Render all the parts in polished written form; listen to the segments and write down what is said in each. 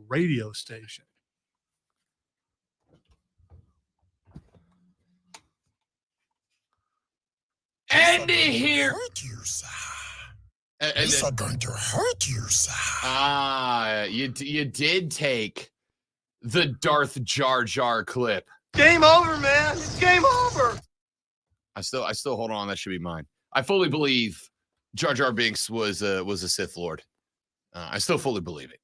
radio station. And here. These are going to hurt you, sir. You did take the Darth Jar Jar clip. Game over, man. It's game over. I still hold on. That should be mine. I fully believe Jar Jar Binks was a Sith Lord. I still fully believe it.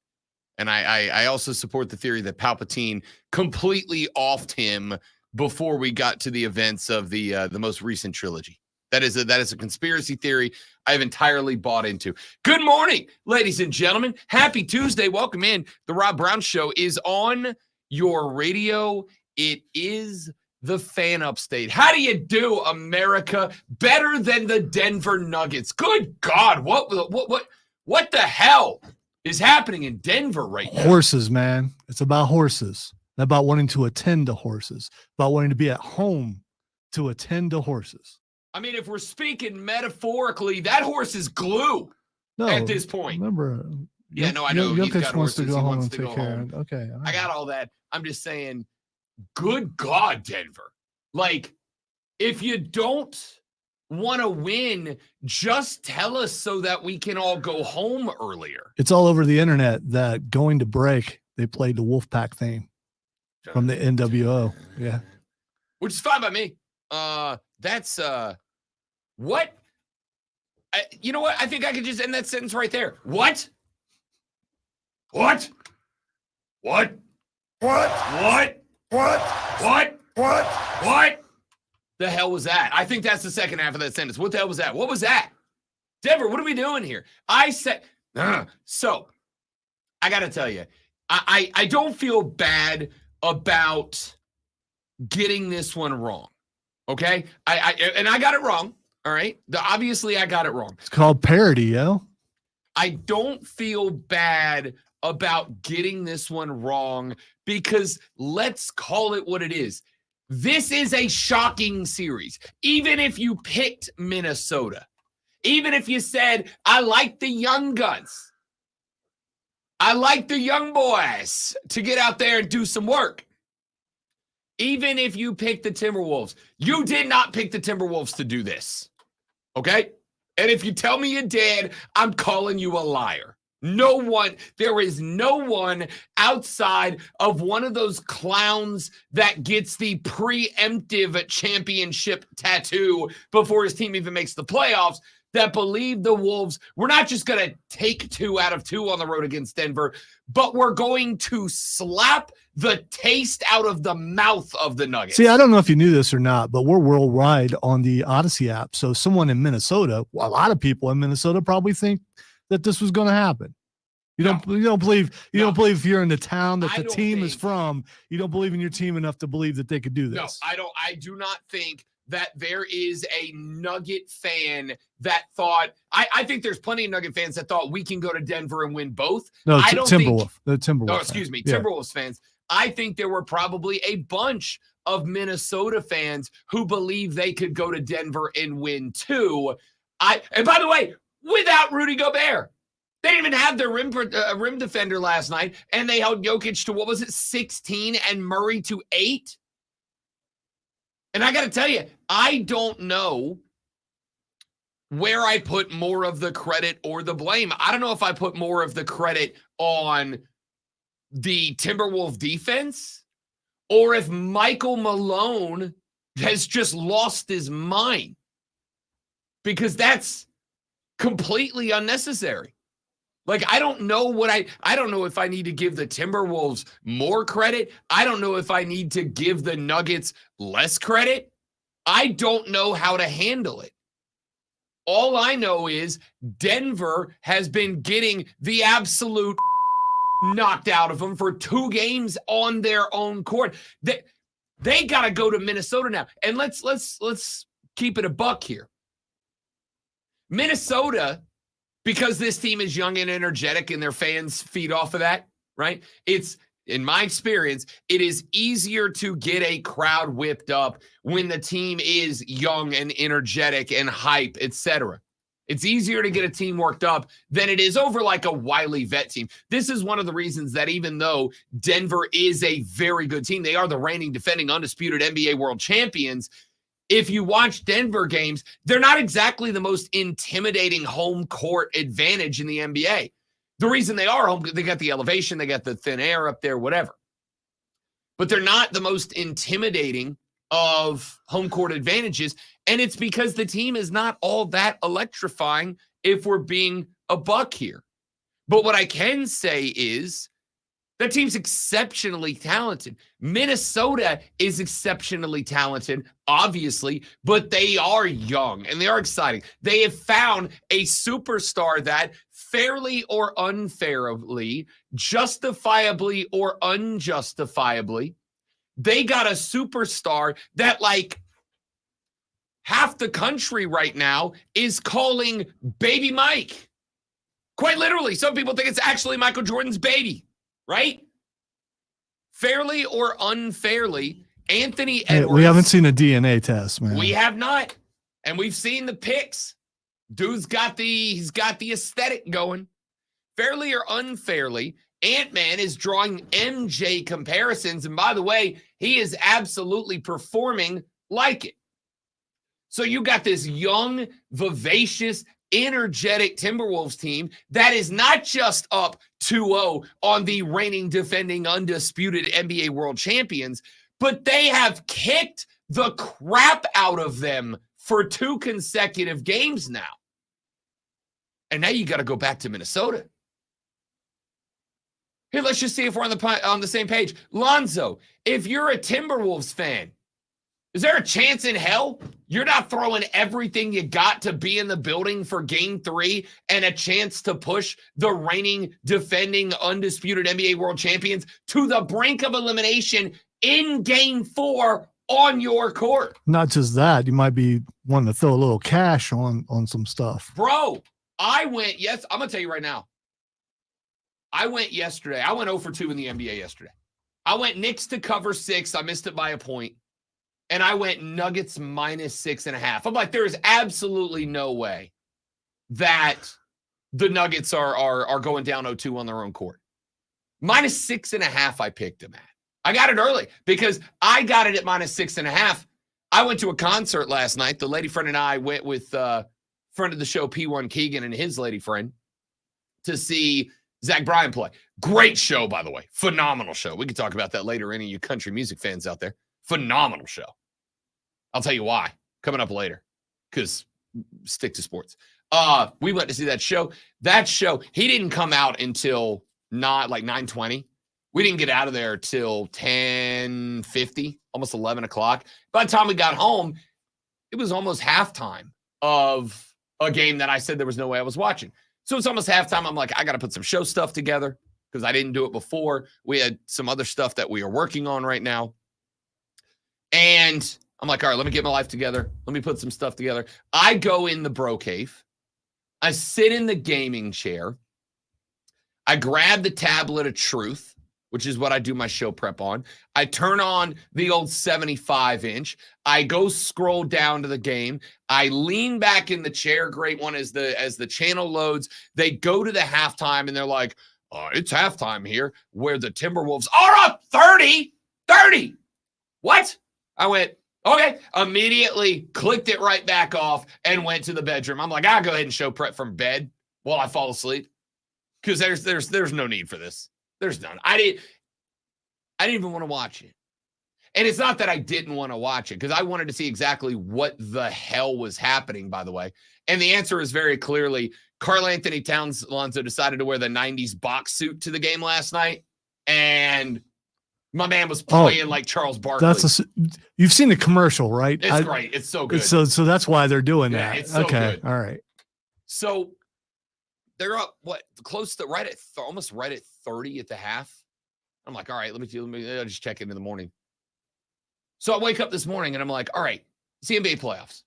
And I also support the theory that Palpatine completely offed him before we got to the events of the most recent trilogy. That is a conspiracy theory I've entirely bought into. Good morning, ladies and gentlemen. Happy Tuesday. Welcome in. The Rob Brown Show is on your radio. It is the Fan Upstate. How do you do, America? Better than the Denver Nuggets. Good God. What the hell is happening in Denver right now? Horses, man. It's about horses. About wanting to attend to horses. About wanting to be at home to attend to horses. I mean, if we're speaking metaphorically, that horse is glue at this point. Remember, I know. He's got horses. To go he home wants and to take go care. home. Okay. I got all that. I'm just saying, good God, Denver. Like, if you don't want to win, just tell us so that we can all go home earlier. It's all over the internet that going to break, they played the Wolfpack theme from the NWO. Yeah. Which is fine by me. That's what? You know what? I think I could just end that sentence right there. What? What? What? What? What? What? What? What? What? The hell was that? I think that's the second half of that sentence. What the hell was that? What was that? Denver, what are we doing here? I said, so I got to tell you, I don't feel bad about getting this one wrong. Okay. I got it wrong. All right. Obviously I got it wrong. It's called parody, yo. I don't feel bad about getting this one wrong because let's call it what it is. This is a shocking series. Even if you picked Minnesota, even if you said, I like the young guns, I like the young boys to get out there and do some work. Even if you picked the Timberwolves, you did not pick the Timberwolves to do this. Okay? And if you tell me you did, I'm calling you a liar. There is no one outside of one of those clowns that gets the preemptive championship tattoo before his team even makes the playoffs that believe the Wolves, we're not just going to take 2 out of 2 on the road against Denver, but we're going to slap the taste out of the mouth of the Nuggets. See, I don't know if you knew this or not, but we're worldwide on the Odyssey app. So someone in Minnesota, a lot of people in Minnesota probably think that this was going to happen. You don't believe if you're in the town that the team is from, you don't believe in your team enough to believe that they could do this. No, I do not think that there is a Nugget fan that thought, I think there's plenty of Nugget fans that thought we can go to Denver and win both. No, I don't Timberwolf. think, the Timberwolf. No, excuse me, Timberwolves fans. I think there were probably a bunch of Minnesota fans who believe they could go to Denver and win too. And by the way, without Rudy Gobert. They didn't even have their rim defender last night, and they held Jokic to, 16 and Murray to 8? And I got to tell you, I don't know where I put more of the credit or the blame. I don't know if I put more of the credit on the Timberwolf defense or if Michael Malone has just lost his mind, because that's completely unnecessary. Like, I don't know I don't know if I need to give the Timberwolves more credit. I don't know if I need to give the Nuggets less credit. I don't know how to handle it. All I know is Denver has been getting the absolute knocked out of them for 2 games on their own court. They got to go to Minnesota now. And let's keep it a buck here. Minnesota, because this team is young and energetic and their fans feed off of that, right? It's, in my experience, it is easier to get a crowd whipped up when the team is young and energetic and hype, etc. It's easier to get a team worked up than it is over like a wily vet team. This is one of the reasons that even though Denver is a very good team, they are the reigning, defending, undisputed NBA world champions. If you watch Denver games, they're not exactly the most intimidating home court advantage in the NBA. The reason they are home, they got the elevation, they got the thin air up there, whatever. But they're not the most intimidating of home court advantages, and it's because the team is not all that electrifying if we're being a buck here. But what I can say is that team's exceptionally talented. Minnesota is exceptionally talented, obviously, but they are young and they are exciting. They have found a superstar that fairly or unfairly, justifiably or unjustifiably, they got a superstar that like half the country right now is calling Baby Mike. Quite literally. Some people think it's actually Michael Jordan's baby, right? Fairly or unfairly, Anthony Edwards. We haven't seen a DNA test, man. We have not. And we've seen the pics. Dude's got he's got the aesthetic going. Fairly or unfairly, Ant-Man is drawing MJ comparisons. And by the way, he is absolutely performing like it. So you got this young, vivacious, energetic Timberwolves team that is not just up 2-0 on the reigning, defending, undisputed NBA world champions, but they have kicked the crap out of them for 2 consecutive games now. And now you got to go back to Minnesota. Here, let's just see if we're on the same page. Lonzo, if you're a Timberwolves fan, is there a chance in hell you're not throwing everything you got to be in the building for Game 3 and a chance to push the reigning, defending, undisputed NBA world champions to the brink of elimination in Game 4 on your court? Not just that, you might be wanting to throw a little cash on some stuff. Bro, I'm going to tell you right now. I went yesterday. I went 0 for 2 in the NBA yesterday. I went Knicks to cover 6. I missed it by a point. And I went Nuggets -6.5. I'm like, there is absolutely no way that the Nuggets are going down 0-2 on their own court. -6.5 I picked them at. I got it early because I got it at -6.5. I went to a concert last night. The lady friend and I went with friend of the show, P1 Keegan, and his lady friend to see Zach Bryan play. Great show, by the way. Phenomenal show. We can talk about that later, any of you country music fans out there. Phenomenal show. I'll tell you why. Coming up later. Because stick to sports. We went to see that show. That show, he didn't come out until not like 9:20. We didn't get out of there till 10:50, almost 11 o'clock. By the time we got home, it was almost halftime of a game that I said there was no way I was watching. So it's almost halftime. I'm like, I got to put some show stuff together because I didn't do it before. We had some other stuff that we are working on right now. And I'm like, all right, let me get my life together. Let me put some stuff together. I go in the bro cave. I sit in the gaming chair. I grab the tablet of truth, which is what I do my show prep on. I turn on the old 75-inch. I go scroll down to the game. I lean back in the chair. Great one as the channel loads. They go to the halftime, and they're like, it's halftime here where the Timberwolves are up 30. What? I went, okay. Immediately clicked it right back off and went to the bedroom. I'm like, I'll go ahead and show prep from bed while I fall asleep because there's no need for this. There's none. I didn't even want to watch it. And it's not that I didn't want to watch it because I wanted to see exactly what the hell was happening, by the way. And the answer is very clearly Karl Anthony Towns Alonzo decided to wear the 90s box suit to the game last night. And my man was playing like Charles Barkley. You've seen the commercial, right? It's great. It's so good. So that's why they're doing that. It's so okay. good. All right. So they're up, close to almost right at 30 at the half. I'm like, all right, let me I'll just check in the morning. So I wake up this morning and I'm like, all right, it's the NBA playoffs.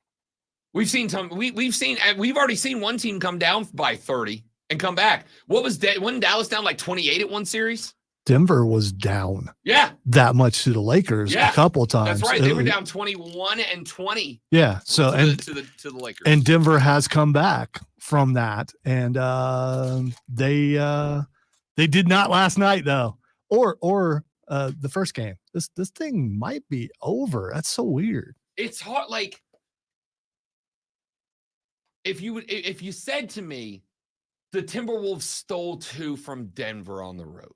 We've already seen one team come down by 30 and come back. Wasn't Dallas down like 28 at one series? Denver was down. Yeah. That much to the Lakers a couple of times. That's right. They were down 21 and 20. Yeah. So to the Lakers. And Denver has come back. from that, and they did not last night though, or the first game. This thing might be over. That's so weird. It's hard. Like if you said to me, the Timberwolves stole 2 from Denver on the road,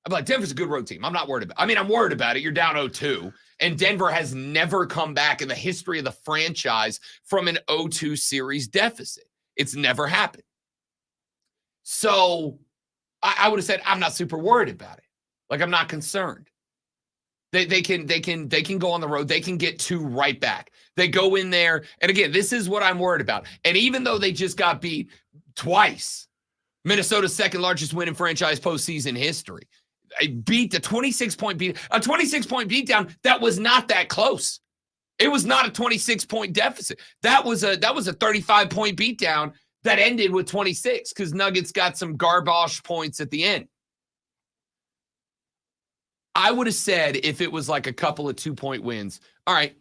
I'm like, Denver's a good road team. I'm not worried about it. I mean, I'm worried about it. You're down 0-2, and Denver has never come back in the history of the franchise from an 0-2 series deficit. It's never happened. So I would have said, I'm not super worried about it. Like, I'm not concerned. They can go on the road. They can get 2 right back. They go in there. And again, this is what I'm worried about. And even though they just got beat twice, Minnesota's second largest win in franchise postseason history, beat the 26-point beat, a 26-point beatdown that was not that close. It was not a 26-point deficit. That was a 35-point beatdown that ended with 26 because Nuggets got some garbage points at the end. I would have said if it was like a couple of 2-point wins, all right,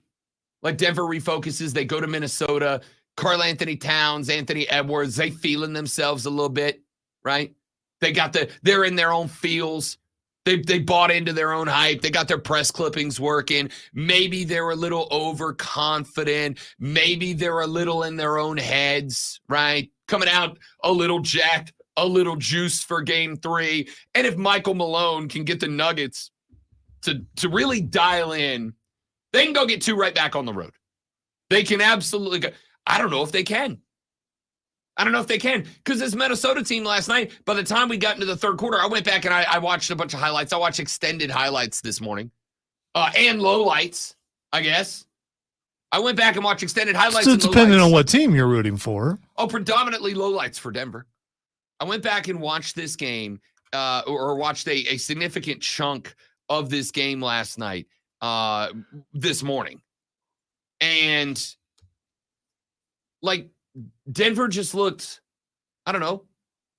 like Denver refocuses, they go to Minnesota, Karl Anthony Towns, Anthony Edwards, they feeling themselves a little bit, right? They're in their own feels. They bought into their own hype. They got their press clippings working. Maybe they're a little overconfident. Maybe they're a little in their own heads, right? Coming out a little jacked, a little juice for game 3. And if Michael Malone can get the Nuggets to really dial in, they can go get 2 right back on the road. They can absolutely go. I don't know if they can. Because this Minnesota team last night, by the time we got into the third quarter, I went back and I watched a bunch of highlights. I watched extended highlights this morning and lowlights, I guess. I went back and watched extended highlights. So depending on what team you're rooting for. Oh, predominantly lowlights for Denver. I went back and watched this game or watched a significant chunk of this game last night, this morning. And like Denver just looked, I don't know.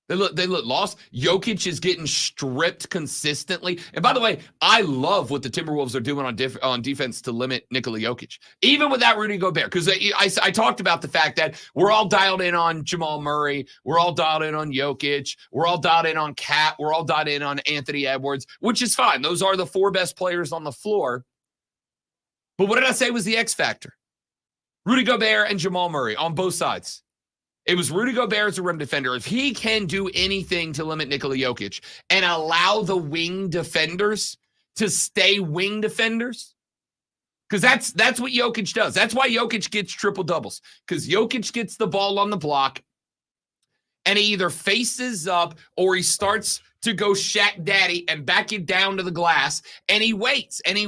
They look lost. Jokic is getting stripped consistently. And by the way, I love what the Timberwolves are doing on defense to limit Nikola Jokic, even without Rudy Gobert. Because I talked about the fact that we're all dialed in on Jamal Murray. We're all dialed in on Jokic. We're all dialed in on Cat. We're all dialed in on Anthony Edwards, which is fine. Those are the 4 best players on the floor. But what did I say was the X factor? Rudy Gobert and Jamal Murray on both sides. It was Rudy Gobert as a rim defender. If he can do anything to limit Nikola Jokic and allow the wing defenders to stay wing defenders, because that's what Jokic does. That's why Jokic gets triple doubles, because Jokic gets the ball on the block and he either faces up or he starts to go Shaq Daddy and back it down to the glass, and he waits. And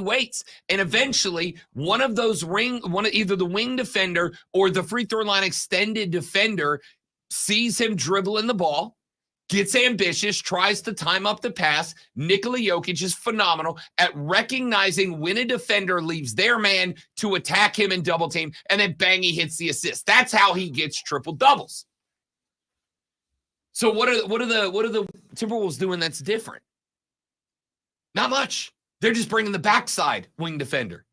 eventually one of those either the wing defender or the free throw line extended defender sees him dribbling the ball, gets ambitious, tries to time up the pass. Nikola Jokic is phenomenal at recognizing when a defender leaves their man to attack him and double team, and then bang, he hits the assist. That's how he gets triple doubles. So what are the Timberwolves doing that's different? Not much. They're just bringing the backside wing defender.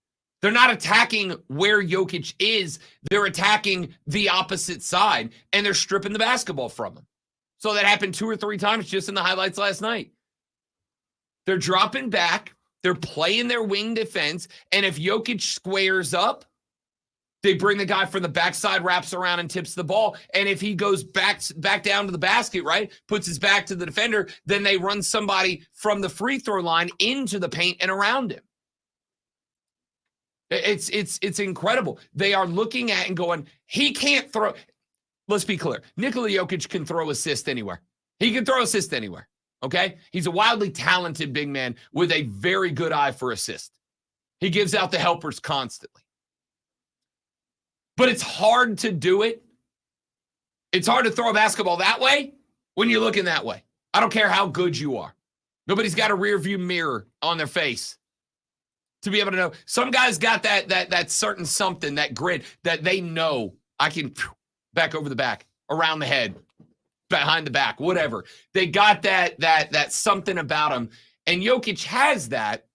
They're not attacking where Jokic is. They're attacking the opposite side, and they're stripping the basketball from him. So that happened 2 or 3 times just in the highlights last night. They're dropping back. They're playing their wing defense, and if Jokic squares up, they bring the guy from the backside, wraps around, and tips the ball. And if he goes back down to the basket, right, puts his back to the defender, then they run somebody from the free throw line into the paint and around him. It's incredible. They are looking at and going, he can't throw. Let's be clear. Nikola Jokic can throw assist anywhere. He can throw assist anywhere, okay? He's a wildly talented big man with a very good eye for assist. He gives out the helpers constantly. But it's hard to do it. It's hard to throw a basketball that way when you're looking that way. I don't care how good you are. Nobody's got a rear view mirror on their face to be able to know. Some guys got that certain something, that grid that they know I can back over the back, around the head, behind the back, whatever. They got that something about them. And Jokic has that.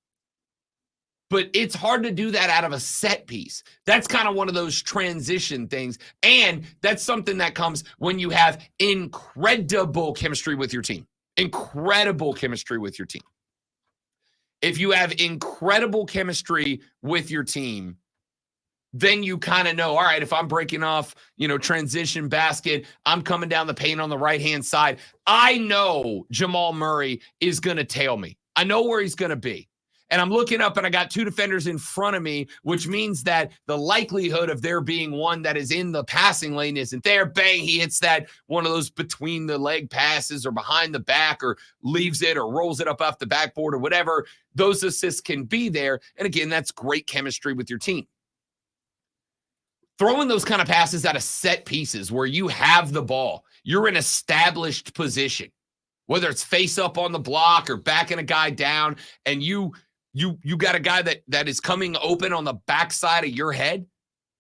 but it's hard to do that out of a set piece. That's kind of one of those transition things. And that's something that comes when you have incredible chemistry with your team. Incredible chemistry with your team. If you have incredible chemistry with your team, then you kind of know, all right, if I'm breaking off, transition basket, I'm coming down the paint on the right-hand side. I know Jamal Murray is going to tail me. I know where he's going to be. And I'm looking up and I got two defenders in front of me, which means that the likelihood of there being one that is in the passing lane isn't there. Bang, he hits that one of those between the leg passes or behind the back or leaves it or rolls it up off the backboard or whatever. Those assists can be there. And again, that's great chemistry with your team. Throwing those kind of passes out of set pieces where you have the ball, you're in established position, whether it's face up on the block or backing a guy down, and you got a guy that is coming open on the backside of your head,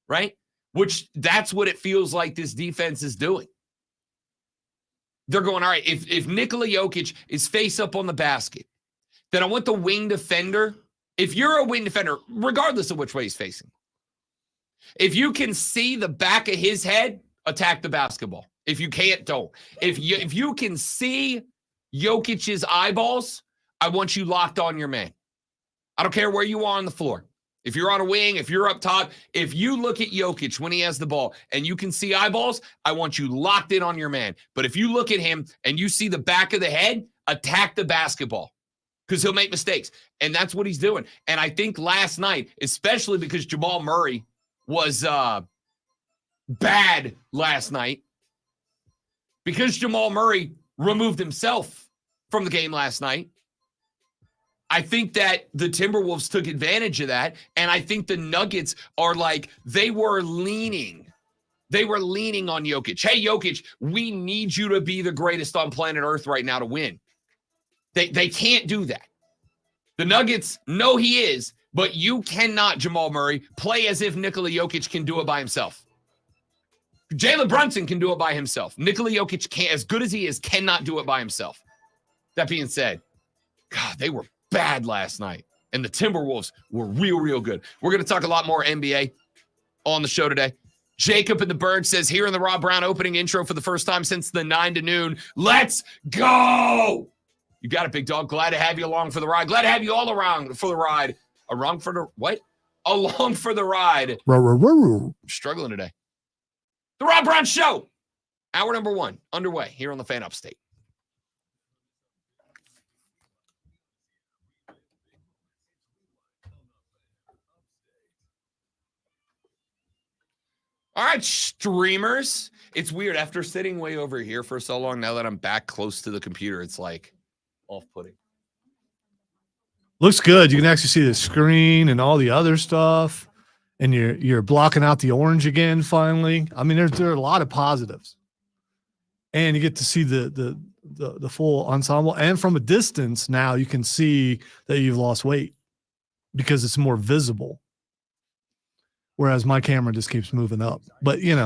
right? Which that's what it feels like this defense is doing. They're going, all right, if Nikola Jokic is face up on the basket, then I want the wing defender. If you're a wing defender, regardless of which way he's facing, if you can see the back of his head, attack the basketball. If you can't, don't. If you can see Jokic's eyeballs, I want you locked on your man. I don't care where you are on the floor. If you're on a wing, if you're up top, if you look at Jokic when he has the ball and you can see eyeballs, I want you locked in on your man. But if you look at him and you see the back of the head, attack the basketball because he'll make mistakes. And that's what he's doing. And I think last night, especially because Jamal Murray was bad last night, because Jamal Murray removed himself from the game last night, I think that the Timberwolves took advantage of that, and I think the Nuggets are like, they were leaning on Jokic. Hey, Jokic, we need you to be the greatest on planet Earth right now to win. They can't do that. The Nuggets know he is, but you cannot, Jamal Murray, play as if Nikola Jokic can do it by himself. Jalen Brunson can do it by himself. Nikola Jokic can't, as good as he is, cannot do it by himself. That being said, God, they were bad last night, and the Timberwolves were real good. We're going to talk a lot more NBA on the show today. Jacob in the Berg says, here in the Rob Brown opening intro for the first time since the 9 to noon. Let's go! You got it, big dog. Glad to have you along for the ride. Glad to have you all around for the ride. Along for the what? Along for the ride. I'm struggling today. The Rob Brown Show. Hour number 1 underway here on the Fan Upstate. All right, streamers. It's weird. After sitting way over here for so long, now that I'm back close to the computer, it's like off-putting. Looks good. You can actually see the screen and all the other stuff, and you're blocking out the orange again. Finally, I mean, there are a lot of positives, and you get to see the full ensemble. And from a distance, now you can see that you've lost weight because it's more visible. Whereas my camera just keeps moving up, but I'm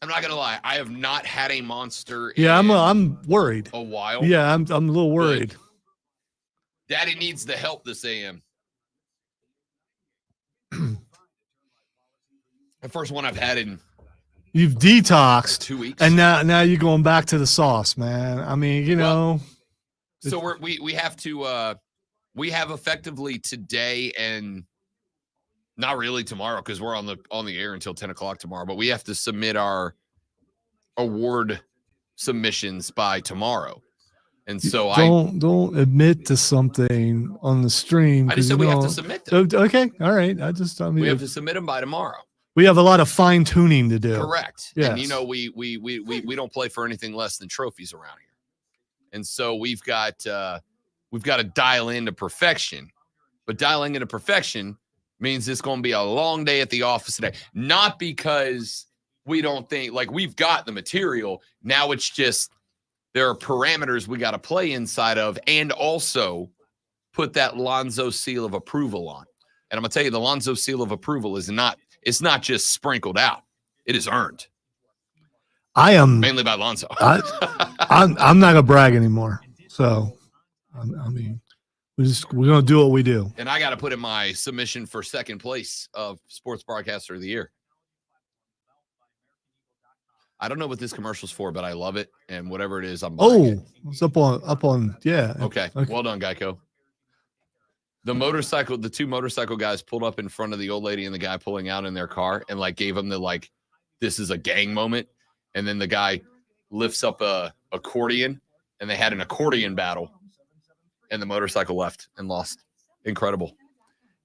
not gonna lie. I have not had a monster. Yeah, I'm worried. A while. Yeah, I'm a little worried. Daddy needs the help this AM. The first one I've had in. You've detoxed 2 weeks, and now you're going back to the sauce, man. I mean, So we have to. We have effectively today and not really tomorrow because we're on the air until 10 o'clock tomorrow, but we have to submit our award submissions by tomorrow. And so don't admit to something on the stream. I just said we have to submit them. Okay. All right. We have to submit them by tomorrow. We have a lot of fine tuning to do. Correct. Yes. And we don't play for anything less than trophies around here. And so we've got to dial into perfection, but dialing into perfection means it's going to be a long day at the office today. Not because we don't think like we've got the material. Now it's just there are parameters we got to play inside of and also put that Lonzo seal of approval on. And I'm going to tell you, the Lonzo seal of approval it's not just sprinkled out. It is earned. I am mainly by Lonzo. I'm not going to brag anymore. So, I mean, we're gonna do what we do. And I got to put in my submission for second place of Sports Broadcaster of the Year. I don't know what this commercial's for, but I love it, and whatever it is, I'm buying it. It's up on. Yeah. Okay. Well done, Geico. The two motorcycle guys pulled up in front of the old lady and the guy pulling out in their car and like gave them the this is a gang moment. And then the guy lifts up a accordion and they had an accordion battle and the motorcycle left and lost. Incredible.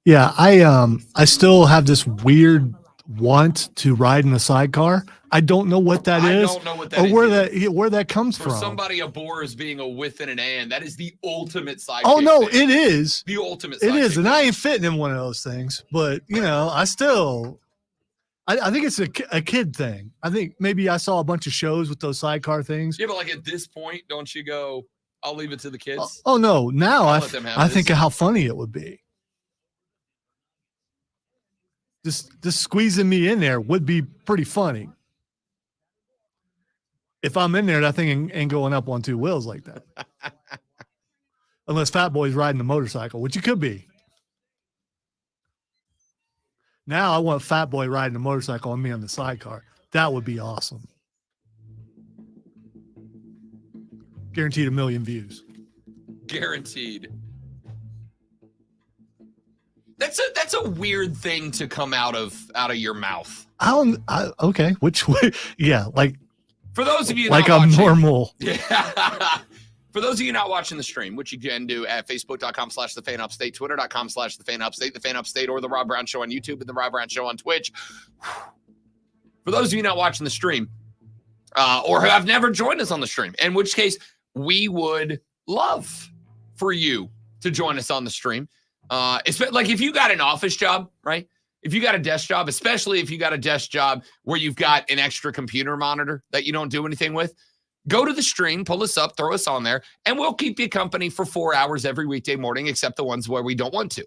Yeah. I still have this weird want to ride in a sidecar. I don't know what that is. I don't know what that is. Or where that comes For from. somebody, a bore is being a with and an and. That is the ultimate sidekick. Oh no, thing. it is. The ultimate It is, sidekick and thing. I ain't fitting in one of those things. But I think it's a kid thing. I think maybe I saw a bunch of shows with those sidecar things. Yeah, but like at this point, don't you go, I'll leave it to the kids? Oh no, now I'll I let them have think this. of how funny it would be. Just squeezing me in there would be pretty funny. If I'm in there, that thing ain't going up on two wheels like that. Unless Fat Boy's riding a motorcycle, which he could be. Now I want Fat Boy riding a motorcycle and me on the sidecar. That would be awesome. Guaranteed 1 million views. Guaranteed. That's a weird thing to come out of your mouth. Okay. Which way? Yeah. Like, For those of you like not I'm watching, normal. Yeah. For those of you not watching the stream, which you can do at facebook.com/thefanupstate, twitter.com/thefanupstate, the Fan Upstate, or the Rob Brown Show on YouTube and the Rob Brown Show on Twitch. For those of you not watching the stream, or who have never joined us on the stream, in which case we would love for you to join us on the stream. Like if you got an office job, right? If you got a desk job, especially if you got a desk job where you've got an extra computer monitor that you don't do anything with, go to the stream, pull us up, throw us on there, and we'll keep you company for 4 hours every weekday morning, except the ones where we don't want to,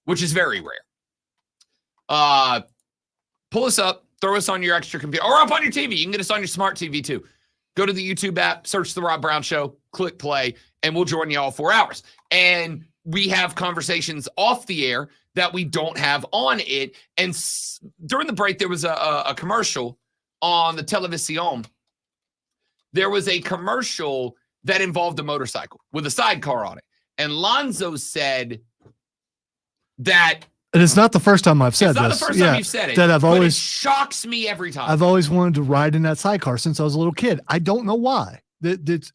which is very rare. Pull us up, throw us on your extra computer, or up on your TV. You can get us on your smart TV too. Go to the YouTube app, search The Rob Brown Show, click play, and we'll join you all 4 hours. And we have conversations off the air that we don't have on it. And during the break, there was a commercial on the television. There was a commercial that involved a motorcycle with a sidecar on it. And Lonzo said that... And it's not the first time I've said it's not this. the first time you've said it. That it shocks me every time. I've always wanted to ride in that sidecar since I was a little kid. I don't know why. It's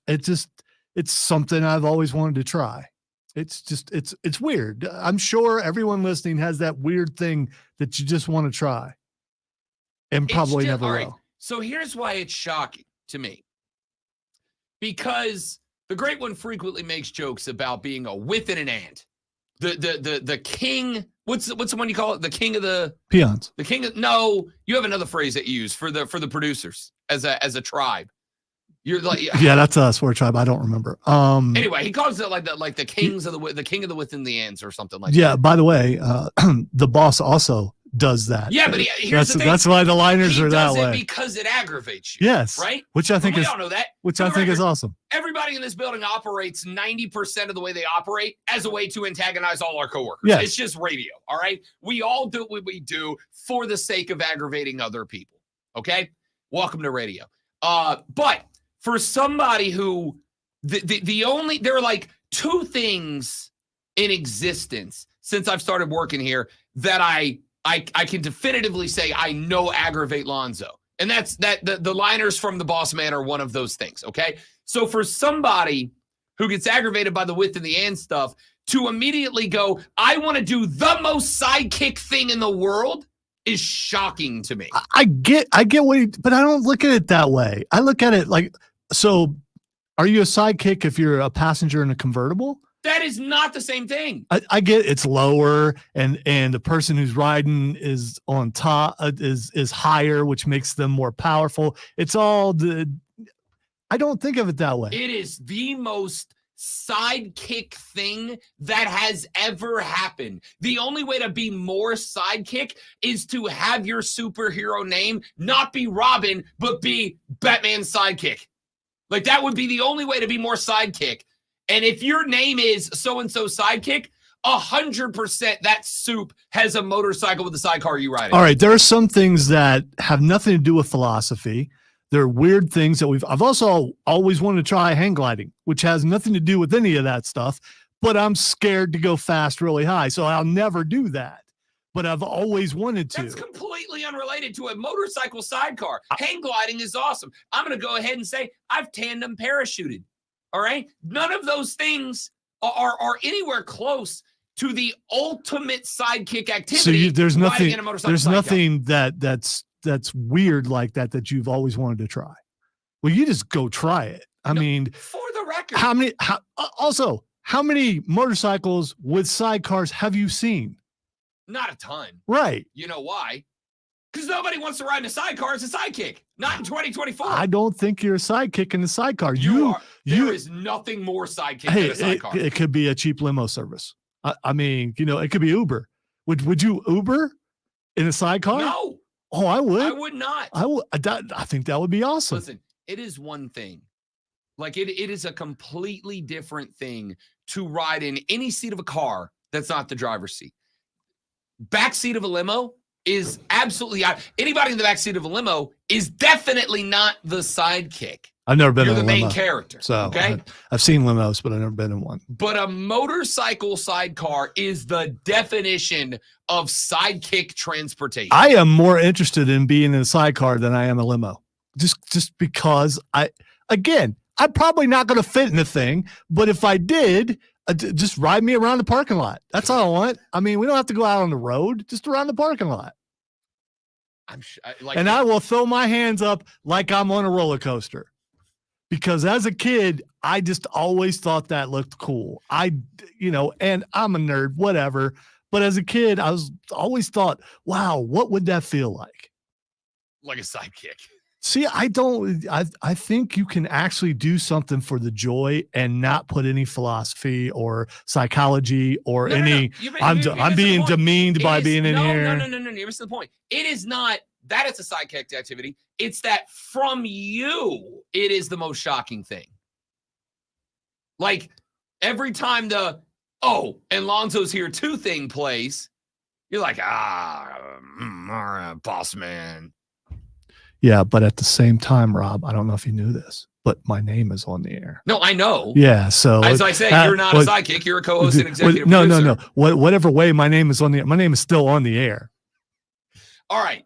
something I've always wanted to try. It's weird. I'm sure everyone listening has that weird thing that you just want to try and probably never will. Right. So here's why it's shocking to me. Because the Great One frequently makes jokes about being a with and an and. The king, what's the one you call it? The king of the peons. The king of, no, you have another phrase that you use for the producers as a tribe. You're like, yeah, that's us. We're a tribe. I don't remember. Anyway, he calls it like the kings of the king of the with and the ends or something like that. Yeah. By the way, the boss also does that. Yeah, but here's the thing. That's why the liners are that way. Because it aggravates you. Yes. Right. Which I think we all know that. Which I think is awesome. Everybody in this building operates 90% of the way they operate as a way to antagonize all our coworkers. Yes. It's just radio. All right. We all do what we do for the sake of aggravating other people. Okay. Welcome to radio. But for somebody who there are like two things in existence since I've started working here that I can definitively say I know aggravate Lonzo. And that's that the liners from the boss man are one of those things. Okay. So for somebody who gets aggravated by the with and the and stuff to immediately go, I want to do the most sidekick thing in the world is shocking to me. I get but I don't look at it that way. I look at it like, so are you a sidekick if you're a passenger in a convertible? That is not the same thing. I get it's lower and the person who's riding is on top is higher, which makes them more powerful. It's all I don't think of it that way. It is the most sidekick thing that has ever happened. The only way to be more sidekick is to have your superhero name not be Robin, but be Batman's sidekick. Like that would be the only way to be more sidekick And if your name is so-and-so sidekick, 100% that soup has a motorcycle with the sidecar you ride in. All right. There are some things that have nothing to do with philosophy. There are weird things that I've also always wanted to try hang gliding, which has nothing to do with any of that stuff, but I'm scared to go fast really high. So I'll never do that. But I've always wanted to. That's completely unrelated to a motorcycle sidecar. Hang gliding is awesome. I'm going to go ahead and say I've tandem parachuted. All right. None of those things are anywhere close to the ultimate sidekick activity. So there's nothing. In a motorcycle There's sidecar. nothing that's weird like that you've always wanted to try. Well, you just go try it. I mean, for the record, how many motorcycles with sidecars have you seen? not a ton. Right. You know why? Because nobody wants to ride in a sidecar as a sidekick. Not in 2024. I don't think you're a sidekick in the sidecar. There is nothing more sidekick than a sidecar. It could be a cheap limo service. I mean, it could be Uber. Would you Uber in a sidecar? No. Oh, I would. I would not. I would. I think that would be awesome. Listen, it is one thing. Like it is a completely different thing to ride in any seat of a car that's not the driver's seat. Back seat of a limo is absolutely anybody in the back seat of a limo is definitely not the sidekick. I've never been You're in the a limo, main character. So okay, I've seen limos, but I've never been in one. But a motorcycle sidecar is the definition of sidekick transportation. I am more interested in being in a sidecar than I am a limo. Just because I'm probably not going to fit in the thing, but if I did, just ride me around the parking lot. That's all I want. I mean, we don't have to go out on the road, just around the parking lot. I will throw my hands up like I'm on a roller coaster. Because as a kid, I just always thought that looked cool. And I'm a nerd, whatever. But as a kid, I always thought, wow, what would that feel like? Like a sidekick. See, I think you can actually do something for the joy and not put any philosophy or psychology or I'm being demeaned by being in here. No. You're missing the point. It is not that it's a sidekick activity. It's that from you, it is the most shocking thing. Like every time and Lonzo's here too thing plays, you're like, boss man. Yeah, but at the same time, Rob, I don't know if you knew this, but my name is on the air. No, I know. Yeah, so as I say, you're not a sidekick. You're a co-host and executive producer. No. Whatever way my name is on the, my name is still on the air. All right.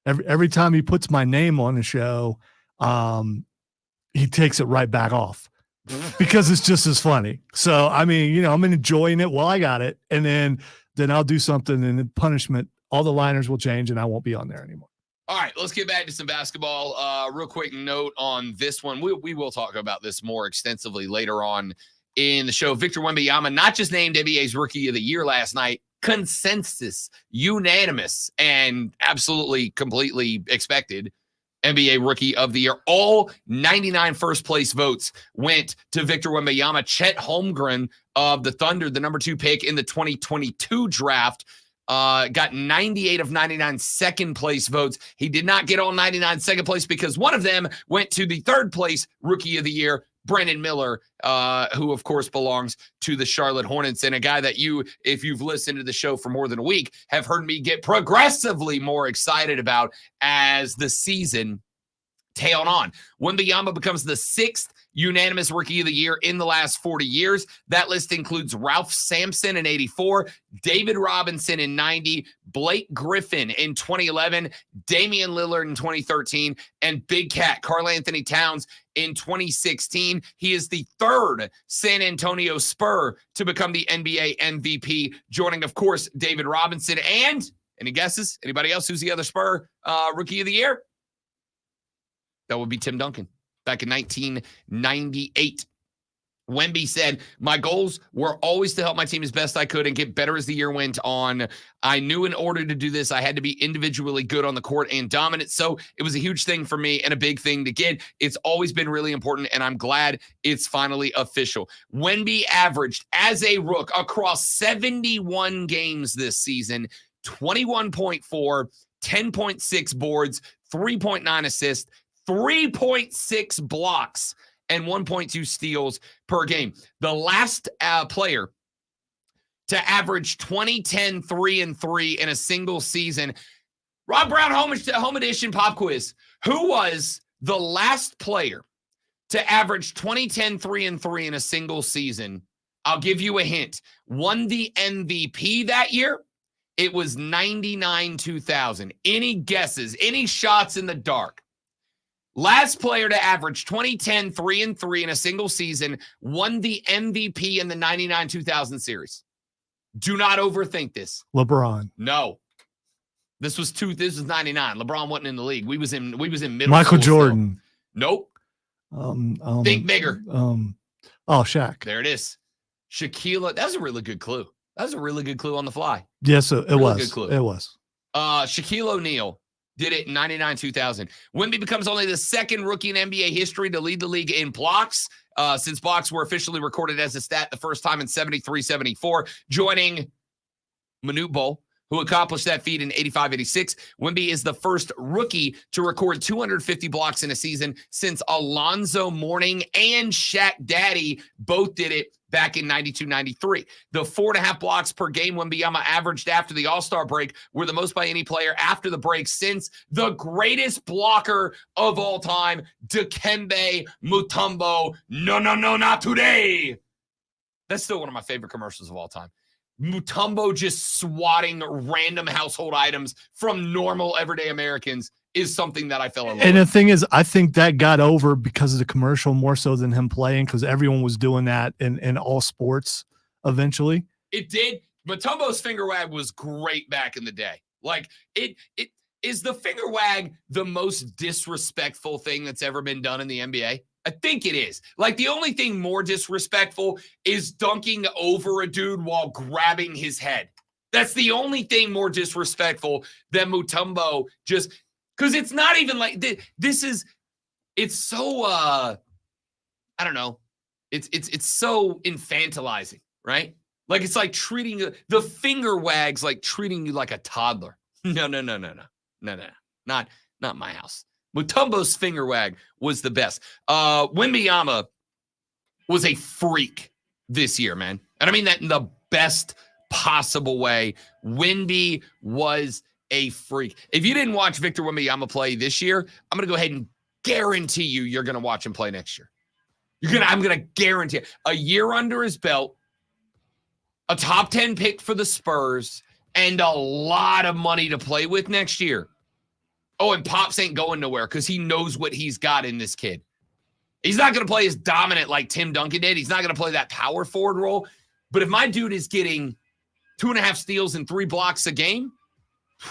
Every time he puts my name on the show, he takes it right back off because it's just as funny. So I mean, I'm enjoying it while I got it, and then I'll do something, and in punishment, all the liners will change, and I won't be on there anymore. All right, let's get back to some basketball. Real quick note on this one. We will talk about this more extensively later on in the show. Victor Wembanyama, not just named NBA's Rookie of the Year last night, consensus, unanimous, and absolutely completely expected NBA Rookie of the Year. All 99 first-place votes went to Victor Wembanyama. Chet Holmgren of the Thunder, the number 2 pick in the 2022 draft, got 98 of 99 second-place votes. He did not get all 99 second place because one of them went to the third-place Rookie of the Year, Brandon Miller, who, of course, belongs to the Charlotte Hornets, and a guy that if you've listened to the show for more than a week, have heard me get progressively more excited about as the season tailed on. Wembanyama becomes the 6th unanimous Rookie of the Year in the last 40 years. That list includes Ralph Sampson in 84, David Robinson in 90, Blake Griffin in 2011, Damian Lillard in 2013, and Big Cat Karl Anthony Towns in 2016. He is the 3rd San Antonio Spur to become the NBA MVP, joining, of course, David Robinson. And any guesses? Anybody else? Who's the other Spur Rookie of the Year? That would be Tim Duncan. Back in 1998, Wemby said, my goals were always to help my team as best I could and get better as the year went on. I knew in order to do this, I had to be individually good on the court and dominant. So it was a huge thing for me and a big thing to get. It's always been really important, and I'm glad it's finally official. Wemby averaged as a Rook across 71 games this season, 21.4, 10.6 boards, 3.9 assists, 3.6 blocks, and 1.2 steals per game. The last player to average 20, 10, 3, and 3 in a single season. Rob Brown home edition pop quiz. Who was the last player to average 20, 10, 3, and 3 in a single season? I'll give you a hint. Won the MVP that year? It was 99-2000. Any guesses? Any shots in the dark? Last player to average 20, 10, 3, and 3 in a single season won the MVP in the 99-2000 series. Do not overthink this. LeBron. No. This was 99. LeBron wasn't in the league. We was in middle Michael school Jordan. Still. Nope. Think bigger. Shaq. There it is. Shaquille. That was a really good clue. That was a really good clue on the fly. Yes, it Really was. good clue. It was. Shaquille O'Neal did it in 99-2000. Wemby becomes only the second rookie in NBA history to lead the league in blocks, since blocks were officially recorded as a stat the first time in 73-74, joining Manute Bol, who accomplished that feat in 85-86. Wemby is the first rookie to record 250 blocks in a season since Alonzo Mourning and Shaq Daddy both did it back in 92-93. The 4.5 blocks per game Wembanyama averaged after the All-Star break were the most by any player after the break since the greatest blocker of all time, Dikembe Mutombo. No, not today. That's still one of my favorite commercials of all time. Mutombo just swatting random household items from normal everyday Americans is something that I fell in love And with. the thing is, I think that got over because of the commercial more so than him playing, because everyone was doing that in all sports eventually. It did. Mutombo's finger wag was great back in the day. Like, it is the finger wag the most disrespectful thing that's ever been done in the NBA? I think it is. Like, the only thing more disrespectful is dunking over a dude while grabbing his head. That's the only thing more disrespectful than Mutombo just because it's not even like this is. It's so I don't know. It's so infantilizing, right? Like, it's like treating the finger wags like treating you like a toddler. No, not my house. Mutombo's finger wag was the best. Wembanyama was a freak this year, man. And I mean that in the best possible way. Wemby was a freak. If you didn't watch Victor Wembanyama play this year, I'm going to go ahead and guarantee you're going to watch him play next year. I'm going to guarantee it. A year under his belt, a top 10 pick for the Spurs, and a lot of money to play with next year. Oh, and Pops ain't going nowhere because he knows what he's got in this kid. He's not going to play as dominant like Tim Duncan did. He's not going to play that power forward role. But if my dude is getting 2.5 steals and 3 blocks a game,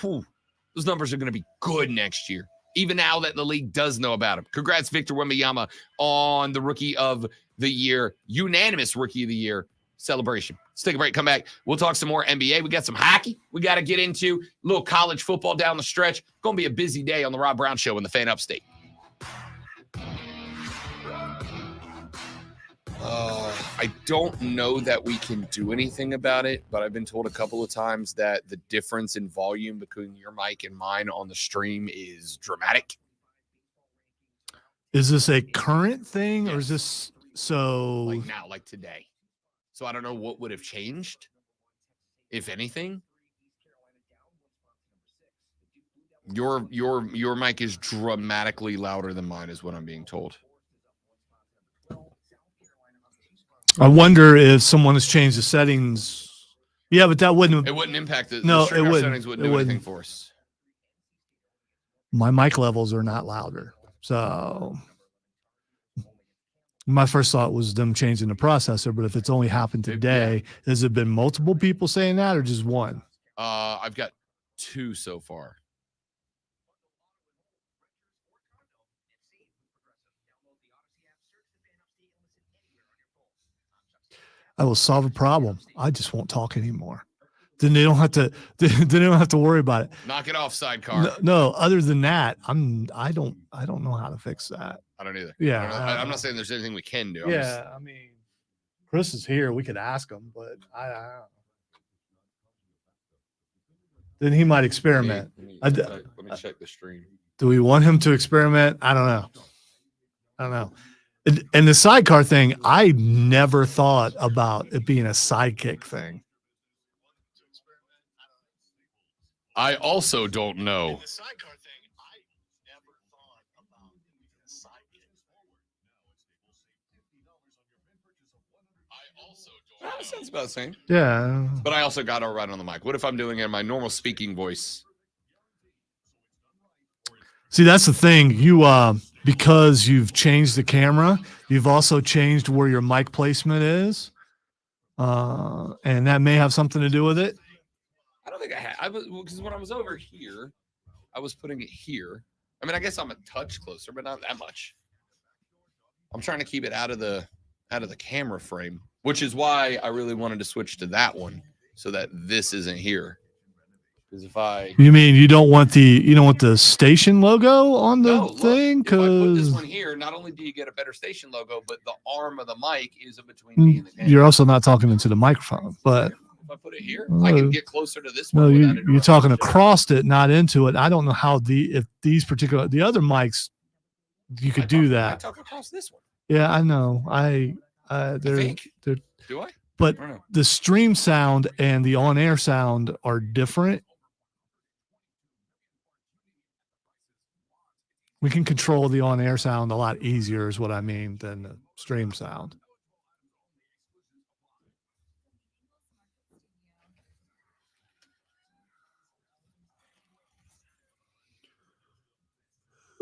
those numbers are going to be good next year, even now that the league does know about him. Congrats, Victor Wembanyama, on the Rookie of the Year, unanimous Rookie of the Year celebration. Let's take a break, come back. We'll talk some more NBA. We got some hockey we got to get into, a little college football down the stretch. Going to be a busy day on the Rob Brown Show in the Fan Upstate. I don't know that we can do anything about it, but I've been told a couple of times that the difference in volume between your mic and mine on the stream is dramatic. Is this a current thing or is this so like now, like today? So I don't know what would have changed, if anything. Your mic is dramatically louder than mine, is what I'm being told. I wonder if someone has changed the settings. Yeah, but that wouldn't. It wouldn't impact the No, stream. it Our wouldn't. settings wouldn't It do anything wouldn't. for us. My mic levels are not louder. So my first thought was them changing the processor, but if it's only happened today, has it been multiple people saying that or just one? I've got 2 so far. I will solve a problem. I just won't talk anymore. Then they don't have to. Then they don't have to worry about it. Knock it off, sidecar. No. Other than that, I don't know how to fix that. I don't either. Yeah, I'm not saying there's anything we can do. I mean, Chris is here. We could ask him, but I don't know. Then he might experiment. Let me check the stream. Do we want him to experiment? I don't know. And the sidecar thing, I never thought about it being a sidekick thing. I also don't know. The sidecar thing, I never thought about a sidekick. That sounds about the same. Yeah. But I also got to right on the mic. What if I'm doing it in my normal speaking voice? See, that's the thing. You because you've changed the camera, you've also changed where your mic placement is. And that may have something to do with it. I don't think I had. I was because when I was over here, I was putting it here. I mean, I guess I'm a touch closer, but not that much. I'm trying to keep it out of the camera frame, which is why I really wanted to switch to that one so that this isn't here. Because if I You mean you don't want the station logo on the thing? If I put this Because one here, not only do you get a better station logo, but the arm of the mic is in between me and the camera. you're also not talking into the microphone. But If I put it here, I can get closer to this no, one. without you're talking interrupting. across it, not into it. I don't know how if these particular the other mics you could do I that. talk across this one. Yeah, I know. I think. They're Do I? but I don't know. the stream sound and the on-air sound are different. We can control the on-air sound a lot easier is what I mean than the stream sound.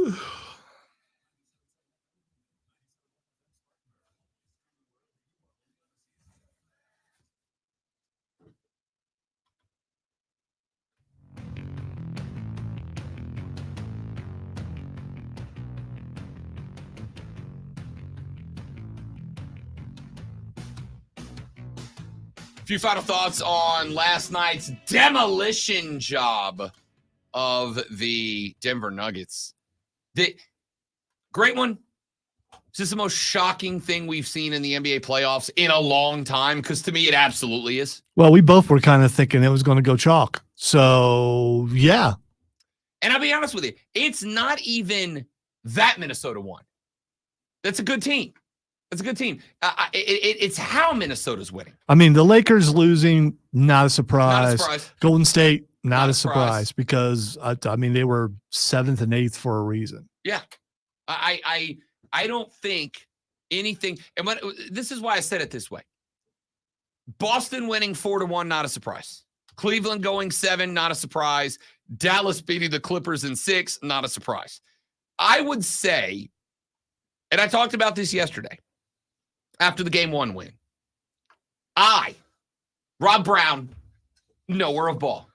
A few final thoughts on last night's demolition job of the Denver Nuggets. The great one. Is this the most shocking thing we've seen in the NBA playoffs in a long time? Because to me, it absolutely is. Well, we both were kind of thinking it was going to go chalk. So, yeah. And I'll be honest with you, it's not even that Minnesota won. That's a good team. It's a good team. It's how Minnesota's winning. I mean, the Lakers losing, not a surprise. Not a surprise. Golden State, not a surprise. surprise because, I mean, they were 7th and 8th for a reason. Yeah. I don't think anything. And this is why I said it this way. Boston winning 4-1, not a surprise. Cleveland going 7, not a surprise. Dallas beating the Clippers in 6, not a surprise. I would say, and I talked about this yesterday after the game 1 win. Rob Brown, knower of ball.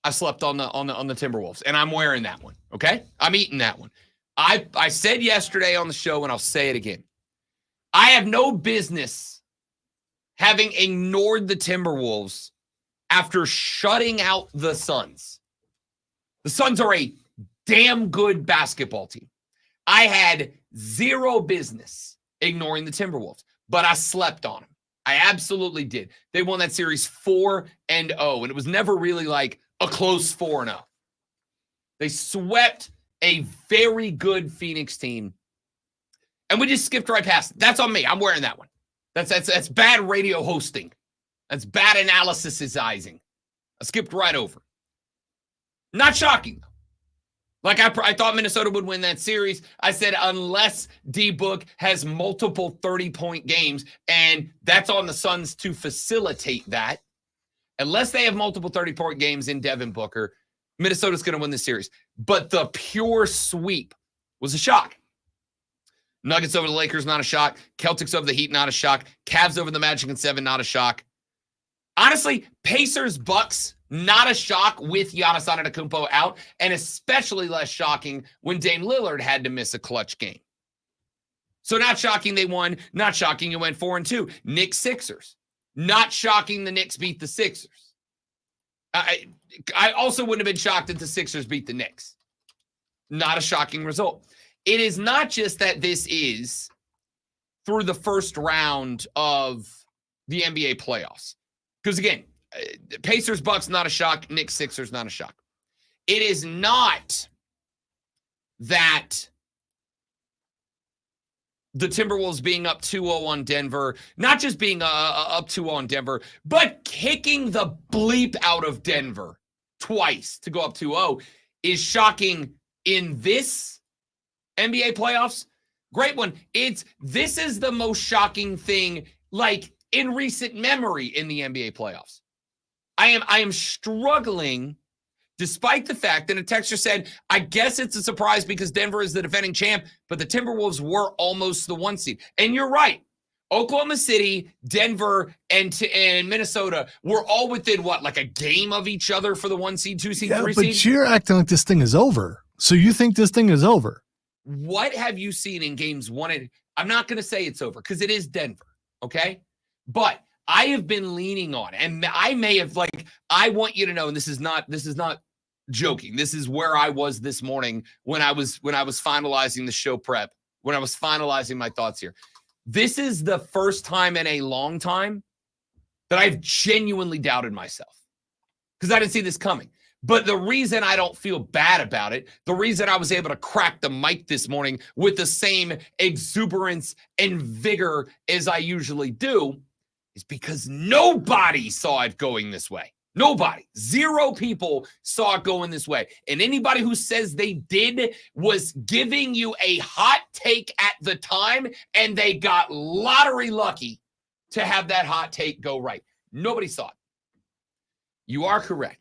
I slept on the Timberwolves, and I'm wearing that one. Okay, I'm eating that one. I said yesterday on the show, and I'll say it again. I have no business having ignored the Timberwolves after shutting out the Suns. The Suns are a damn good basketball team. I had zero business ignoring the Timberwolves, but I slept on them. I absolutely did. They won that series 4-0, and it was never really like a close 4-0. They swept a very good Phoenix team, and we just skipped right past it. That's on me. I'm wearing that one. That's bad radio hosting. That's bad analysisizing. I skipped right over. Not shocking, though. Like I thought Minnesota would win that series. I said unless D-Book has multiple 30-point games, and that's on the Suns to facilitate that. Unless they have multiple 30-point games in Devin Booker, Minnesota's going to win this series. But the pure sweep was a shock. Nuggets over the Lakers, not a shock. Celtics over the Heat, not a shock. Cavs over the Magic in 7, not a shock. Honestly, Pacers, Bucks, not a shock with Giannis Antetokounmpo out, and especially less shocking when Dame Lillard had to miss a clutch game. So not shocking they won, not shocking it went 4-2. Knicks, Sixers. Not shocking the Knicks beat the Sixers. I also wouldn't have been shocked if the Sixers beat the Knicks. Not a shocking result. It is not just that this is through the first round of the NBA playoffs. Because again, Pacers, Bucks, not a shock. Knicks, Sixers, not a shock. It is not that the Timberwolves being up 2-0 on Denver, not just being up 2-0 on Denver, but kicking the bleep out of Denver twice to go up 2-0 is shocking in this NBA playoffs. Great one. This is the most shocking thing, like, in recent memory in the NBA playoffs. I am struggling, despite the fact that a texter said, I guess it's a surprise because Denver is the defending champ, but the Timberwolves were almost the 1 seed. And you're right. Oklahoma City, Denver, and Minnesota were all within, what, like a game of each other for the 1 seed, 2 seed, 3 seed? But you're acting like this thing is over. So you think this thing is over? What have you seen in games 1 and I'm not going to say it's over because it is Denver, okay? But I have been leaning on, and I may have, like, I want you to know, and this is not joking. This is where I was this morning when I was finalizing the show prep, when I was finalizing my thoughts here. This is the first time in a long time that I've genuinely doubted myself because I didn't see this coming. But the reason I don't feel bad about it, the reason I was able to crack the mic this morning with the same exuberance and vigor as I usually do, is because nobody saw it going this way. Nobody. 0 people saw it going this way. And anybody who says they did was giving you a hot take at the time, and they got lottery lucky to have that hot take go right. Nobody saw it. You are correct.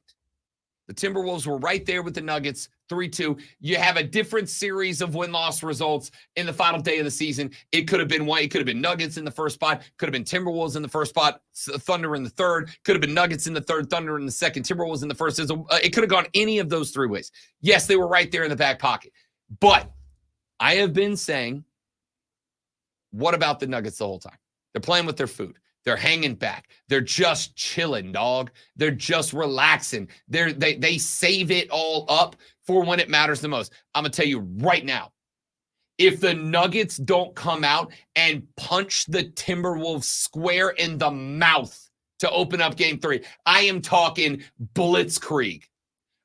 The Timberwolves were right there with the Nuggets, 3-2. You have a different series of win-loss results in the final day of the season. It could have been one. It could have been Nuggets in the first spot. Could have been Timberwolves in the first spot, Thunder in the third. Could have been Nuggets in the third, Thunder in the second, Timberwolves in the first. It could have gone any of those 3 ways. Yes, they were right there in the back pocket. But I have been saying, what about the Nuggets the whole time? They're playing with their food. They're hanging back. They're just chilling, dog. They're just relaxing. They save it all up for when it matters the most. I'm going to tell you right now, if the Nuggets don't come out and punch the Timberwolves square in the mouth to open up game 3, I am talking blitzkrieg.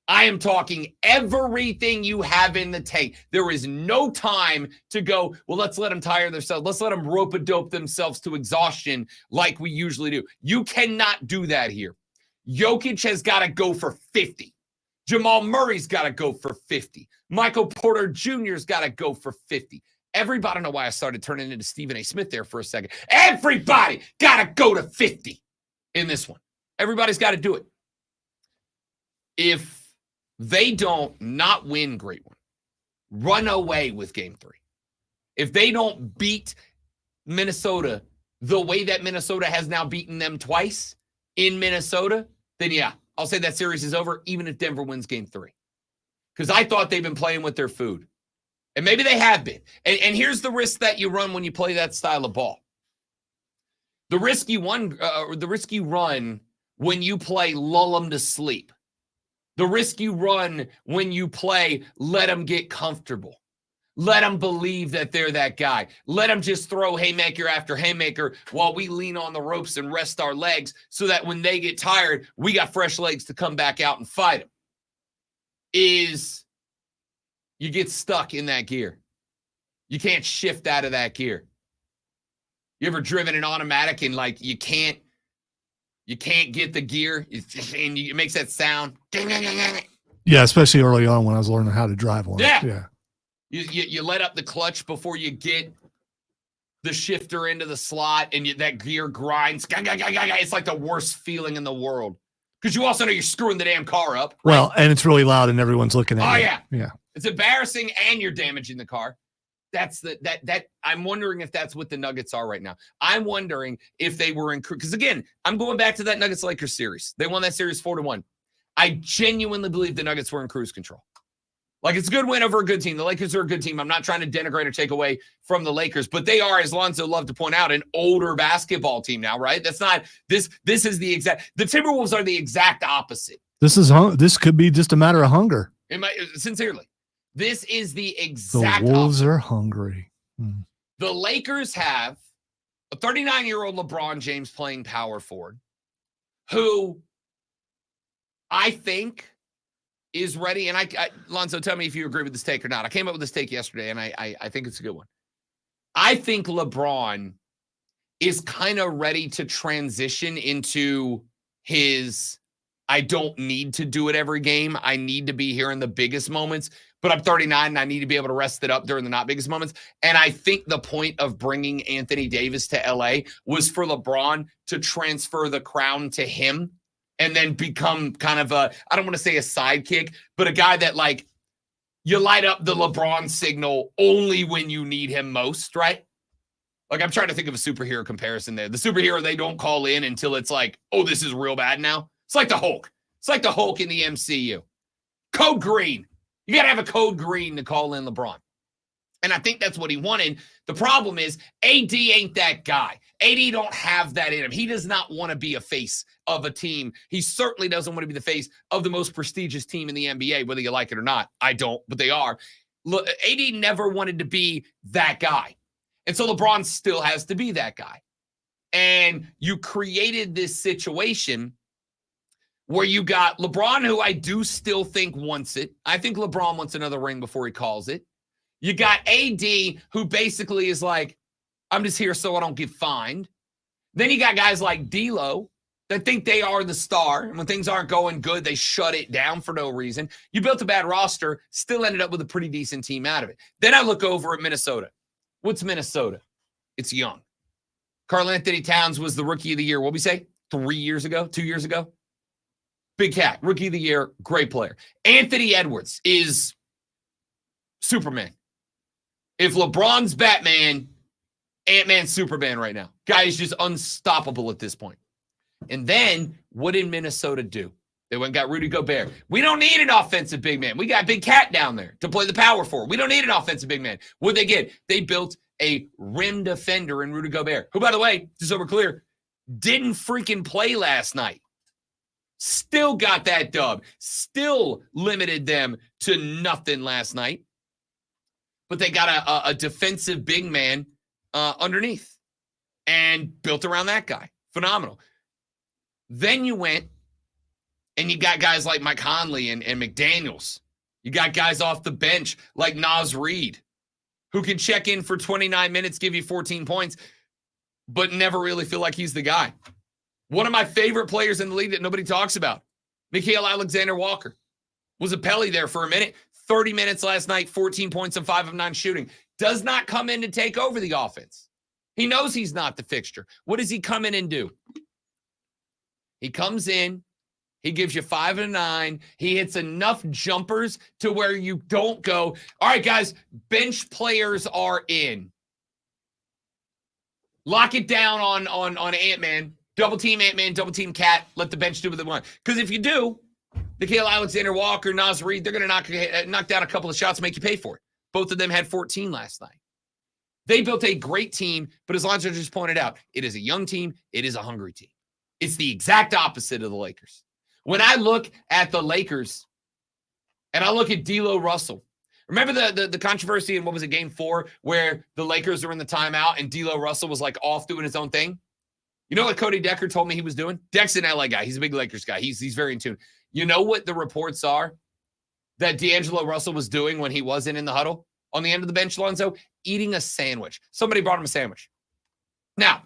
I am talking everything you have in the tank. There is no time to go, well, let's let them tire themselves. Let's let them rope-a-dope themselves to exhaustion like we usually do. You cannot do that here. Jokic has got to go for 50. Jamal Murray's got to go for 50. Michael Porter Jr.'s got to go for 50. Everybody, I don't know why I started turning into Stephen A. Smith there for a second. Everybody got to go to 50 in this one. Everybody's got to do it. If they don't not win great one, run away with game 3. If they don't beat Minnesota the way that Minnesota has now beaten them twice in Minnesota, then yeah, I'll say that series is over, even if Denver wins game 3. Because I thought they've been playing with their food. And maybe they have been. And here's the risk that you run when you play that style of ball. The risk you run when you play lull them to sleep. The risk you run when you play, let them get comfortable. Let them believe that they're that guy. Let them just throw haymaker after haymaker while we lean on the ropes and rest our legs so that when they get tired, we got fresh legs to come back out and fight them. Is you get stuck in that gear. You can't shift out of that gear. You ever driven an automatic and like you can't get the gear and it makes that sound? Yeah, especially early on when I was learning how to drive one. Yeah. You let up the clutch before you get the shifter into the slot and that gear grinds. It's like the worst feeling in the world. Because you also know you're screwing the damn car up. Right? Well, and it's really loud and everyone's looking at you. Oh, yeah. Yeah. It's embarrassing and you're damaging the car. That's that I'm wondering if that's what the Nuggets are right now. I'm wondering if they were in, because again, I'm going back to that Nuggets-Lakers series. They won that series 4-1. I genuinely believe the Nuggets were in cruise control. Like, it's a good win over a good team. The Lakers are a good team. I'm not trying to denigrate or take away from the Lakers, but they are, as Lonzo loved to point out, an older basketball team now, right? That's not this is the Timberwolves are the exact opposite. This could be just a matter of hunger. Sincerely. This is the exact The Wolves opposite. are hungry. The Lakers have a 39-year-old LeBron James playing power forward who I think is ready. And I Lonzo, tell me if you agree with this take or not. I came up with this take yesterday, and I think it's a good one. I think LeBron is kind of ready to transition into his, I don't need to do it every game. I need to be here in the biggest moments, but I'm 39 and I need to be able to rest it up during the not biggest moments. And I think the point of bringing Anthony Davis to LA was for LeBron to transfer the crown to him and then become kind of a, I don't want to say a sidekick, but a guy that like you light up the LeBron signal only when you need him most, right? Like I'm trying to think of a superhero comparison there. The superhero they don't call in until it's like, oh, this is real bad now. It's like the Hulk. It's like the Hulk in the MCU. Code green. You got to have a code green to call in LeBron. And I think that's what he wanted. The problem is AD ain't that guy. AD don't have that in him. He does not want to be a face of a team. He certainly doesn't want to be the face of the most prestigious team in the NBA, whether you like it or not. I don't, but they are. Look, AD never wanted to be that guy. And so LeBron still has to be that guy. And you created this situation where you got LeBron, who I do still think wants it. I think LeBron wants another ring before he calls it. You got AD, who basically is like, I'm just here so I don't get fined. Then you got guys like D'Lo that think they are the star. And when things aren't going good, they shut it down for no reason. You built a bad roster, still ended up with a pretty decent team out of it. Then I look over at Minnesota. What's Minnesota? It's young. Karl Anthony Towns was the rookie of the year. What we say? 2 years ago? Big cat, rookie of the year, great player. Anthony Edwards is Superman. If LeBron's Batman, Ant-Man's Superman right now. Guy is just unstoppable at this point. And then what did Minnesota do? They went and got Rudy Gobert. We don't need an offensive big man. We got Big Cat down there to play the power forward. We don't need an offensive big man. What'd they get? They built a rim defender in Rudy Gobert, who, by the way, just so we're clear, didn't freaking play last night. Still got that dub. Still limited them to nothing last night. But they got a defensive big man underneath and built around that guy. Phenomenal. Then you went and you got guys like Mike Conley and McDaniels. You got guys off the bench like Naz Reid, who can check in for 29 minutes, give you 14 points, but never really feel like he's the guy. One of my favorite players in the league that nobody talks about, Nickeil Alexander-Walker, was a Pelly there for a minute. 30 minutes last night, 14 points and 5 of 9 shooting. Does not come in to take over the offense. He knows he's not the fixture. What does he come in and do? He comes in, he gives you 5 and 9. He hits enough jumpers to where you don't go, all right, guys, bench players are in. Lock it down on Ant-Man. Double team Ant-Man, double team Cat. Let the bench do what they want. Because if you do, Nickeil Alexander-Walker, Naz Reid, they're going to knock down a couple of shots and make you pay for it. Both of them had 14 last night. They built a great team, but as Lonzo just pointed out, it is a young team. It is a hungry team. It's the exact opposite of the Lakers. When I look at the Lakers and I look at D'Lo Russell, remember the controversy in, what was it, Game 4, where the Lakers were in the timeout and D'Lo Russell was like off doing his own thing? You know what Cody Decker told me he was doing? Deck's an LA guy. He's a big Lakers guy. He's very in tune. You know what the reports are that D'Angelo Russell was doing when he wasn't in the huddle on the end of the bench, Lonzo? Eating a sandwich. Somebody brought him a sandwich. Now,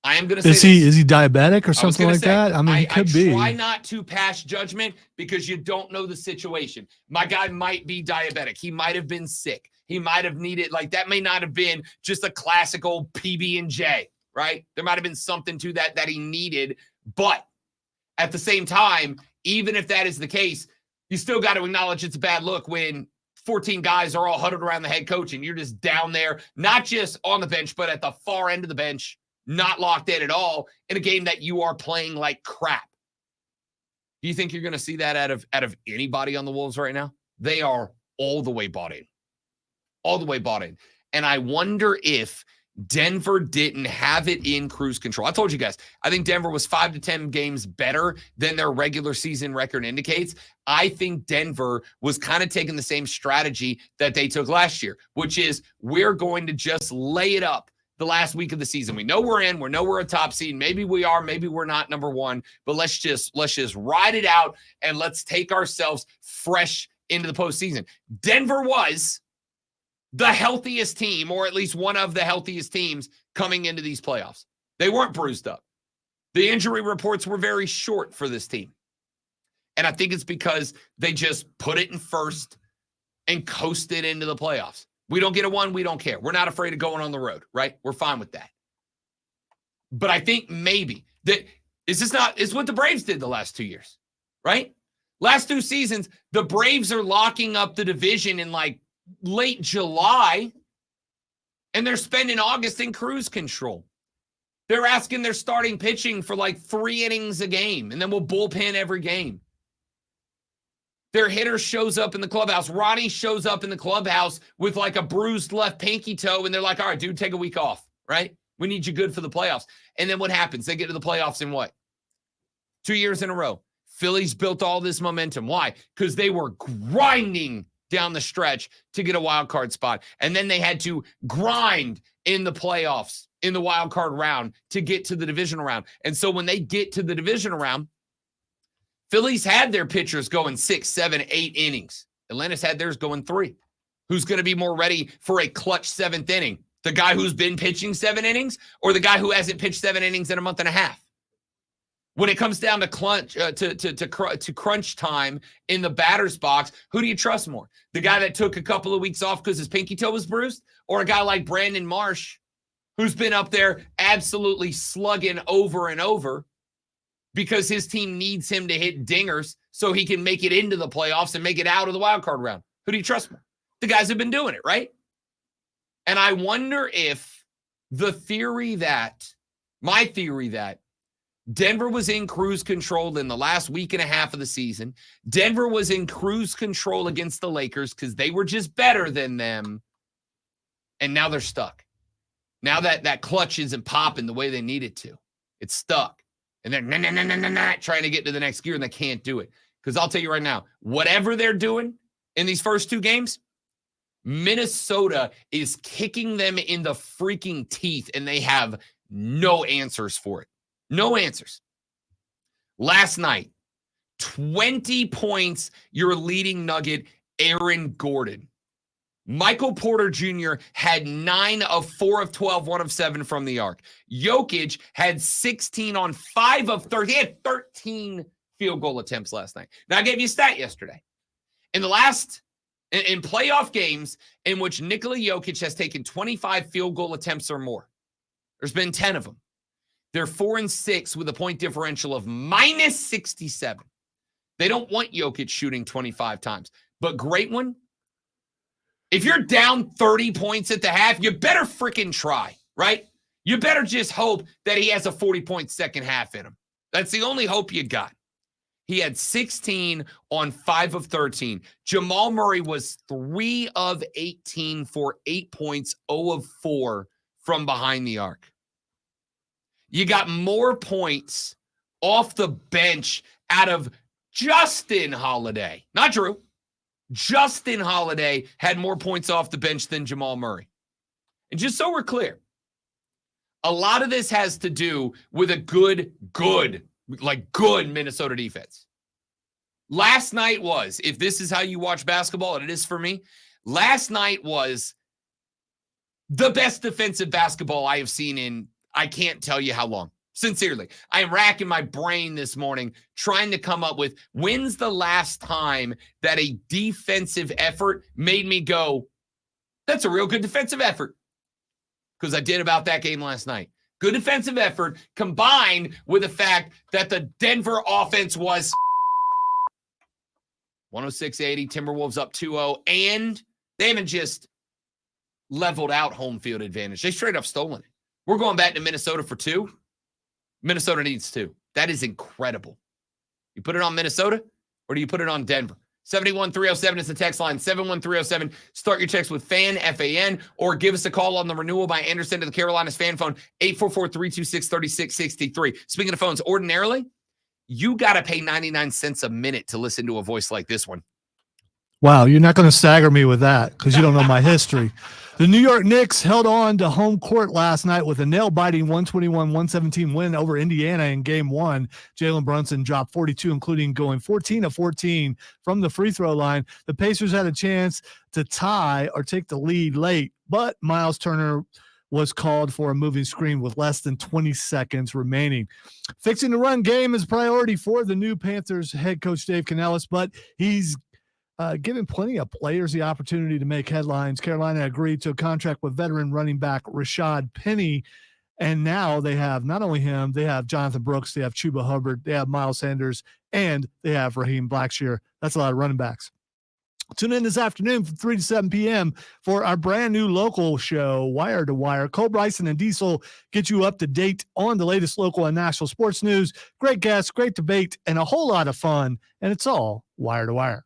I am going to say is he diabetic or something like that? I mean, he could be. Try not to pass judgment because you don't know the situation. My guy might be diabetic. He might have been sick. He might have needed, like, that may not have been just a classic old PB&J, right? There might have been something to that he needed. But at the same time, even if that is the case, you still got to acknowledge it's a bad look when 14 guys are all huddled around the head coach and you're just down there, not just on the bench, but at the far end of the bench, not locked in at all in a game that you are playing like crap. Do you think you're going to see that out of anybody on the Wolves right now? They are all the way bought in. All the way bought in. And I wonder if Denver didn't have it in cruise control. I told you guys, I think Denver was 5 to 10 games better than their regular season record indicates. I think Denver was kind of taking the same strategy that they took last year, which is we're going to just lay it up the last week of the season. We know we're in, we know we're a top seed. Maybe we are, maybe we're not number one, but let's just ride it out and let's take ourselves fresh into the postseason. Denver was, the healthiest team, or at least one of the healthiest teams coming into these playoffs. They weren't bruised up. The injury reports were very short for this team. And I think it's because they just put it in first and coasted into the playoffs. We don't get a one, we don't care. We're not afraid of going on the road, right? We're fine with that. But I think maybe that it's what the Braves did the last 2 years, right? Last 2 seasons, the Braves are locking up the division in like late July, and they're spending August in cruise control. They're asking their starting pitching for like 3 innings a game, and then we'll bullpen every game. Their hitter shows up in the clubhouse. Ronnie shows up in the clubhouse with like a bruised left pinky toe, and they're like, all right, dude, take a week off, right? We need you good for the playoffs. And then what happens? They get to the playoffs in what? 2 years in a row. Phillies built all this momentum. Why? Because they were grinding down the stretch to get a wild card spot. And then they had to grind in the playoffs in the wild card round to get to the divisional round. And so when they get to the divisional round, Phillies had their pitchers going 6, 7, 8 innings. Atlanta's had theirs going 3. Who's going to be more ready for a clutch 7th inning? The guy who's been pitching 7 innings or the guy who hasn't pitched 7 innings in a month and a half? When it comes down to crunch time in the batter's box, who do you trust more? The guy that took a couple of weeks off because his pinky toe was bruised, or a guy like Brandon Marsh who's been up there absolutely slugging over and over because his team needs him to hit dingers so he can make it into the playoffs and make it out of the wild card round? Who do you trust more? The guys have been doing it, right? And I wonder if my theory that Denver was in cruise control in the last week and a half of the season. Denver was in cruise control against the Lakers because they were just better than them. And now they're stuck. Now that clutch isn't popping the way they need it to. It's stuck. And they're trying to get to the next gear, and they can't do it. Because I'll tell you right now, whatever they're doing in these first 2 games, Minnesota is kicking them in the freaking teeth, and they have no answers for it. No answers. Last night, 20 points, your leading Nugget, Aaron Gordon. Michael Porter Jr. had 9 of 4 of 12, 1 of 7 from the arc. Jokic had 16 on 5 of 30. He had 13 field goal attempts last night. Now, I gave you a stat yesterday. In playoff games in which Nikola Jokic has taken 25 field goal attempts or more, there's been 10 of them. They're 4-6 with a point differential of minus 67. They don't want Jokic shooting 25 times. But great one, if you're down 30 points at the half, you better freaking try, right? You better just hope that he has a 40-point second half in him. That's the only hope you got. He had 16 on 5 of 13. Jamal Murray was 3 of 18 for 8 points, 0 of 4 from behind the arc. You got more points off the bench out of Justin Holiday. Not Drew. Justin Holiday had more points off the bench than Jamal Murray. And just so we're clear, a lot of this has to do with a good Minnesota defense. Last night was, if this is how you watch basketball, and it is for me, last night was the best defensive basketball I have seen in I can't tell you how long. Sincerely. I am racking my brain this morning trying to come up with when's the last time that a defensive effort made me go, that's a real good defensive effort. Because I did about that game last night. Good defensive effort combined with the fact that the Denver offense was 106-80, Timberwolves up 2-0, and they haven't just leveled out home field advantage. They straight up stolen it. We're going back to Minnesota for 2. Minnesota needs 2. That is incredible. You put it on Minnesota, or do you put it on Denver? 71307 is the text line. 71307. Start your text with FAN, F-A-N, or give us a call on the renewal by Anderson to the Carolinas fan phone, 844-326-3663. Speaking of phones, ordinarily, you got to pay 99 cents a minute to listen to a voice like this one. Wow, you're not going to stagger me with that because you don't know my history. The New York Knicks held on to home court last night with a nail-biting 121-117 win over Indiana in Game 1. Jalen Brunson dropped 42, including going 14 of 14 from the free throw line. The Pacers had a chance to tie or take the lead late, but Miles Turner was called for a moving screen with less than 20 seconds remaining. Fixing the run game is a priority for the new Panthers head coach Dave Canellis, but he's giving plenty of players the opportunity to make headlines. Carolina agreed to a contract with veteran running back Rashad Penny, and now they have not only him, they have Jonathan Brooks, they have Chuba Hubbard, they have Miles Sanders, and they have Raheem Blackshear. That's a lot of running backs. Tune in this afternoon from 3 to 7 p.m. for our brand new local show, Wire to Wire. Cole Bryson and Diesel get you up to date on the latest local and national sports news. Great guests, great debate, and a whole lot of fun, and it's all Wire to Wire.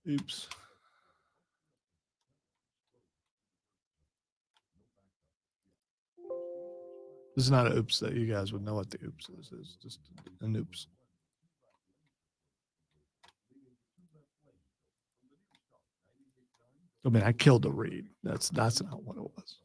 Oops. This is not an oops that you guys would know what the oops is. It's just an oops. I mean, I killed the read. That's not what it was.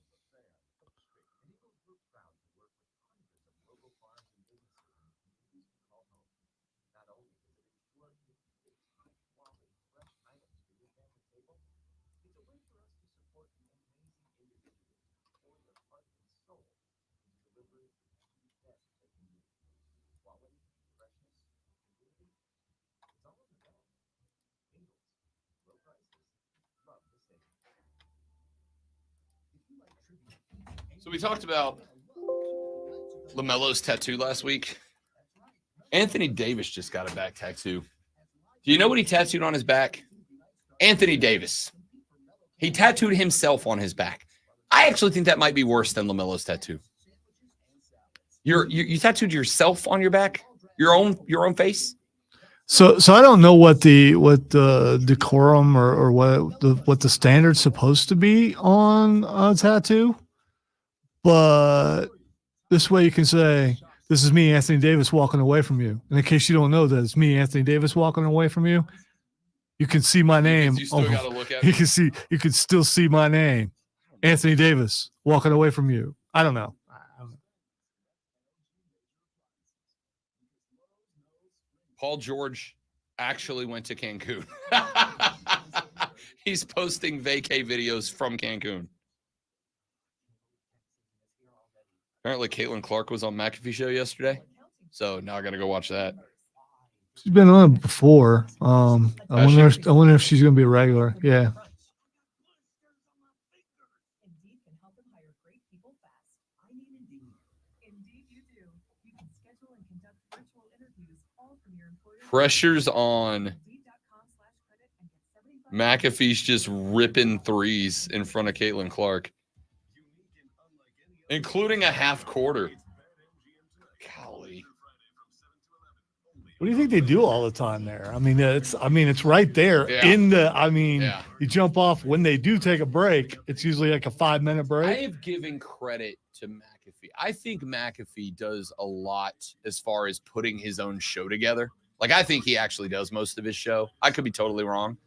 So we talked about LaMelo's tattoo last week. Anthony Davis just got a back tattoo. Do you know what he tattooed on his back? Anthony Davis. He tattooed himself on his back. I actually think that might be worse than LaMelo's tattoo. You tattooed yourself on your back? Your own face? So I don't know what the decorum or what the standard's supposed to be on a tattoo, but this way you can say, "This is me, Anthony Davis, walking away from you." And in case you don't know that it's me, Anthony Davis, walking away from you, you can see my name. You still got to look at You me. you can still see my name, Anthony Davis, walking away from you. I don't know. Paul George actually went to Cancun. He's posting vacay videos from Cancun. Apparently, Caitlin Clark was on McAfee show yesterday, so now I got to go watch that. She's been on before. I wonder if she's going to be a regular. Yeah. Pressure's on. McAfee's just ripping threes in front of Caitlin Clark, including a half quarter. Golly. What do you think they do all the time there? I mean, it's right there in the. You jump off when they do take a break. It's usually like a 5-minute break. I have given credit to McAfee. I think McAfee does a lot as far as putting his own show together. Like, I think he actually does most of his show. I could be totally wrong.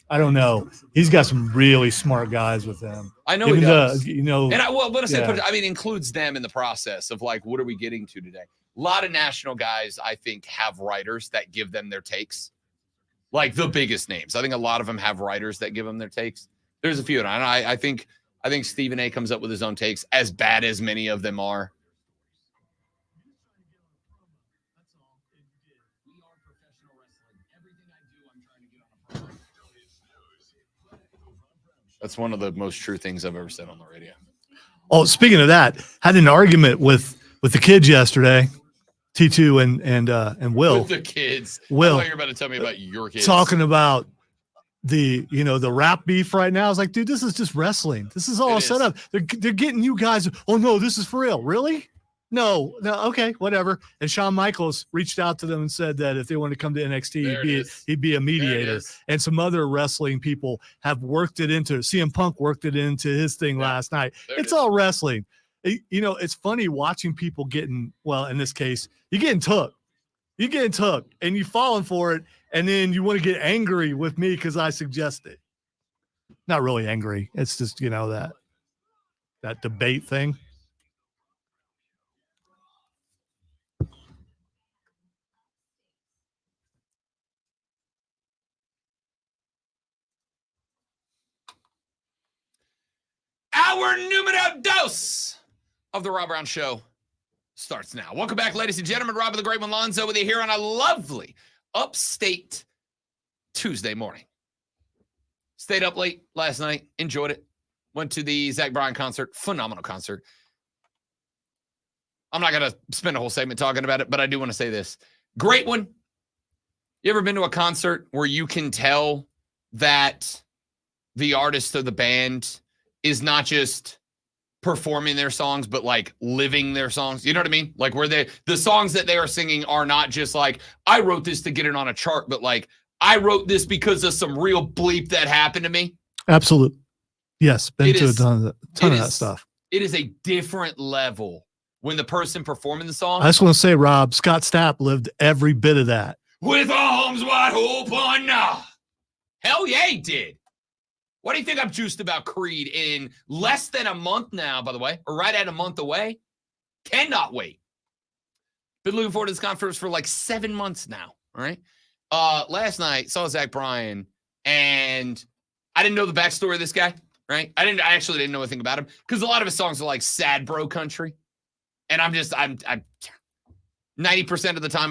I don't know. He's got some really smart guys with him. I know he does. And I mean, includes them in the process of like, what are we getting to today? A lot of national guys, I think, have writers that give them their takes. Like the biggest names. I think a lot of them have writers that give them their takes. There's a few. And I think Stephen A comes up with his own takes, as bad as many of them are. That's one of the most true things I've ever said on the radio. Oh, speaking of that, had an argument with the kids yesterday, T2 and Will. With the kids. Will. I thought you were about to tell me about your kids. Talking about the rap beef right now. I was like, dude, this is just wrestling. This is all set up. They're getting you guys. Oh no, this is for real. Really? No, okay, whatever. And Shawn Michaels reached out to them and said that if they wanted to come to NXT, There it is. he'd be a There it mediator. is. And some other wrestling people have worked it into. CM Punk worked it into his thing last night. There it It's is. all wrestling. You know, it's funny watching people getting, well, in this case, you're getting took. You're getting took, and you're falling for it, and then you want to get angry with me because I suggest it. Not really angry. It's just, you know, that debate thing. Our numero dos of the Rob Brown Show starts now. Welcome back, ladies and gentlemen. Rob the Great One Lonzo with you here on a lovely upstate Tuesday morning. Stayed up late last night. Enjoyed it. Went to the Zach Bryan concert. Phenomenal concert. I'm not going to spend a whole segment talking about it, but I do want to say this. Great one. You ever been to a concert where you can tell that the artist or the band is not just performing their songs, but like living their songs? You know what I mean? Like where the songs that they are singing are not just like, I wrote this to get it on a chart, but like, I wrote this because of some real bleep that happened to me. Absolutely. Yes. Been It to is- a ton of that is- stuff. It is a different level when the person performing the song I just want to say, Rob, Scott Stapp lived every bit of that. with arms wide open. Hell yeah, he did. What do you think I'm juiced about Creed in less than a month now, by the way, or right at a month away? Cannot wait. Been looking forward to this conference for like 7 months now. All right. Last night saw Zach Bryan, and I didn't know the backstory of this guy, right? I actually didn't know anything about him because a lot of his songs are like sad bro country. And I'm 90% of the time,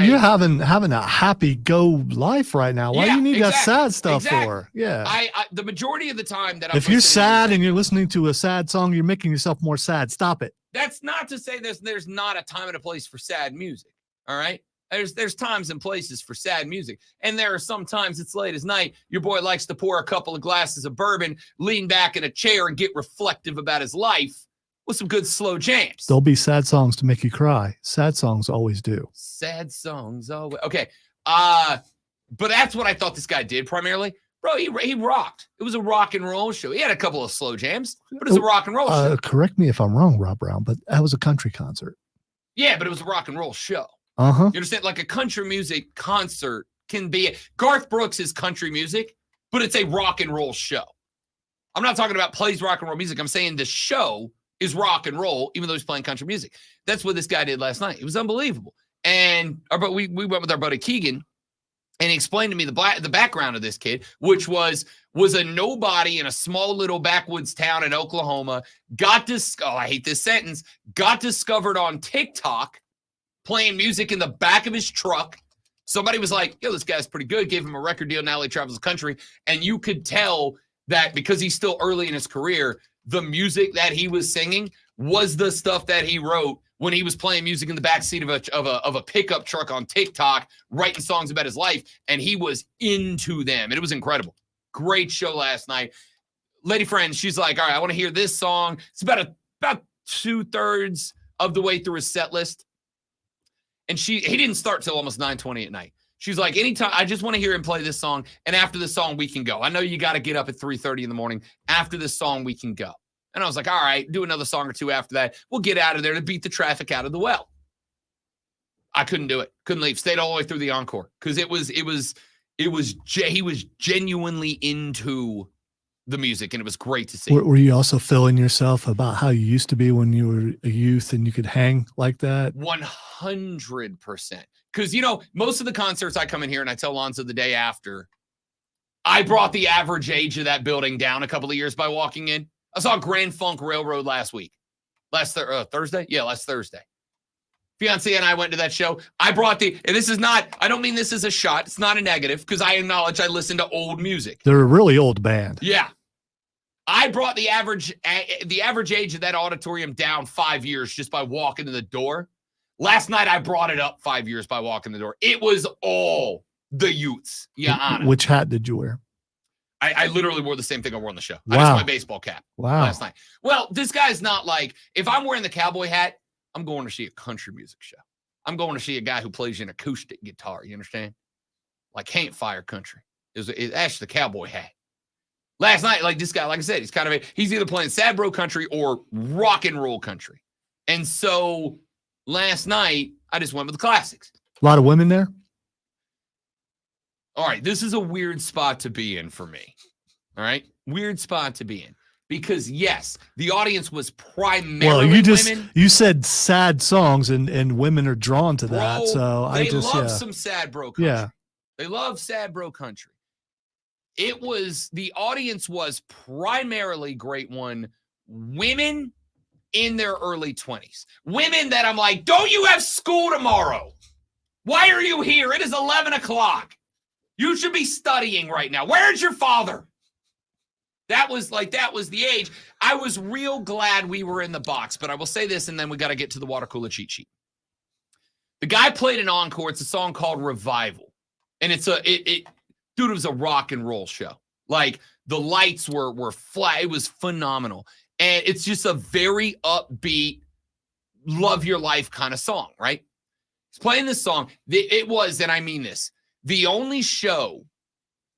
You're having a happy go life right now. Why do Yeah, you need that exactly, sad stuff exactly. for? Yeah. I the majority of the time that I'm If you're listening to sad music- and you're listening to a sad song, you're making yourself more sad. Stop it. That's not to say there's not a time and a place for sad music. All right. There's times and places for sad music. And there are some times it's late as night. Your boy likes to pour a couple of glasses of bourbon, lean back in a chair and get reflective about his life with some good slow jams. There'll be sad songs to make you cry. Sad songs always do. Sad songs always. Okay. But that's what I thought this guy did primarily. Bro, he rocked. It was a rock and roll show. He had a couple of slow jams, but it was a rock and roll show. Correct me if I'm wrong, Rob Brown, but that was a country concert. Yeah, but it was a rock and roll show. Uh-huh. You understand? Like a country music concert can be. Garth Brooks is country music, but it's a rock and roll show. I'm not talking about plays rock and roll music. I'm saying the show is rock and roll, even though he's playing country music. That's what this guy did last night. It was unbelievable. And we went with our buddy Keegan, and he explained to me the background of this kid, which was a nobody in a small little backwoods town in Oklahoma. I hate this sentence. Got discovered on TikTok playing music in the back of his truck. Somebody was like, yo, this guy's pretty good. Gave him a record deal. Now he travels the country. And you could tell that because he's still early in his career, the music that he was singing was the stuff that he wrote when he was playing music in the backseat of a pickup truck on TikTok, writing songs about his life. And he was into them. And it was incredible. Great show last night. Lady friend, she's like, all right, I want to hear this song. It's about 2/3 of the way through his set list. And he didn't start till almost 9:20 at night. She's like, anytime, I just want to hear him play this song. And after this song, we can go. I know you got to get up at 3:30 in the morning. After this song, we can go. And I was like, all right, do another song or two after that. We'll get out of there to beat the traffic out of the well. I couldn't do it. Couldn't leave. Stayed all the way through the encore. Because he was genuinely into the music, and it was great to see. Were you also feeling yourself about how you used to be when you were a youth and you could hang like that? 100%. Because, most of the concerts I come in here and I tell Lonzo the day after, I brought the average age of that building down a couple of years by walking in. I saw Grand Funk Railroad last week. Thursday? Yeah, last Thursday. Fiancé and I went to that show. And this is not, I don't mean this as a shot. It's not a negative because I acknowledge I listen to old music. They're a really old band. Yeah. I brought the average age of that auditorium down 5 years just by walking to the door. Last night, I brought it up 5 years by walking the door. It was all the youths. Yeah, honest. Which hat did you wear? I literally wore the same thing I wore on the show. Wow. I just my baseball cap Wow. last night. Well, this guy's not like, if I'm wearing the cowboy hat, I'm going to see a country music show. I'm going to see a guy who plays an acoustic guitar. You understand? Like Campfire Country. It's actually the cowboy hat. Last night, like this guy, like I said, he's either playing sad bro country or rock and roll country. And so last night, I just went with the classics. A lot of women there. All right, this is a weird spot to be in for me. All right, weird spot to be in because yes, the audience was primarily women. You said sad songs and women are drawn to that. Bro, So they love some sad bro country. Yeah. They love sad bro country. The audience was primarily great one, women in their early 20s. Women that I'm like, don't you have school tomorrow? Why are you here? It is 11 o'clock. You should be studying right now. Where's your father? That was the age. I was real glad we were in the box, but I will say this, and then we got to get to the water cooler cheat sheet. The guy played an encore. It's a song called Revival. And it was a rock and roll show. Like the lights were flat. It was phenomenal. And it's just a very upbeat, love your life kind of song, right? He's playing this song. It was, and I mean this, the only show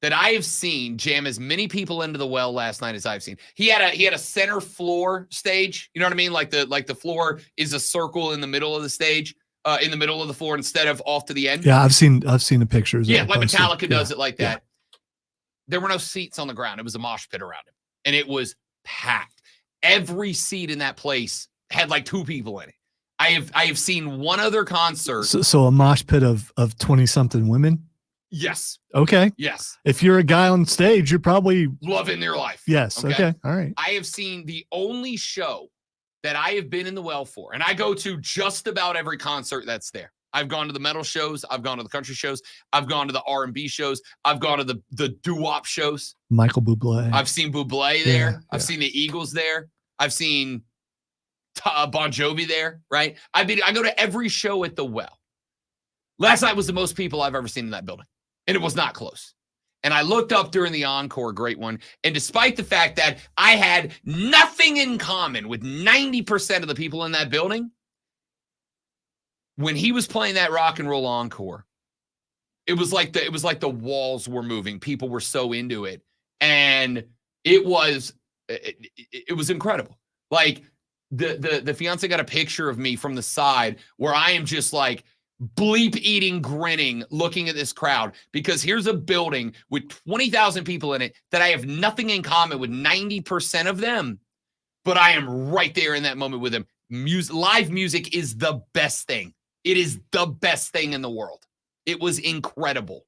that I have seen jam as many people into the well last night as I've seen. He had a center floor stage. You know what I mean? Like the floor is a circle in the middle of the stage. In the middle of the floor instead of off to the end. Yeah, I've seen the pictures. Yeah, like Metallica does it like that. Yeah. There were no seats on the ground. It was a mosh pit around him. And it was packed. Every seat in that place had like 2 people in it. I have seen one other concert. So a mosh pit of 20-something women? Yes. Okay. Yes. If you're a guy on stage, you're probably loving their life. Yes. Okay. All right. I have seen the only show that I have been in the well for, and I go to just about every concert that's there. I've gone to the metal shows. I've gone to the country shows. I've gone to the R&B shows. I've gone to the doo-wop shows. Michael Bublé. I've seen Bublé there. Yeah, I've seen the Eagles there. I've seen Bon Jovi there, right? I go to every show at the well. Last night was the most people I've ever seen in that building, and it was not close. And I looked up during the encore, great one. And despite the fact that I had nothing in common with 90% of the people in that building, when he was playing that rock and roll encore, it was like the walls were moving. People were so into it. And it was incredible. Like the fiance got a picture of me from the side where I am just like, bleep eating, grinning, looking at this crowd, because here's a building with 20,000 people in it that I have nothing in common with 90% of them, but I am right there in that moment with them. Live music is the best thing. It is the best thing in the world. It was incredible.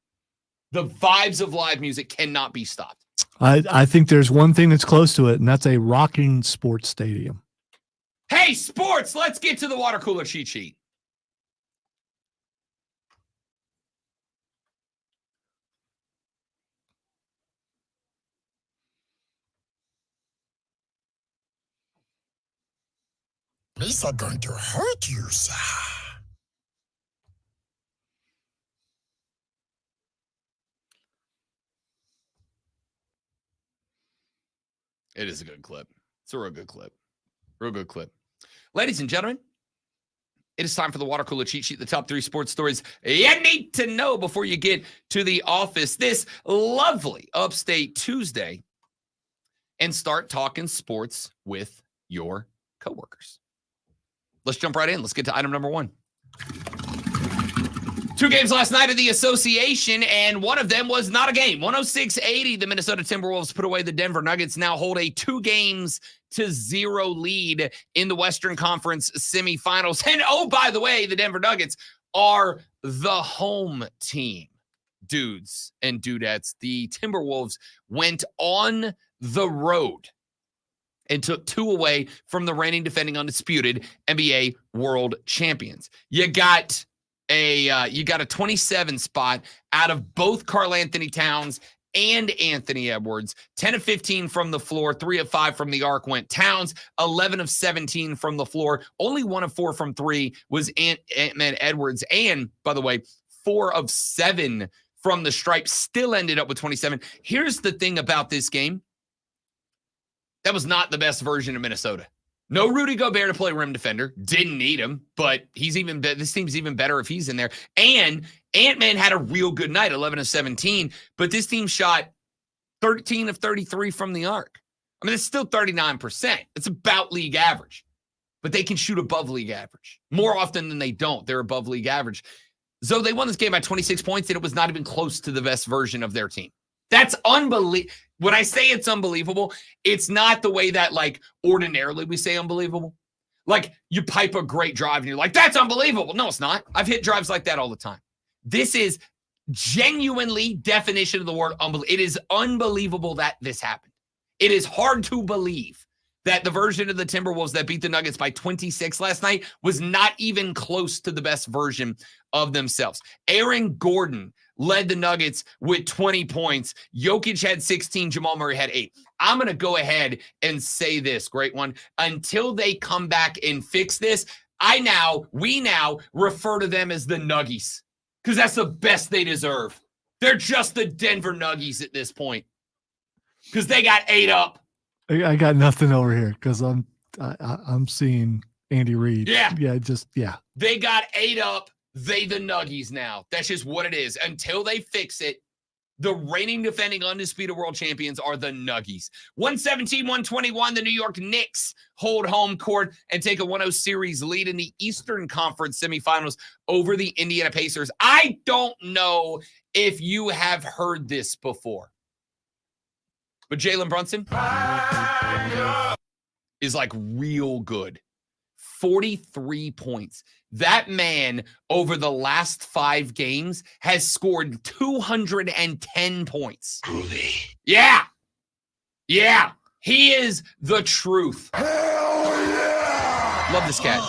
The vibes of live music cannot be stopped. I think there's one thing that's close to it, and that's a rocking sports stadium. Hey, sports, let's get to the water cooler cheat sheet. These are going to hurt you, sir. It is a good clip. It's a real good clip. Real good clip. Ladies and gentlemen, it is time for the water cooler cheat sheet, the top 3 sports stories you need to know before you get to the office this lovely upstate Tuesday and start talking sports with your coworkers. Let's jump right in. Let's get to item number 1. 2 games last night of the association, and one of them was not a game. 106-80, the Minnesota Timberwolves put away the Denver Nuggets, now hold a 2-0 lead in the Western Conference semifinals. And oh, by the way, the Denver Nuggets are the home team, dudes and dudettes. The Timberwolves went on the road and took 2 away from the reigning, defending, undisputed NBA world champions. You got a 27 spot out of both Karl Anthony Towns and Anthony Edwards. 10 of 15 from the floor, 3 of 5 from the arc went Towns, 11 of 17 from the floor. Only 1 of 4 from 3 was Ant-Man Edwards. And by the way, 4 of 7 from the stripe, still ended up with 27. Here's the thing about this game. That was not the best version of Minnesota. No Rudy Gobert to play rim defender. Didn't need him, but this team's even better if he's in there. And Ant-Man had a real good night, 11 of 17, but this team shot 13 of 33 from the arc. I mean, it's still 39%. It's about league average, but they can shoot above league average. More often than they don't, they're above league average. So they won this game by 26 points, and it was not even close to the best version of their team. That's unbelievable. When I say it's unbelievable, it's not the way that, like, ordinarily we say unbelievable. Like, you pipe a great drive, and you're like, that's unbelievable. No, it's not. I've hit drives like that all the time. This is genuinely definition of the word unbelievable. It is unbelievable that this happened. It is hard to believe that the version of the Timberwolves that beat the Nuggets by 26 last night was not even close to the best version of themselves. Aaron Gordon led the Nuggets with 20 points. Jokic had 16. Jamal Murray had 8. I'm going to go ahead and say this, great one. Until they come back and fix this, we now refer to them as the Nuggies because that's the best they deserve. They're just the Denver Nuggies at this point because they got 8 up. I got nothing over here because I'm seeing Andy Reid. Yeah. Yeah. They got 8 up. They the Nuggies now. That's just what it is. Until they fix it, the reigning defending undisputed world champions are the Nuggies. 117-121, the New York Knicks hold home court and take a 1-0 series lead in the Eastern Conference semifinals over the Indiana Pacers. I don't know if you have heard this before, but Jalen Brunson is like real good. 43 points. That man over the last 5 games has scored 210 points. Groovy. Yeah. Yeah. He is the truth. Hell yeah! Love this cat.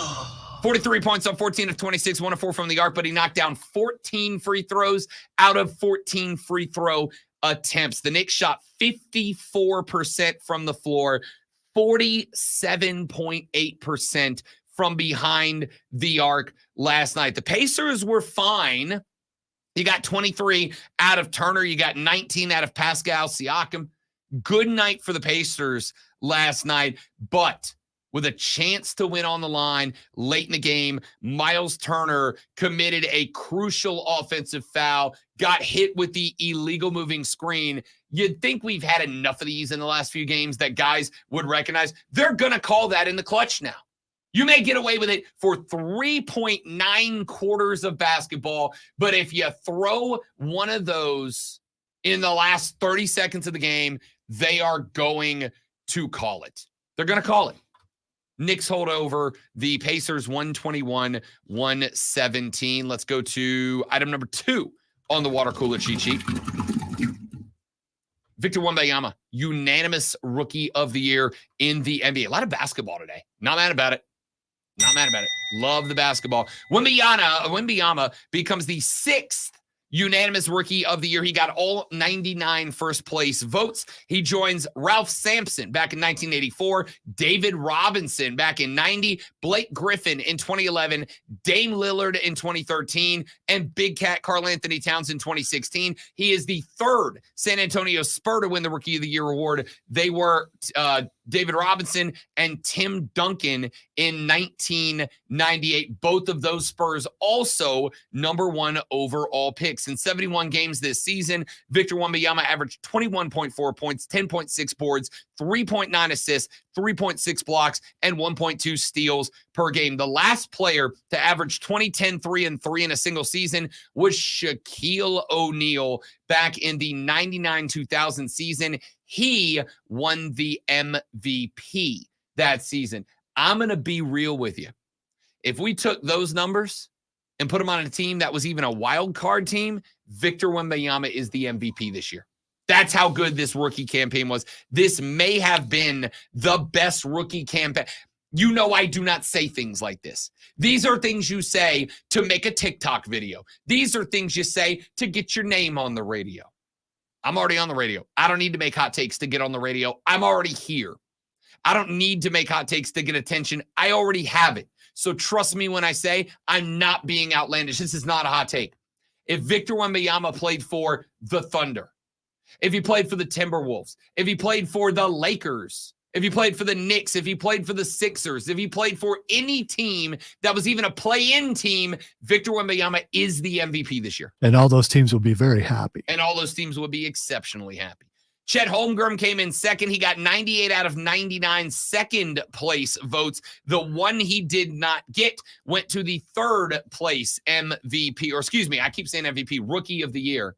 43 points on 14 of 26, 1 of 4 from the arc, but he knocked down 14 free throws out of 14 free throw attempts. The Knicks shot 54% from the floor, 47.8% from behind the arc last night. The Pacers were fine. You got 23 out of Turner. You got 19 out of Pascal Siakam. Good night for the Pacers last night, but with a chance to win on the line late in the game, Miles Turner committed a crucial offensive foul, got hit with the illegal moving screen. You'd think we've had enough of these in the last few games that guys would recognize. They're going to call that in the clutch now. You may get away with it for 3.9 quarters of basketball, but if you throw one of those in the last 30 seconds of the game, they are going to call it. They're going to call it. Knicks hold over the Pacers 121-117. Let's go to item number 2 on the water cooler cheat sheet. Victor Wembanyama, unanimous rookie of the year in the NBA. A lot of basketball today. Not mad about it. Not mad about it. Love the basketball. Wembanyama becomes the 6th unanimous rookie of the year. He got all 99 first place votes. He joins Ralph Sampson back in 1984, David Robinson back in 90, Blake Griffin in 2011, Dame Lillard in 2013, and Big Cat Karl Anthony Towns in 2016. He is the 3rd San Antonio Spur to win the Rookie of the Year award. They were David Robinson and Tim Duncan in 1998. Both of those Spurs also number 1 overall picks. In 71 games this season, Victor Wembanyama averaged 21.4 points, 10.6 boards, 3.9 assists, 3.6 blocks, and 1.2 steals per game. The last player to average 20, 10, 3, and 3 in a single season was Shaquille O'Neal back in the 99-2000 season. He won the MVP that season. I'm going to be real with you. If we took those numbers and put him on a team that was even a wild card team, Victor Wembanyama is the MVP this year. That's how good this rookie campaign was. This may have been the best rookie campaign. You know, I do not say things like this. These are things you say to make a TikTok video. These are things you say to get your name on the radio. I'm already on the radio. I don't need to make hot takes to get on the radio. I'm already here. I don't need to make hot takes to get attention. I already have it. So trust me when I say I'm not being outlandish. This is not a hot take. if Victor Wembanyama played for the Thunder, if he played for the Timberwolves, if he played for the Lakers, if he played for the Knicks, if he played for the Sixers, if he played for any team that was even a play-in team, Victor Wembanyama is the MVP this year. And all those teams will be very happy. And all those teams would be exceptionally happy. Chet Holmgren came in second. He got 98 out of 99 second place votes. The one he did not get went to the third place MVP, or excuse me, I keep saying MVP, Rookie of the Year.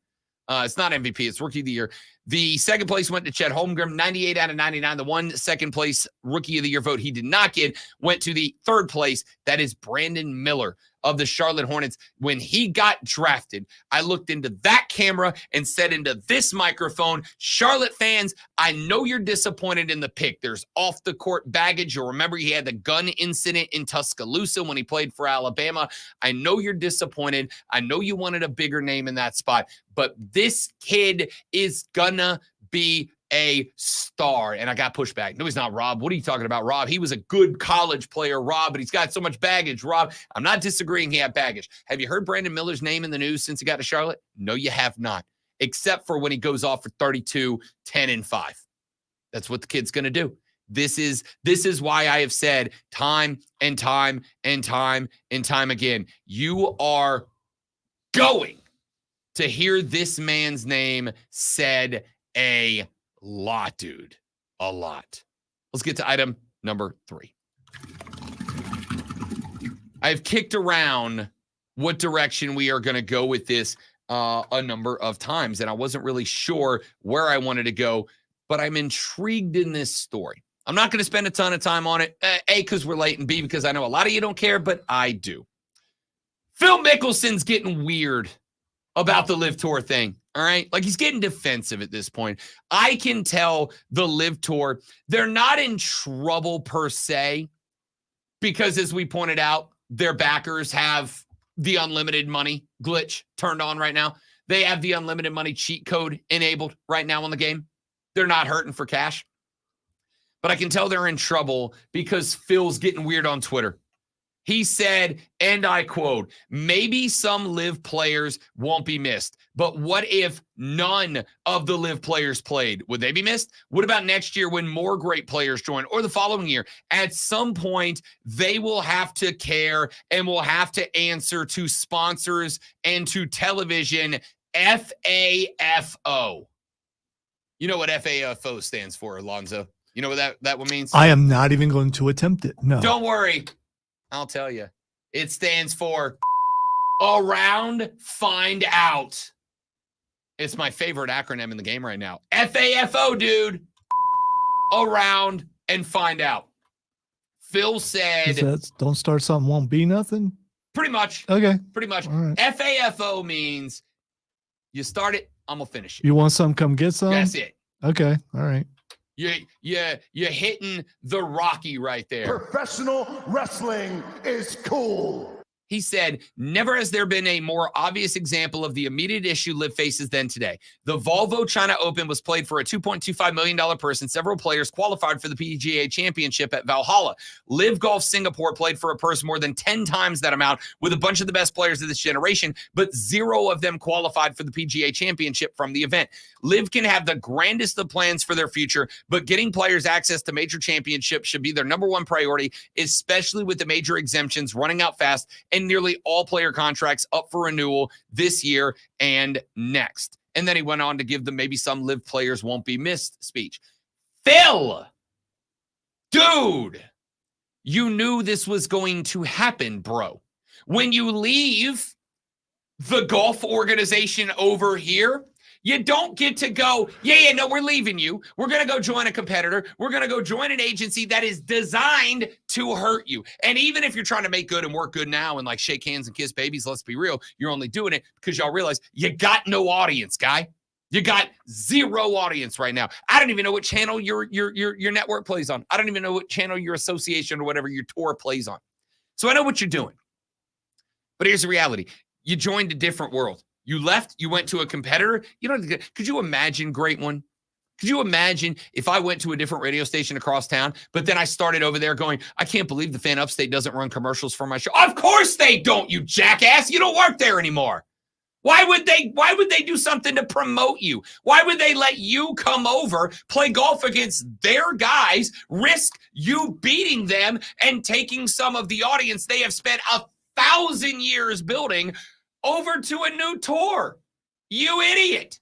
It's not MVP, it's Rookie of the Year. The second place went to Chet Holmgren, 98 out of 99. The one second place Rookie of the Year vote he did not get went to the third place. That is Brandon Miller of the Charlotte Hornets. When he got drafted, I looked into that camera and said into this microphone, Charlotte fans, I know you're disappointed in the pick. There's off the court baggage. You'll remember he had the gun incident in Tuscaloosa when he played for Alabama. I know you're disappointed. I know you wanted a bigger name in that spot, but this kid is gonna be a star. And I got pushback. No, he's not, Rob. What are you talking about, Rob? He was a good college player, Rob, but he's got so much baggage, Rob. I'm not disagreeing he had baggage. Have you heard Brandon Miller's name in the news since he got to Charlotte? No, you have not, except for when he goes off for 32, 10, and 5. That's what the kid's going to do. This is why I have said time and time and time and time again, you are going to hear this man's name said a lot, dude. A lot. Let's get to item number 3. I've kicked around what direction we are going to go with this a number of times, and I wasn't really sure where I wanted to go, but I'm intrigued in this story. I'm not going to spend a ton of time on it, A, because we're late, and B, because I know a lot of you don't care, but I do. Phil Mickelson's getting weird about the Live Tour thing. All right. Like, he's getting defensive at this point. I can tell the Live Tour, they're not in trouble per se, because as we pointed out, their backers have the unlimited money glitch turned on right now. They have the unlimited money cheat code enabled right now on the game. They're not hurting for cash. But I can tell they're in trouble because Phil's getting weird on Twitter. He said, and I quote, maybe some Live players won't be missed, but what if none of the Live players played? Would they be missed? What about next year when more great players join, or the following year? At some point, they will have to care and will have to answer to sponsors and to television. FAFO. You know what FAFO stands for, Alonzo? You know what that one means? I am not even going to attempt it. No. Don't worry. I'll tell you. It stands for Around Find Out. It's my favorite acronym in the game right now. FAFO, dude. Around and Find Out. Phil said... don't start something, won't be nothing? Pretty much. Okay. Pretty much. All right. FAFO means you start it, I'm going to finish it. You want some, come get some? That's it. Okay. All right. You're hitting the Rocky right there. Professional wrestling is cool. He said, never has there been a more obvious example of the immediate issue Liv faces than today. The Volvo China Open was played for a $2.25 million purse, and several players qualified for the PGA Championship at Valhalla. Liv Golf Singapore played for a purse more than 10 times that amount with a bunch of the best players of this generation, but 0 of them qualified for the PGA Championship from the event. Liv can have the grandest of plans for their future, but getting players access to major championships should be their number one priority, especially with the major exemptions running out fast and nearly all player contracts up for renewal this year and next. And then he went on to give them maybe some Live players won't be missed speech. Phil, dude, you knew this was going to happen, bro. When you leave the golf organization over here, you don't get to go, no, we're leaving you. We're going to go join a competitor. We're going to go join an agency that is designed to hurt you. And even if you're trying to make good and work good now and like shake hands and kiss babies, let's be real, you're only doing it because y'all realize you got no audience, guy. You got 0 audience right now. I don't even know what channel your network plays on. I don't even know what channel your association or whatever your tour plays on. So I know what you're doing. But here's the reality. You joined a different world. You left, you went to a competitor. Could you imagine, great one? Could you imagine if I went to a different radio station across town, but then I started over there going, I can't believe the Fan Upstate doesn't run commercials for my show. Of course they don't, you jackass. You don't work there anymore. Why would they do something to promote you? Why would they let you come over, play golf against their guys, risk you beating them and taking some of the audience they have spent 1,000 years building over to a new tour? You idiot.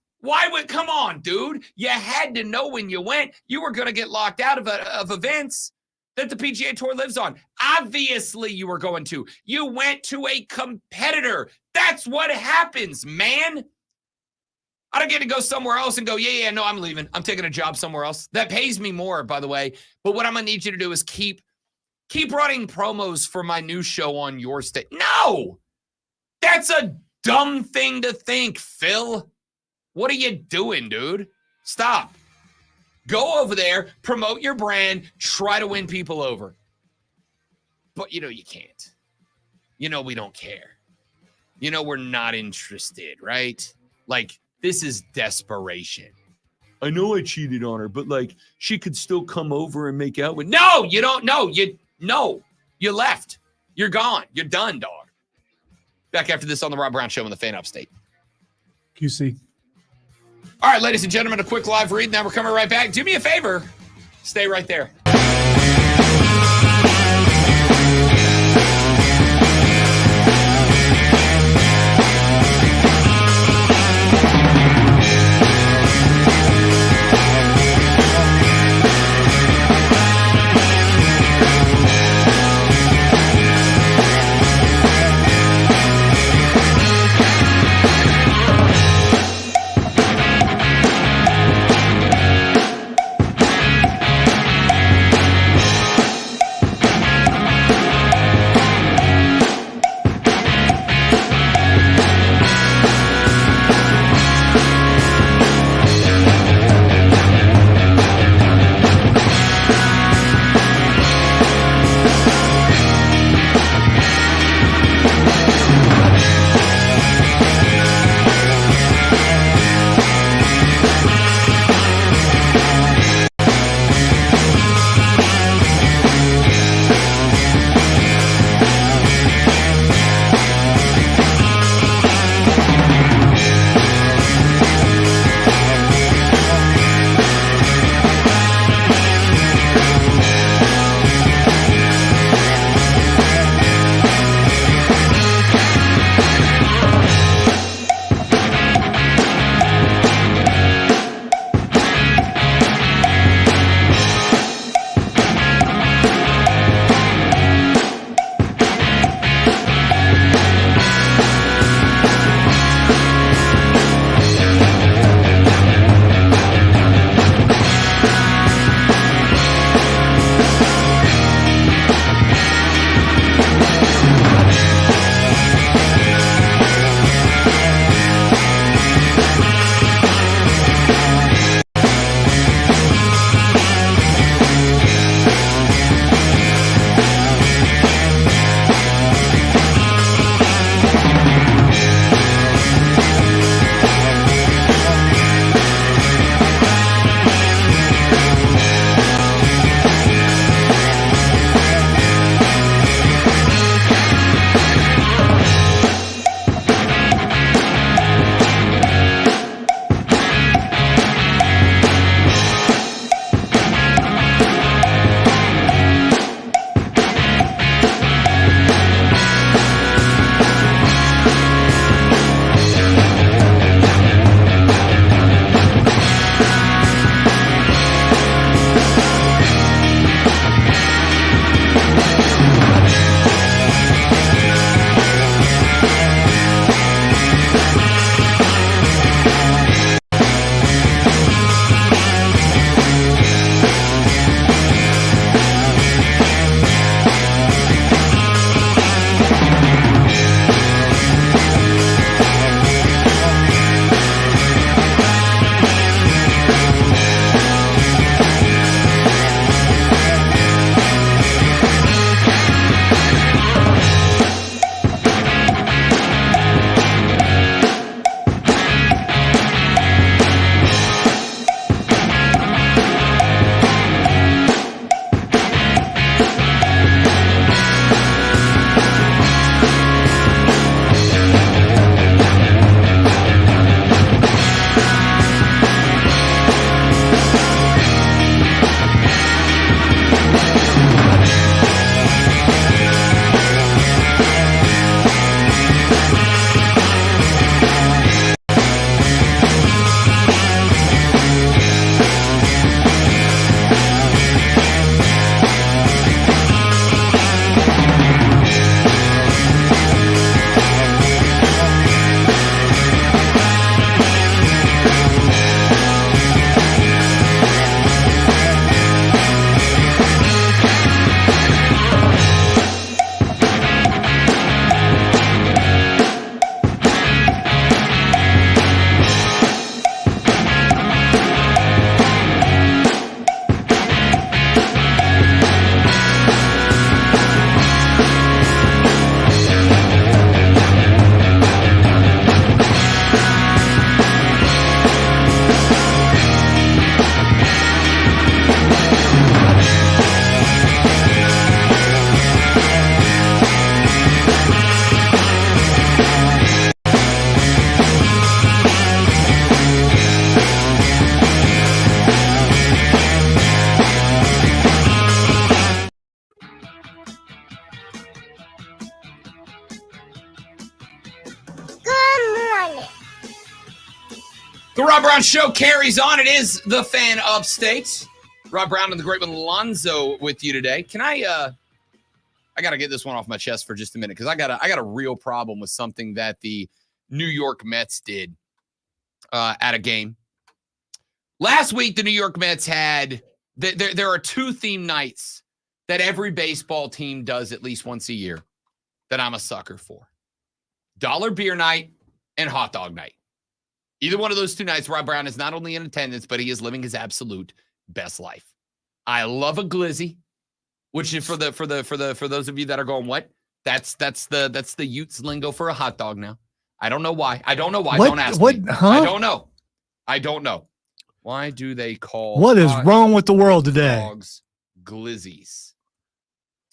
Come on, dude. You had to know when you went, you were going to get locked out of events that the PGA Tour lives on. Obviously, you were going to. You went to a competitor. That's what happens, man. I don't get to go somewhere else and go, no, I'm leaving. I'm taking a job somewhere else. That pays me more, by the way. But what I'm going to need you to do is keep running promos for my new show on your state. No! That's a dumb thing to think, Phil. What are you doing, dude? Stop. Go over there, promote your brand, try to win people over. But you can't. We don't care. We're not interested, right? Like, this is desperation. I know I cheated on her, but she could still come over and make out with. No, you don't know. You left. You're gone. You're done, dog. Back after this on the Rob Brown Show on the Fan Upstate. QC. All right, ladies and gentlemen, a quick live read. Now we're coming right back. Do me a favor. Stay right there. The Rob Brown Show carries on. It is the Fan Upstate. Rob Brown and the great one Lonzo with you today. Can I got to get this one off my chest for just a minute because I got a real problem with something that the New York Mets did at a game. Last week, the New York Mets had there are two theme nights that every baseball team does at least once a year that I'm a sucker for. Dollar Beer Night and Hot Dog Night. Either one of those two nights, Rob Brown is not only in attendance, but he is living his absolute best life. I love a glizzy, which is for those of you that are going, what? That's the Utes lingo for a hot dog now. I don't know why. What? Don't ask What? me. Huh? I don't know. Why do they call What is wrong with the world today? Dogs glizzies?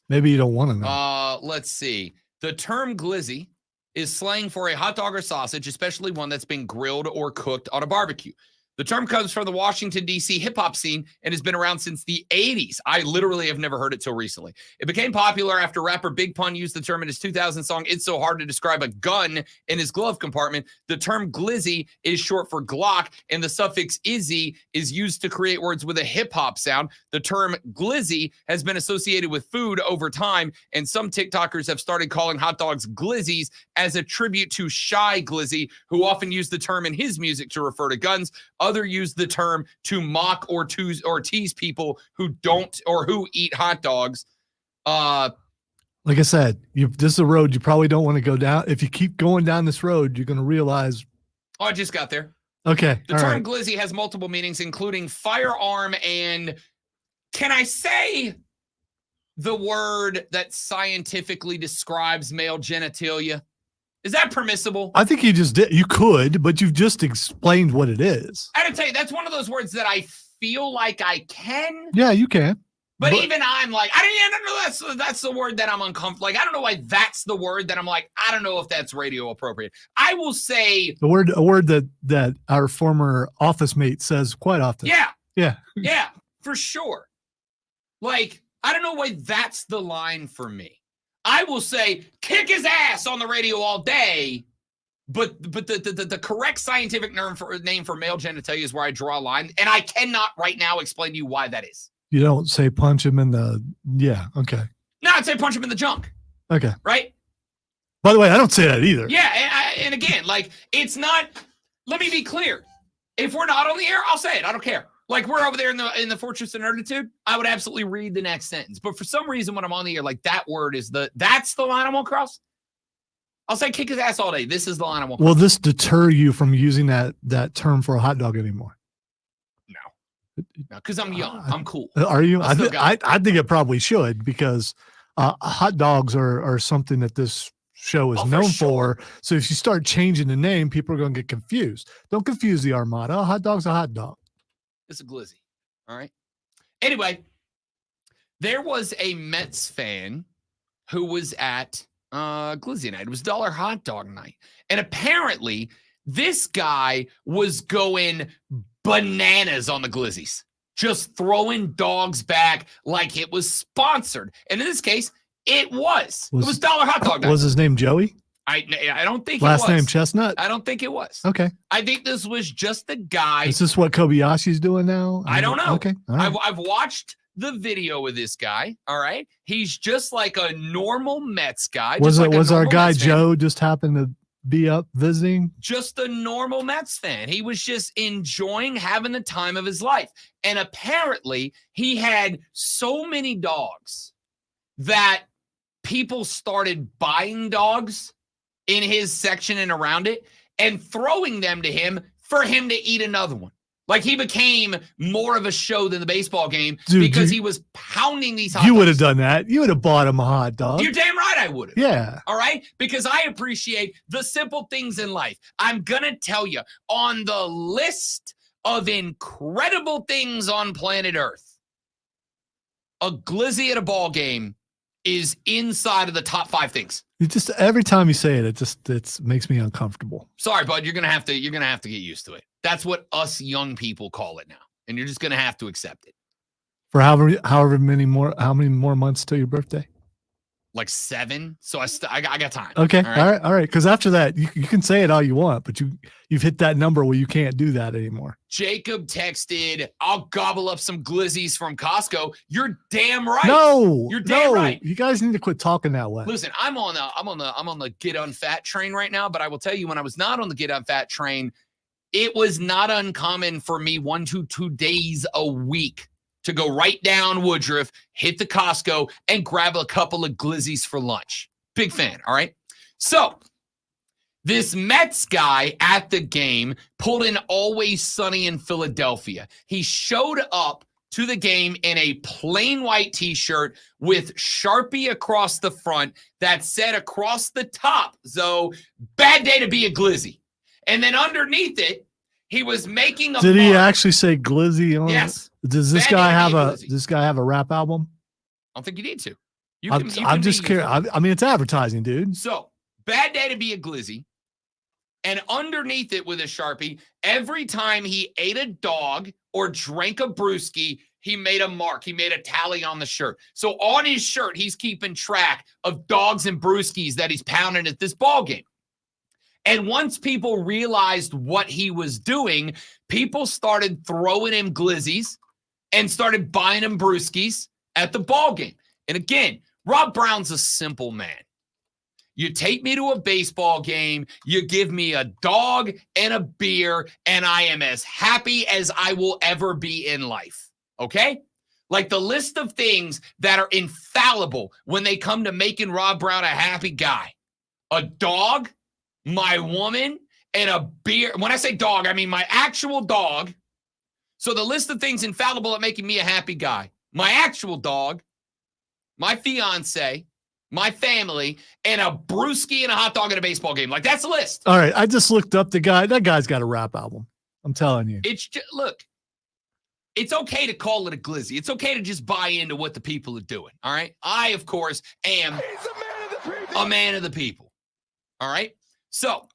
Maybe you don't want to know. Let's see. The term glizzy is slang for a hot dog or sausage, especially one that's been grilled or cooked on a barbecue. The term comes from the Washington, D.C. hip-hop scene and has been around since the 80s. I literally have never heard it till recently. It became popular after rapper Big Pun used the term in his 2000 song, It's So Hard to Describe a Gun in his glove compartment. The term glizzy is short for Glock, and the suffix izzy is used to create words with a hip-hop sound. The term glizzy has been associated with food over time, and some TikTokers have started calling hot dogs glizzies as a tribute to Shy Glizzy, who often used the term in his music to refer to guns. Others use the term to mock or tease people who don't or who eat hot dogs. Like I said, this is a road you probably don't want to go down. If you keep going down this road, you're going to realize. Oh, I just got there. Okay. The term glizzy has multiple meanings, including firearm and, can I say the word that scientifically describes male genitalia? Is that permissible? I think you just did. You could, but you've just explained what it is. I gotta tell you, that's one of those words that I feel like I can. Yeah, you can. But even I'm like, I didn't know that's the word that I'm uncomfortable. Like, I don't know why that's the word that I'm like, I don't know if that's radio appropriate. I will say a word that our former office mate says quite often. Yeah, for sure. Like, I don't know why that's the line for me. I will say kick his ass on the radio all day, but the correct scientific name for male genitalia is where I draw a line, and I cannot right now explain to you why that is. You don't say punch him in the okay. No, I'd say punch him in the junk. Okay. Right? By the way, I don't say that either. Yeah, and again, like, it's not, let me be clear. If we're not on the air, I'll say it. I don't care. Like, we're over there in the Fortress of Nerditude, I would absolutely read the next sentence. But for some reason, when I'm on the air, like, that word is that's the line I won't cross. I'll say kick his ass all day. This is the line I won't cross. Will this deter you from using that term for a hot dog anymore? No, because I'm young. I'm cool. Are you? I think it probably should, because hot dogs are something that this show is known for. So if you start changing the name, people are going to get confused. Don't confuse the Armada. A hot dog's a hot dog. It's a glizzy. All right. Anyway, there was a Mets fan who was at glizzy night. It was dollar hot dog night. And apparently this guy was going bananas on the glizzies, just throwing dogs back like it was sponsored. And in this case, it was dollar hot dog night. Was his name Joey? I don't think it was. Last name Chestnut? I don't think it was. Okay. I think this was just the guy. Is this what Kobayashi's doing now? I don't know. Okay. All right. I've watched the video of this guy. All right. He's just like a normal Mets guy. Was our guy Joe just happened to be up visiting? Just a normal Mets fan. He was just enjoying having the time of his life. And apparently he had so many dogs that people started buying dogs in his section and around it and throwing them to him for him to eat another one. Like, he became more of a show than the baseball game because he was pounding these hot dogs. You would have done that. You would have bought him a hot dog. You're damn right I would have. Yeah. All right? Because I appreciate the simple things in life. I'm going to tell you, on the list of incredible things on planet Earth, a glizzy at a ball game is inside of the top 5 things. You just, every time you say it, it makes me uncomfortable. Sorry, bud. You're gonna have to get used to it. That's what us young people call it now, and you're just gonna have to accept it. For how many more months till your birthday? like 7. So I got time. Okay. All right. All right. Because after that, you can say it all you want, but you've hit that number where you can't do that anymore. Jacob texted, "I'll gobble up some glizzies from Costco." You're damn right. No, you're damn right. You guys need to quit talking that way. Listen, I'm on the get unfat train right now, but I will tell you, when I was not on the get unfat train, it was not uncommon for me 1 to 2 days a week to go right down Woodruff, hit the Costco, and grab a couple of glizzies for lunch. Big fan, all right? So this Mets guy at the game pulled an Always Sunny in Philadelphia. He showed up to the game in a plain white t-shirt with Sharpie across the front that said across the top, so bad day to be a glizzy. And then underneath it, he was making a Did he mark. actually say glizzy on Yes. it? Does this Bad guy day to have be a a glizzy. this guy have a rap album? I don't think you need to. I'm just curious. I mean, it's advertising, dude. So, bad day to be a glizzy. And underneath it with a Sharpie, every time he ate a dog or drank a brewski, he made a mark. He made a tally on the shirt. So on his shirt, he's keeping track of dogs and brewskis that he's pounding at this ball game. And once people realized what he was doing, people started throwing him glizzies and started buying him brewskis at the ball game. And again, Rob Brown's a simple man. You take me to a baseball game, you give me a dog and a beer, and I am as happy as I will ever be in life. Okay? Like the list of things that are infallible when they come to making Rob Brown a happy guy. A dog, my woman, and a beer. When I say dog, I mean my actual dog. So the list of things infallible at making me a happy guy. My actual dog, my fiance, my family, and a brewski and a hot dog at a baseball game. Like, that's the list. All right. I just looked up the guy. That guy's got a rap album. I'm telling you. It's just, look, it's okay to call it a glizzy. It's okay to just buy into what the people are doing. All right. I, of course, am a man of the people. All right. So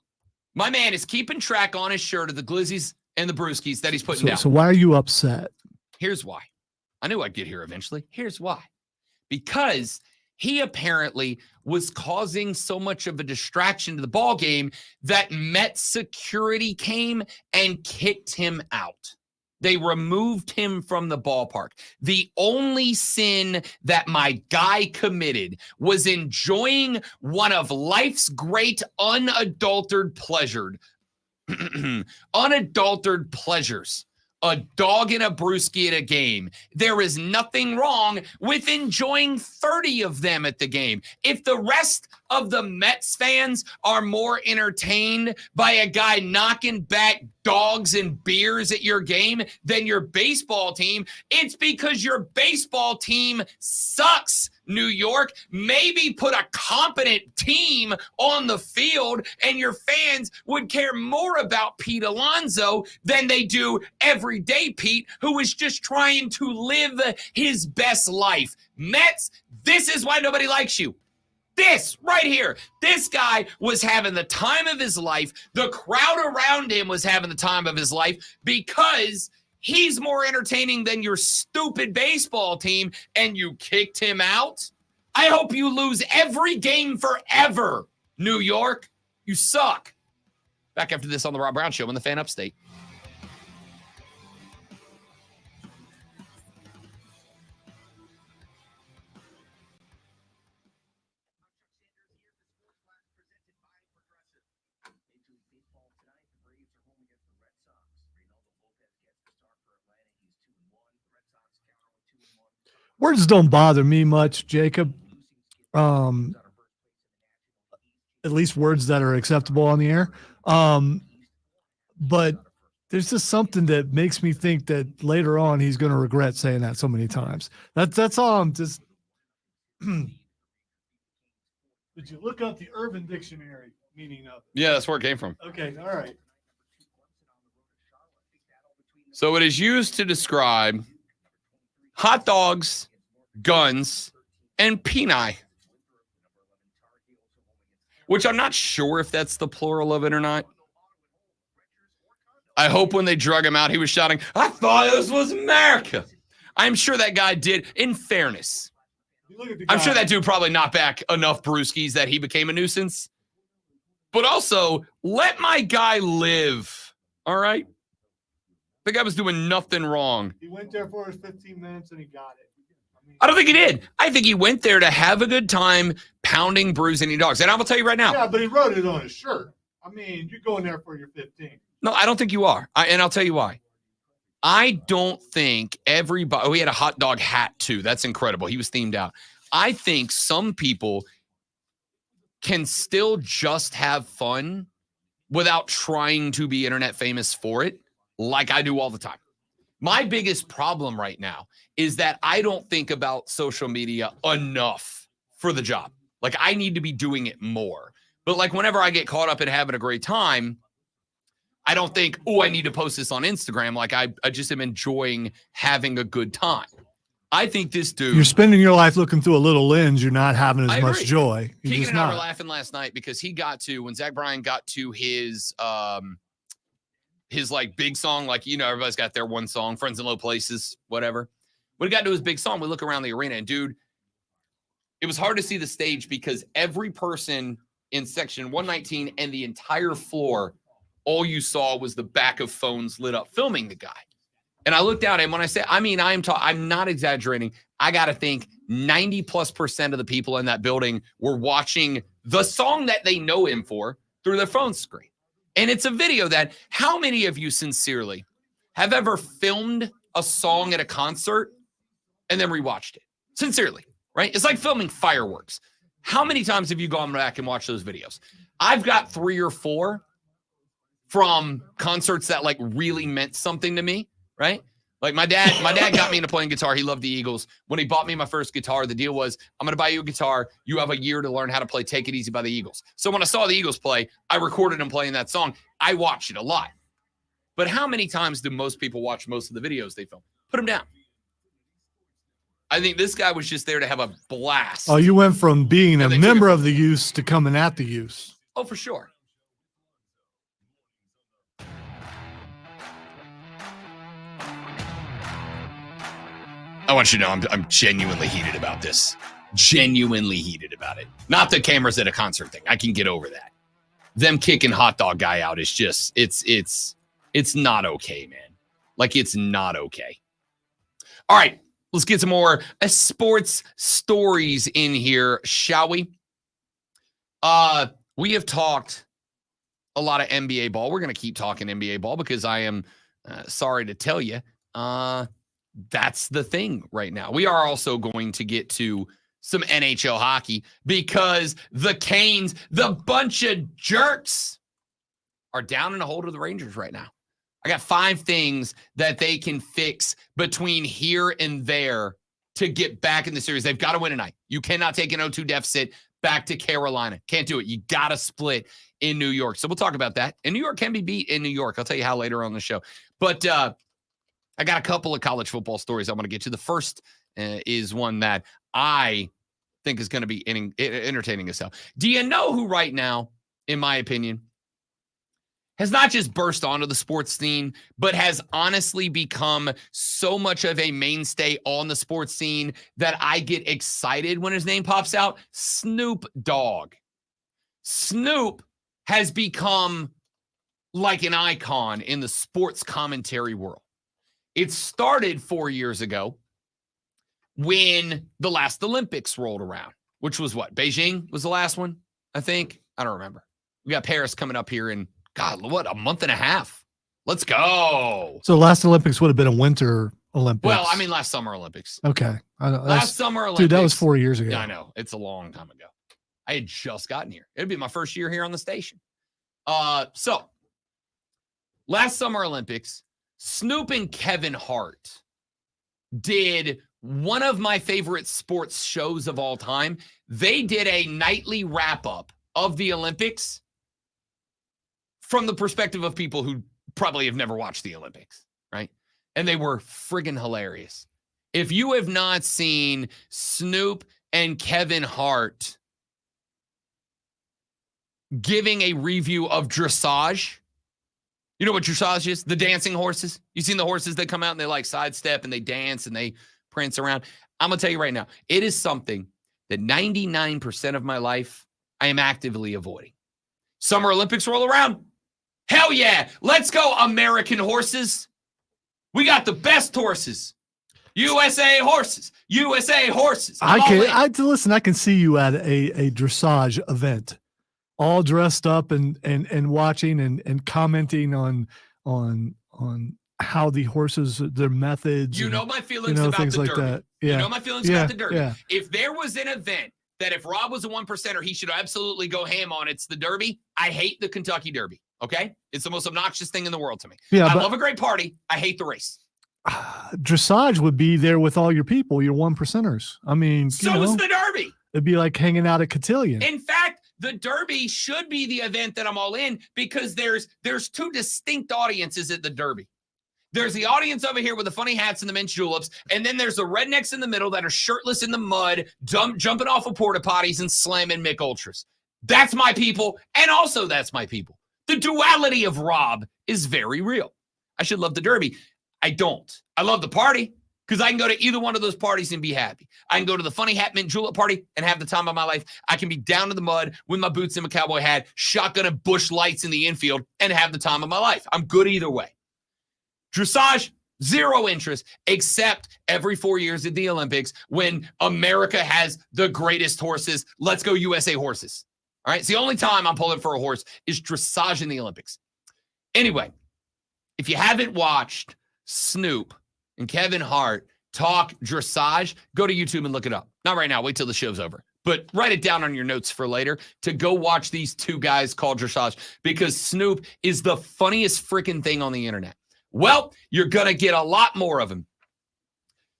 my man is keeping track on his shirt of the glizzies and the brewskis that he's putting down. So why are you upset? Here's why. I knew I'd get here eventually. Here's why. Because he apparently was causing so much of a distraction to the ball game that Met security came and kicked him out. They removed him from the ballpark. The only sin that my guy committed was enjoying one of life's great unadulterated pleasures. A dog and a brewski at a game. There is nothing wrong with enjoying 30 of them at the game. If the rest of the Mets fans are more entertained by a guy knocking back dogs and beers at your game than your baseball team, it's because your baseball team sucks, New York. Maybe put a competent team on the field and your fans would care more about Pete Alonso than they do everyday Pete, who is just trying to live his best life. Mets, this is why nobody likes you. This right here, this guy was having the time of his life. The crowd around him was having the time of his life because he's more entertaining than your stupid baseball team, and you kicked him out. I hope you lose every game forever, New York. You suck. Back after this on the Rob Brown Show on the Fan Upstate. Words don't bother me much, Jacob. At least words that are acceptable on the air. But there's just something that makes me think that later on he's going to regret saying that so many times. That's all. I'm just. Did you look up the Urban Dictionary meaning of it? Yeah, that's where it came from. Okay, all right. So it is used to describe hot dogs, guns, and peni, which I'm not sure if that's the plural of it or not. I hope when they drug him out, he was shouting, "I thought this was America." I'm sure that guy did. In fairness, I'm sure that dude probably knocked back enough brewskis that he became a nuisance. But also, let my guy live. All right? The guy was doing nothing wrong. He went there for his 15 minutes and he got it. I don't think he did. I think he went there to have a good time pounding, bruising any dogs. And I will tell you right now. Yeah, but he wrote it on his shirt. I mean, you're going there for your 15. No, I don't think you are. And I'll tell you why. I don't think everybody. Oh, he had a hot dog hat too. That's incredible. He was themed out. I think some people can still just have fun without trying to be internet famous for it, like I do all the time. My biggest problem right now is that I don't think about social media enough for the job. Like, I need to be doing it more. But like, whenever I get caught up in having a great time, I don't think, oh, I need to post this on Instagram. Like, I just am enjoying having a good time. I think this dude. You're spending your life looking through a little lens. You're not having as much joy. You're Keegan just and I not. were laughing last night because he got to, when Zach Bryan got to his like big song, like, you know, everybody's got their one song, Friends in Low Places, whatever. When he got to his big song, we look around the arena and, dude, it was hard to see the stage because every person in section 119 and the entire floor, all you saw was the back of phones lit up filming the guy. And I looked out, and when I say, I mean, I'm not exaggerating. I got to think 90+% of the people in that building were watching the song that they know him for through their phone screen. And it's a video that, how many of you sincerely have ever filmed a song at a concert and then rewatched it? Sincerely, right? It's like filming fireworks. How many times have you gone back and watched those videos? I've got 3 or 4 from concerts that like really meant something to me, right? Like my dad got me into playing guitar. He loved the Eagles. When he bought me my first guitar, the deal was, I'm going to buy you a guitar. You have a year to learn how to play Take It Easy by the Eagles. So when I saw the Eagles play, I recorded them playing that song. I watched it a lot. But how many times do most people watch most of the videos they film? Put them down. I think this guy was just there to have a blast. Oh, you went from being a member of the use to coming at the use. Oh, for sure. I want you to know I'm genuinely heated about this. Genuinely heated about it. Not the cameras at a concert thing. I can get over that. Them kicking hot dog guy out is just, it's not okay, man. Like, it's not okay. All right, let's get some more sports stories in here, shall we? We have talked a lot of NBA ball. We're going to keep talking NBA ball because I am sorry to tell you, that's the thing right now. We are also going to get to some NHL hockey because the Canes, the bunch of jerks, are down in a hole to the Rangers right now. I got 5 things that they can fix between here and there to get back in the series. They've got to win tonight. You cannot take an 0-2 deficit back to Carolina. Can't do it. You got to split in New York. So we'll talk about that. And New York can be beat in New York. I'll tell you how later on the show. But I got a couple of college football stories I want to get to. The first is one that I think is going to be entertaining as hell. Do you know who right now, in my opinion, has not just burst onto the sports scene, but has honestly become so much of a mainstay on the sports scene that I get excited when his name pops out? Snoop Dogg. Snoop has become like an icon in the sports commentary world. It started 4 years ago when the last Olympics rolled around, which was what? Beijing was the last one, I think. I don't remember. We got Paris coming up here in, God, what, a month and a half? Let's go. So last Olympics would have been a winter Olympics. Well, I mean, last Summer Olympics. Okay. Last Summer Olympics. Dude, that was 4 years ago. Yeah, I know. It's a long time ago. I had just gotten here. It'd be my first year here on the station. So, last Summer Olympics, Snoop and Kevin Hart did one of my favorite sports shows of all time. They did a nightly wrap-up of the Olympics from the perspective of people who probably have never watched the Olympics, right? And they were friggin' hilarious. If you have not seen Snoop and Kevin Hart giving a review of dressage, you know what dressage is? The dancing horses. You seen the horses that come out and they like sidestep and they dance and they prance around. I'm going to tell you right now, it is something that 99% of my life I am actively avoiding. Summer Olympics roll around. Hell yeah. Let's go, American horses. We got the best horses. USA horses. USA horses. I can see you at a dressage event, all dressed up and watching and commenting on how the horses, their methods. You and, know my feelings about things the like Derby. that. Yeah. You know my feelings about the Derby. Yeah. If there was an event that if Rob was a 1%er, he should absolutely go ham on, it's the Derby. I hate the Kentucky Derby. Okay? It's the most obnoxious thing in the world to me. Yeah, I love a great party. I hate the race. Dressage would be there with all your people, your 1%ers. I mean, so is the Derby. It'd be like hanging out at Cotillion. In fact, the Derby should be the event that I'm all in because there's two distinct audiences at the Derby. There's the audience over here with the funny hats and the men's juleps, and then there's the rednecks in the middle that are shirtless in the mud, jumping off of porta potties and slamming Mick Ultras. That's my people, and also that's my people. The duality of Rob is very real. I should love the Derby. I don't. I love the party because I can go to either one of those parties and be happy. I can go to the funny hat mint julep party and have the time of my life. I can be down in the mud with my boots and my cowboy hat, shotgun and bush lights in the infield, and have the time of my life. I'm good either way. Dressage, zero interest, except every 4 years at the Olympics when America has the greatest horses. Let's go USA horses. All right. It's the only time I'm pulling for a horse is dressage in the Olympics. Anyway, if you haven't watched Snoop and Kevin Hart talk dressage, go to YouTube and look it up. Not right now. Wait till the show's over. But write it down on your notes for later to go watch these two guys called dressage because Snoop is the funniest freaking thing on the internet. Well, you're going to get a lot more of him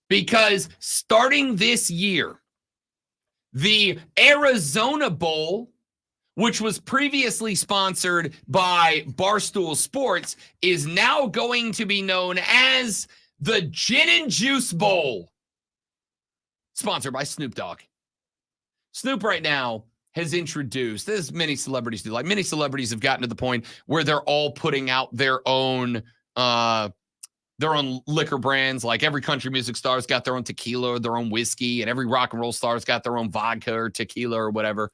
because starting this year, the Arizona Bowl, which was previously sponsored by Barstool Sports, is now going to be known as the Gin and Juice Bowl, sponsored by Snoop Dogg. Snoop right now has introduced, as many celebrities do, like many celebrities have gotten to the point where they're all putting out their own liquor brands. Like every country music star's got their own tequila or their own whiskey, and every rock and roll star's got their own vodka or tequila or whatever.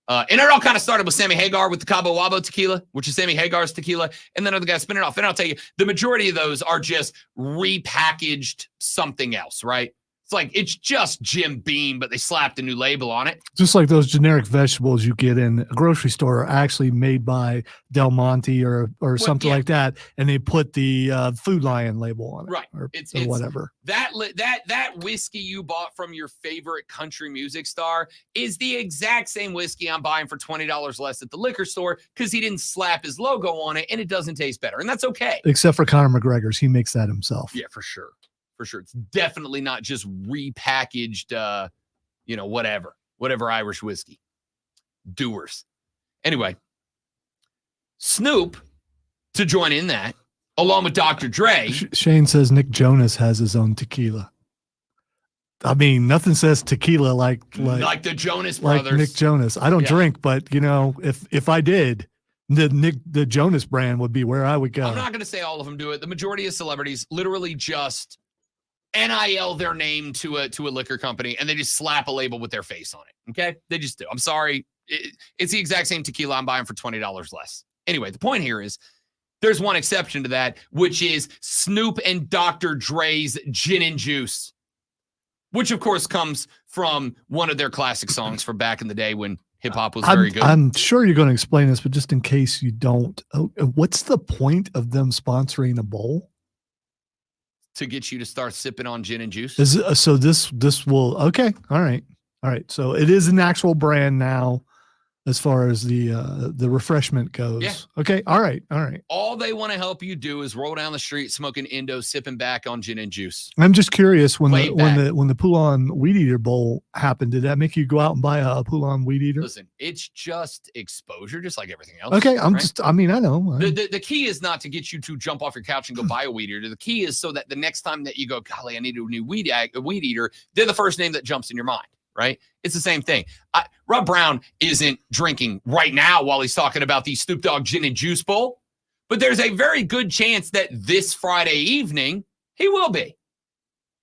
And it all kind of started with Sammy Hagar with the Cabo Wabo tequila, which is Sammy Hagar's tequila, and then other guys spin it off. And I'll tell you, the majority of those are just repackaged something else, right? It's just Jim Beam, but they slapped a new label on it. Just like those generic vegetables you get in a grocery store are actually made by Del Monte or something like that, and they put the Food Lion label on it, right? Or it's whatever. That whiskey you bought from your favorite country music star is the exact same whiskey I'm buying for $20 less at the liquor store because he didn't slap his logo on it, and it doesn't taste better, and that's okay. Except for Conor McGregor's, he makes that himself. Yeah, for sure. For sure. It's definitely not just repackaged, whatever Irish whiskey. Doers. Anyway, Snoop, to join in that, along with Dr. Dre. Shane says Nick Jonas has his own tequila. I mean, nothing says tequila like the Jonas Brothers. Like Nick Jonas. I don't drink, but, if I did, the Jonas brand would be where I would go. I'm not going to say all of them do it. The majority of celebrities literally just NIL their name to a liquor company, and they just slap a label with their face on it. Okay? They just do. I'm sorry. It's the exact same tequila I'm buying for $20 less. Anyway, the point here is there's one exception to that, which is Snoop and Dr. Dre's Gin and Juice, which of course comes from one of their classic songs from back in the day when hip-hop was very good. I'm sure you're going to explain this, but just in case you don't, what's the point of them sponsoring a bowl? To get you to start sipping on gin and juice. So this will, okay. All right. So it is an actual brand now as far as the refreshment goes. Yeah. Okay. All right. All they want to help you do is roll down the street smoking Indo, sipping back on gin and juice. I'm just curious when the Poulon Weed Eater Bowl happened, did that make you go out and buy a Poulon Weed Eater? Listen, it's just exposure, just like everything else. Okay. I know. The key is not to get you to jump off your couch and go buy a weed eater. The key is so that the next time that you go, golly, I need a new weed eater, they're the first name that jumps in your mind. Right? It's the same thing. Rob Brown isn't drinking right now while he's talking about the Snoop Dogg Gin and Juice Bowl, but there's a very good chance that this Friday evening he will be.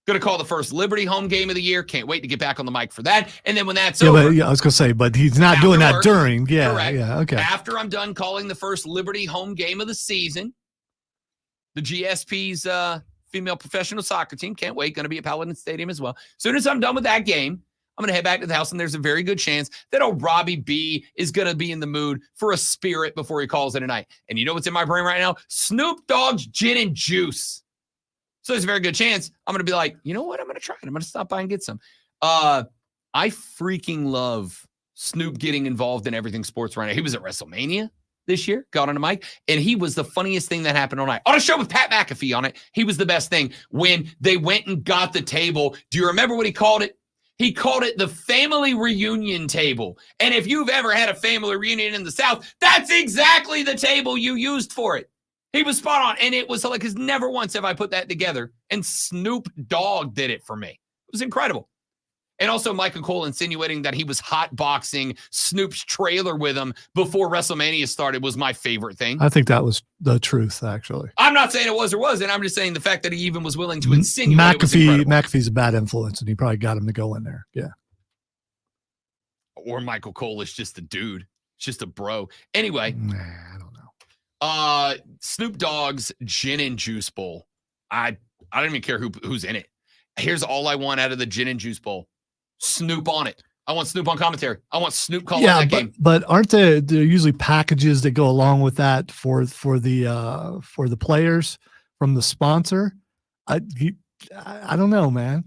Going to call the first Liberty home game of the year. Can't wait to get back on the mic for that. And then when that's Yeah, over. but I was going to say, but he's not doing that Afterwards, during. Yeah, correct. yeah, okay. After I'm done calling the first Liberty home game of the season, the GSP's female professional soccer team, can't wait, going to be at Paladin Stadium as well. As soon as I'm done with that game, I'm going to head back to the house, and there's a very good chance that old Robbie B is going to be in the mood for a spirit before he calls it a night. And you know what's in my brain right now? Snoop Dogg's gin and juice. So there's a very good chance I'm going to be like, you know what? I'm going to try it. I'm going to stop by and get some. I freaking love Snoop getting involved in everything sports right now. He was at WrestleMania this year, got on a mic, and he was the funniest thing that happened all night. On a show with Pat McAfee on it, he was the best thing. When they went and got the table, do you remember what he called it? He called it the family reunion table. And if you've ever had a family reunion in the South, that's exactly the table you used for it. He was spot on. And it was like, because never once have I put that together. And Snoop Dogg did it for me. It was incredible. And also Michael Cole insinuating that he was hotboxing Snoop's trailer with him before WrestleMania started was my favorite thing. I think that was the truth, actually. I'm not saying it was or wasn't. I'm just saying the fact that he even was willing to insinuate it was incredible. McAfee's a bad influence, and he probably got him to go in there. Yeah. Or Michael Cole is just a dude. Just a bro. Anyway. Nah, I don't know. Snoop Dogg's Gin and Juice Bowl. I don't even care who's in it. Here's all I want out of the Gin and Juice Bowl. Snoop on it. I want Snoop on commentary. I want Snoop calling that game. But aren't there usually packages that go along with that for the players from the sponsor? I don't know, man.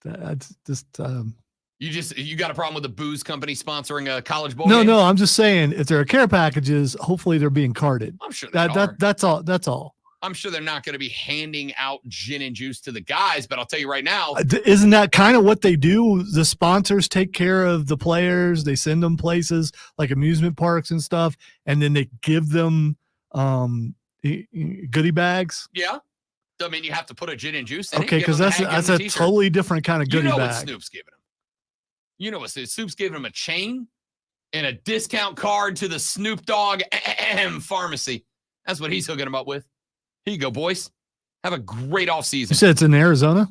That's just You got a problem with a booze company sponsoring a college bowl? No, game? I'm just saying if there are care packages, hopefully they're being carded. I'm sure That's all. I'm sure they're not going to be handing out gin and juice to the guys, but I'll tell you right now. Isn't that kind of what they do? The sponsors take care of the players. They send them places like amusement parks and stuff, and then they give them goodie bags. Yeah. I mean, you have to put a gin and juice in it. Okay, because that's a totally different kind of goodie bag. You know what Snoop's giving them. You know what Snoop's giving them? A chain and a discount card to the Snoop Dogg pharmacy. That's what he's hooking them up with. Here you go, boys. Have a great offseason. You said it's in Arizona?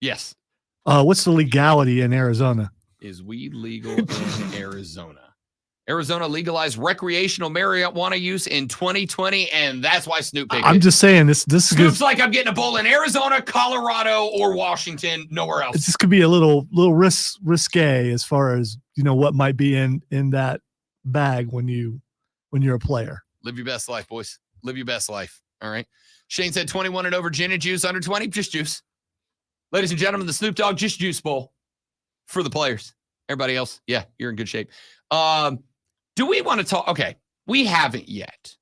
Yes. What's the legality in Arizona? Is weed legal in Arizona? Arizona legalized recreational marijuana use in 2020, and that's why Snoop picked I'm it. just saying this Snoop's like, I'm getting a bowl in Arizona, Colorado, or Washington, nowhere else. This could be a little risque as far as what might be in that bag when you're a player. Live your best life, boys. Live your best life. All right. Shane said 21 and over gin and juice, under 20, just juice. Ladies and gentlemen, the Snoop Dogg Just Juice Bowl for the players. Everybody else, yeah, you're in good shape. Do we want to talk? Okay, we haven't yet.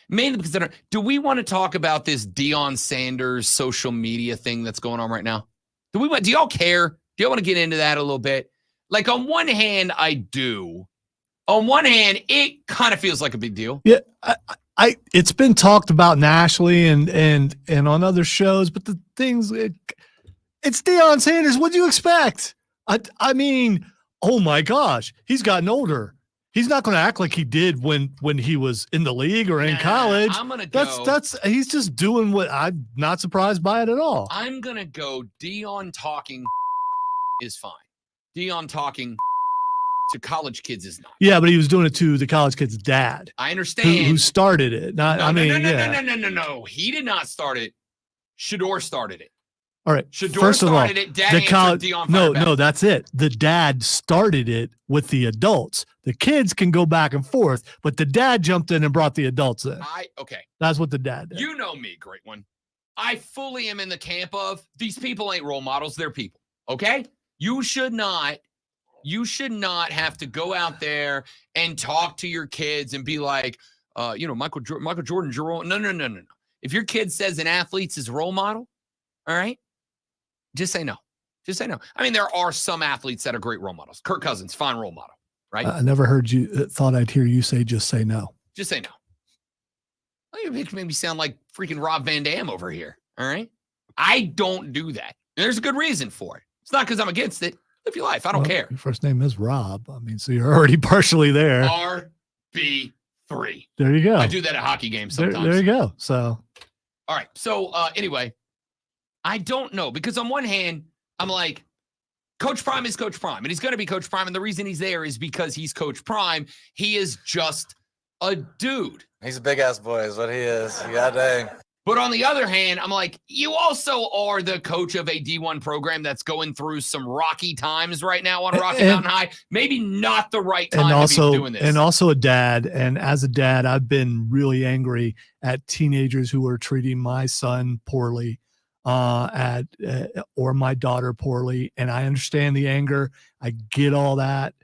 Mainly because do we want to talk about this Deion Sanders social media thing that's going on right now? Do y'all care? Do y'all want to get into that a little bit? Like, on one hand, I do. On one hand, it kind of feels like a big deal. Yeah, it's been talked about nationally and on other shows, but the things it's Deion Sanders. What do you expect? I mean, oh my gosh, he's gotten older. He's not going to act like he did when he was in the league or in college. I'm gonna go. He's just doing what I'm not surprised by it at all. I'm gonna go. Deion talking is fine. Deion talking to college kids is not. Yeah, but he was doing it to the college kid's dad. I understand. Who started it? No. He did not start it. Shador started it. All right. Shador First of all, started it. Dad Deion. No, that's it. The dad started it with the adults. The kids can go back and forth, but the dad jumped in and brought the adults in. Okay. That's what the dad did. You know me, great one. I fully am in the camp of these people ain't role models. They're people. Okay? You should not have to go out there and talk to your kids and be like, Michael Jordan, Jerome. No. If your kid says an athlete's his role model, all right, just say no. Just say no. I mean, there are some athletes that are great role models. Kirk Cousins, fine role model, right? I never thought I'd hear you say just say no. Just say no. Well, you make me sound like freaking Rob Van Dam over here, all right? I don't do that. And there's a good reason for it. It's not because I'm against it. Live your life. I don't care. Your first name is Rob. I mean, so you're already partially there. RB3. There you go. I do that at hockey games sometimes. There you go. So, all right. So, anyway, I don't know, because on one hand, I'm like, Coach Prime is Coach Prime, and he's going to be Coach Prime, and the reason he's there is because he's Coach Prime. He is just a dude. He's a big-ass boy is what he is. Yeah, dang. But on the other hand, I'm like, you also are the coach of a D1 program that's going through some rocky times right now on Rocky Mountain High. Maybe not the right time to be doing this. And also a dad. And as a dad, I've been really angry at teenagers who are treating my son poorly or my daughter poorly. And I understand the anger. I get all that.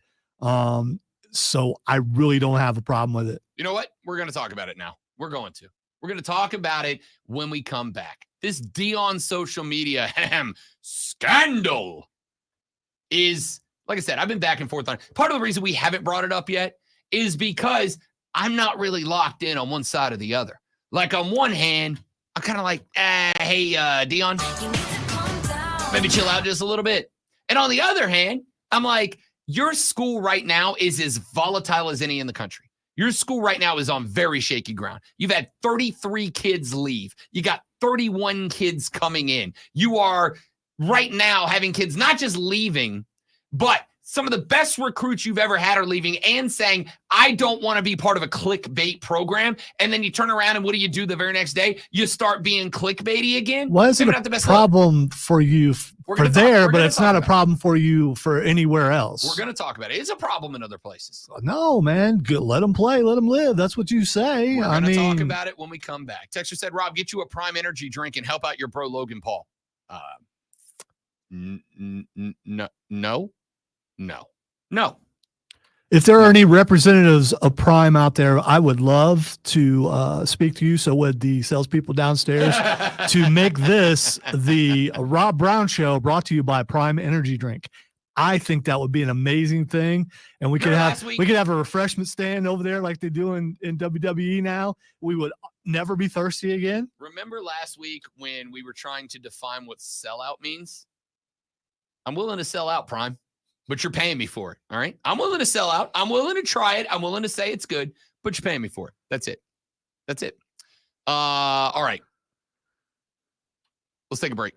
So I really don't have a problem with it. You know what? We're going to talk about it now. We're going to talk about it when we come back. This Dion social media scandal is, like I said, I've been back and forth on it. Part of the reason we haven't brought it up yet is because I'm not really locked in on one side or the other. Like on one hand, I'm kind of like, hey, Dion, maybe chill out just a little bit. And on the other hand, I'm like, your school right now is as volatile as any in the country. Your school right now is on very shaky ground. You've had 33 kids leave. You got 31 kids coming in. You are right now having kids not just leaving, but some of the best recruits you've ever had are leaving and saying, I don't want to be part of a clickbait program. And then you turn around and what do you do the very next day? You start being clickbaity again. Why is it a problem for you for there, but it's not a problem for you for anywhere else? We're going to talk about it. It's a problem in other places. No, man. Let them play. Let them live. That's what you say. We're going to talk about it when we come back. Texter said, Rob, get you a Prime Energy drink and help out your bro, Logan Paul. No. If there are any representatives of Prime out there, I would love to speak to you. So would the salespeople downstairs to make this the Rob Brown Show brought to you by Prime Energy Drink. I think that would be an amazing thing, and we could have a refreshment stand over there like they do in WWE now. We would never be thirsty again. Remember last week when we were trying to define what sellout means? I'm willing to sell out, Prime, but you're paying me for it. All right. I'm willing to sell out. I'm willing to try it. I'm willing to say it's good, but you're paying me for it. That's it. All right. Let's take a break.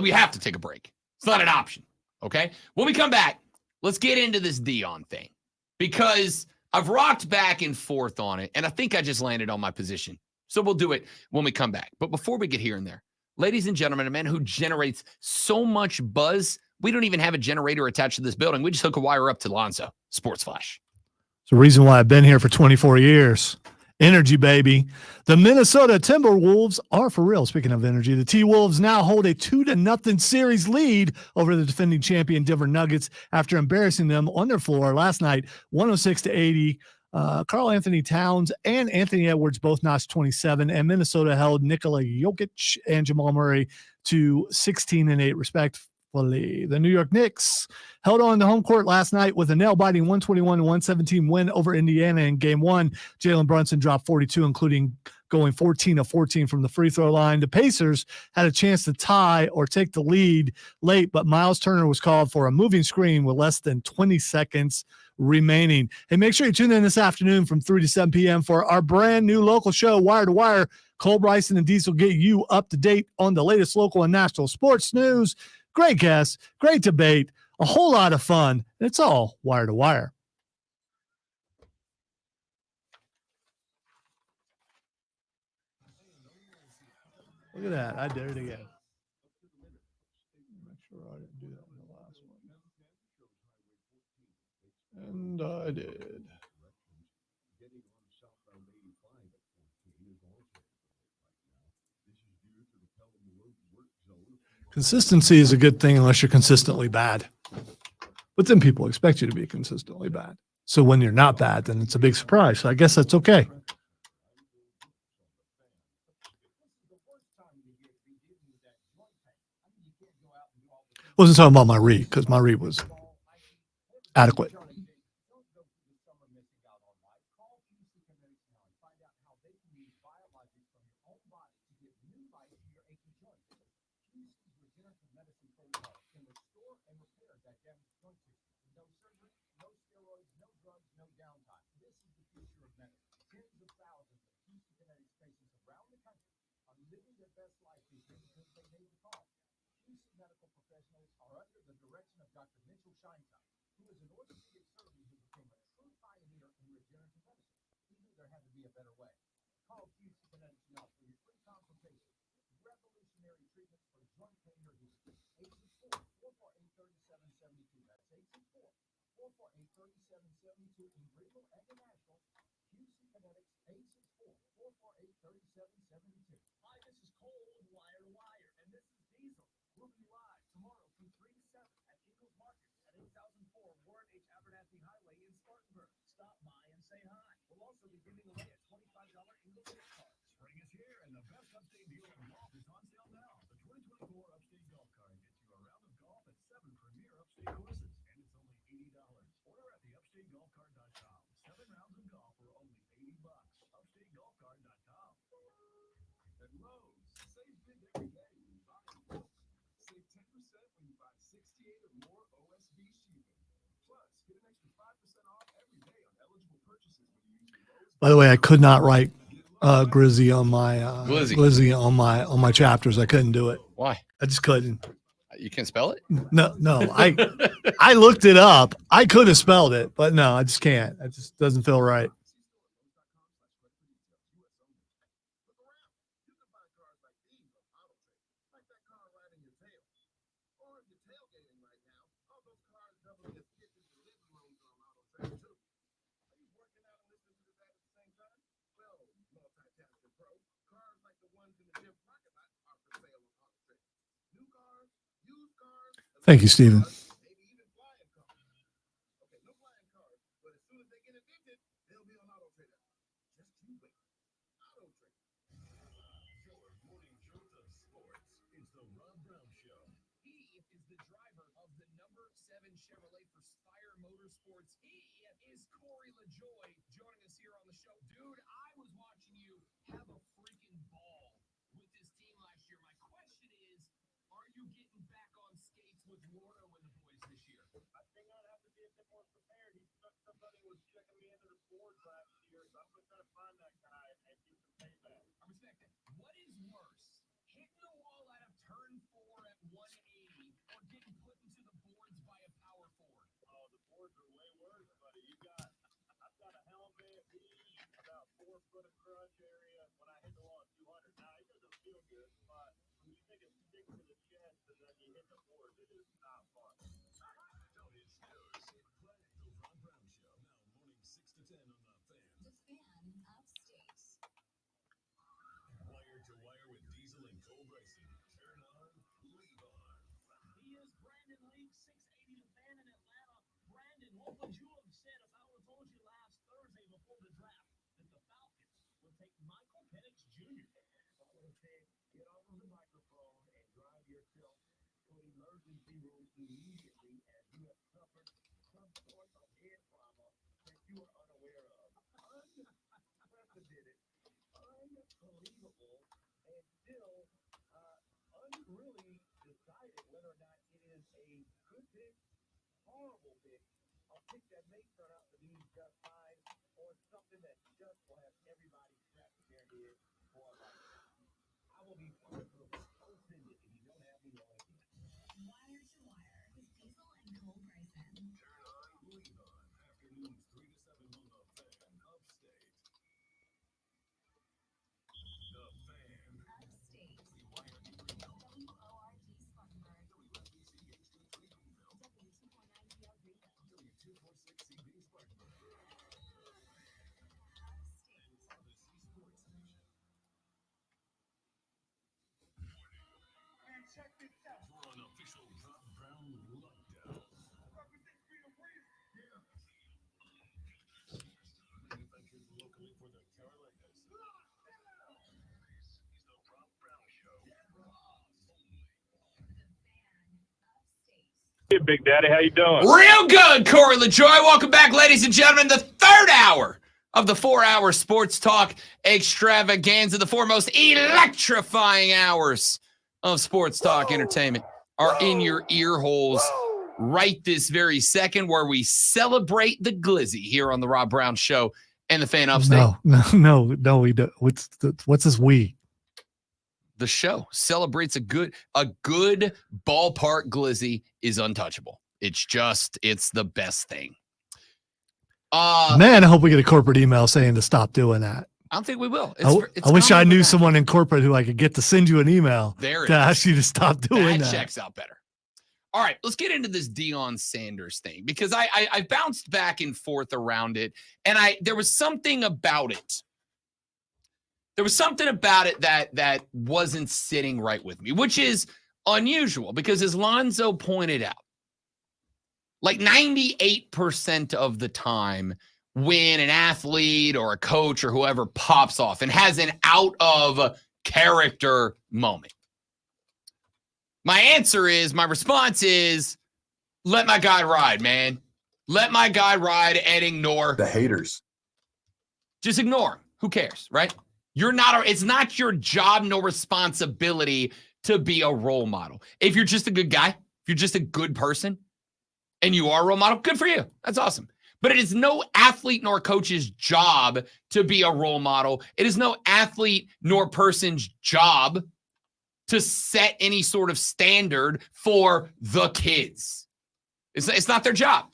We have to take a break. It's not an option. Okay. When we come back, let's get into this Dion thing because I've rocked back and forth on it. And I think I just landed on my position. So we'll do it when we come back. But before we get here and there, ladies and gentlemen, a man who generates so much buzz, we don't even have a generator attached to this building. We just hook a wire up to Lonzo. Sports Flash. It's the reason why I've been here for 24 years. Energy, baby. The Minnesota Timberwolves are for real. Speaking of energy, the T-Wolves now hold a 2-0 series lead over the defending champion Denver Nuggets after embarrassing them on their floor last night, 106-80. Karl Anthony Towns and Anthony Edwards both notched 27, and Minnesota held Nikola Jokic and Jamal Murray to 16 and 8 respectively. The New York Knicks held on the home court last night with a nail-biting 121-117 win over Indiana in Game 1. Jalen Brunson dropped 42, including going 14 of 14 from the free throw line. The Pacers had a chance to tie or take the lead late, but Miles Turner was called for a moving screen with less than 20 seconds remaining. Hey, make sure you tune in this afternoon from 3 to 7 p.m. for our brand new local show, Wire to Wire. Cole Bryson and Diesel get you up to date on the latest local and national sports news. Great guests, great debate, a whole lot of fun. It's all Wire to Wire. Look at that. I did it again. Make sure I didn't do that in the last one. And I did. Consistency is a good thing unless you're consistently bad. But then people expect you to be consistently bad. So when you're not bad, then it's a big surprise. So I guess that's okay. Wasn't talking about my read because my read was adequate. best life because they made the call. QC medical professionals are under the direction of Dr. Mitchell Sheintuck, who is an orthopedic surgeon who became a true pioneer in regenerative medicine. He knew there had to be a better way. Call QC Kinetics now for your free consultation. Revolutionary treatments for joint pain or healing. 864-448-3772. That's 864-448-3772 in Greenville and in Nashville. QC Kinetics, 864-448-3772. Hi, this is Cole with Wire to Wire, and this is Diesel. We'll be live tomorrow from 3 to 7 at Eagles Market at 8004 Warren H. Abernathy Highway in Spartanburg. Stop by and say hi. We'll also be giving away a $25 Eagles gift card. Spring is here, and the best upstate deal in golf is on sale now. The 2024 Upstate Golf Card gets you a round of golf at 7 premier upstate courses, and it's only $80. Order at theupstategolfcard.com. 7 rounds of golf for only $80. Upstategolfcard.com. At Lowe's, save big every day when you buy milk. Save 10% when you buy 68 or more OSB sheeping. Plus, get an extra 5% off every day on eligible purchases when you use Lowe's. By the way, I could not write Grizzy on my Glizzy on my chapters. I couldn't do it. Why? I just couldn't. You can spell it? No. I looked it up. I could have spelled it, but no, I just can't. It just doesn't feel right. Thank you, Stephen. Chevrolet for Spire Motorsports. He is Corey LaJoy joining us here on the show. Dude, I was watching you have a freaking ball with this team last year. My question is, are you getting back on skates with Lordo and the boys this year? I think I'd have to be a bit more prepared. Somebody was checking me into the boards last year, so I'm going to try to find that guy and get some payback. I respect that. What is worse, hitting the wall out of turn 4 at 180 or getting put into the boards by a power forward? Oh, the boards are way worse, buddy. I've got a helmet, about 4 foot of crunch area when I hit the wall at 200. Now, it doesn't feel good, but when you take a stick to the chest and then you hit the board, it is not fun. Don't hit snooze. Play the Rob Brown Show now morning 6 to 10 on The Fan. The Fan Upstate. Wire to wire with Diesel and Cole Bryson. Turn on, leave on. He is Brandon Leak, 680 The Fan in Atlanta. Brandon, what would you have said if I would have told you last Thursday before the draft that the Falcons would take Michael Penix Jr.? I would have said, get over the microphone and drive yourself to an emergency room immediately as you have suffered some sort of head trauma that you are unaware of. Unprecedented, unbelievable, and still unreally decided whether or not it is a good pick, horrible pick, a pick that may turn out to be just fine, or something that just will have everybody scratching their head for a life. I will be offended if you don't have me on again. Wire to Wire with Diesel and Cole Bryson. Turn on, leave on. Afternoons 3 to 7 on The Fan. Upstate. The Fan. Upstate. Wire to Greenville. WORD Spartanburg. WFBC HD3 Greenville. W249PL Greenville. W246CB Spartanburg. Upstate. RBC Sports Station. Check this out. For an official Rob Brown lockdown. Manufactured locally for the Carolinas. This is the Rob Brown Show. The Fan Upstate. Hey, Big Daddy, how you doing? Real good, Corey LaJoy. Welcome back, ladies and gentlemen. The third hour of the 4-hour sports talk extravaganza, the 4 most electrifying hours of sports talk entertainment are in your ear holes right this very second, where we celebrate the glizzy here on the Rob Brown Show and the Fan Upstate. No, we don't. What's this we? the show celebrates a good ballpark glizzy is untouchable. It's the best thing. Man, I hope we get a corporate email saying to stop doing that. I don't think we will. I wish I knew someone in corporate who I could get to send you an email to ask you to stop doing that. Checks out better. All right, let's get into this Deion Sanders thing because I bounced back and forth around it, and there was something about it. There was something about it that wasn't sitting right with me, which is unusual because as Lonzo pointed out, like 98% of the time when an athlete or a coach or whoever pops off and has an out of character moment, my response is, let my guy ride, man. Let my guy ride and ignore The haters. Just ignore him. Who cares, right? It's not your job nor responsibility to be a role model. If you're just a good guy, if you're just a good person and you are a role model, good for you. That's awesome. But it is no athlete nor coach's job to be a role model. It is no athlete nor person's job to set any sort of standard for the kids. It's not their job.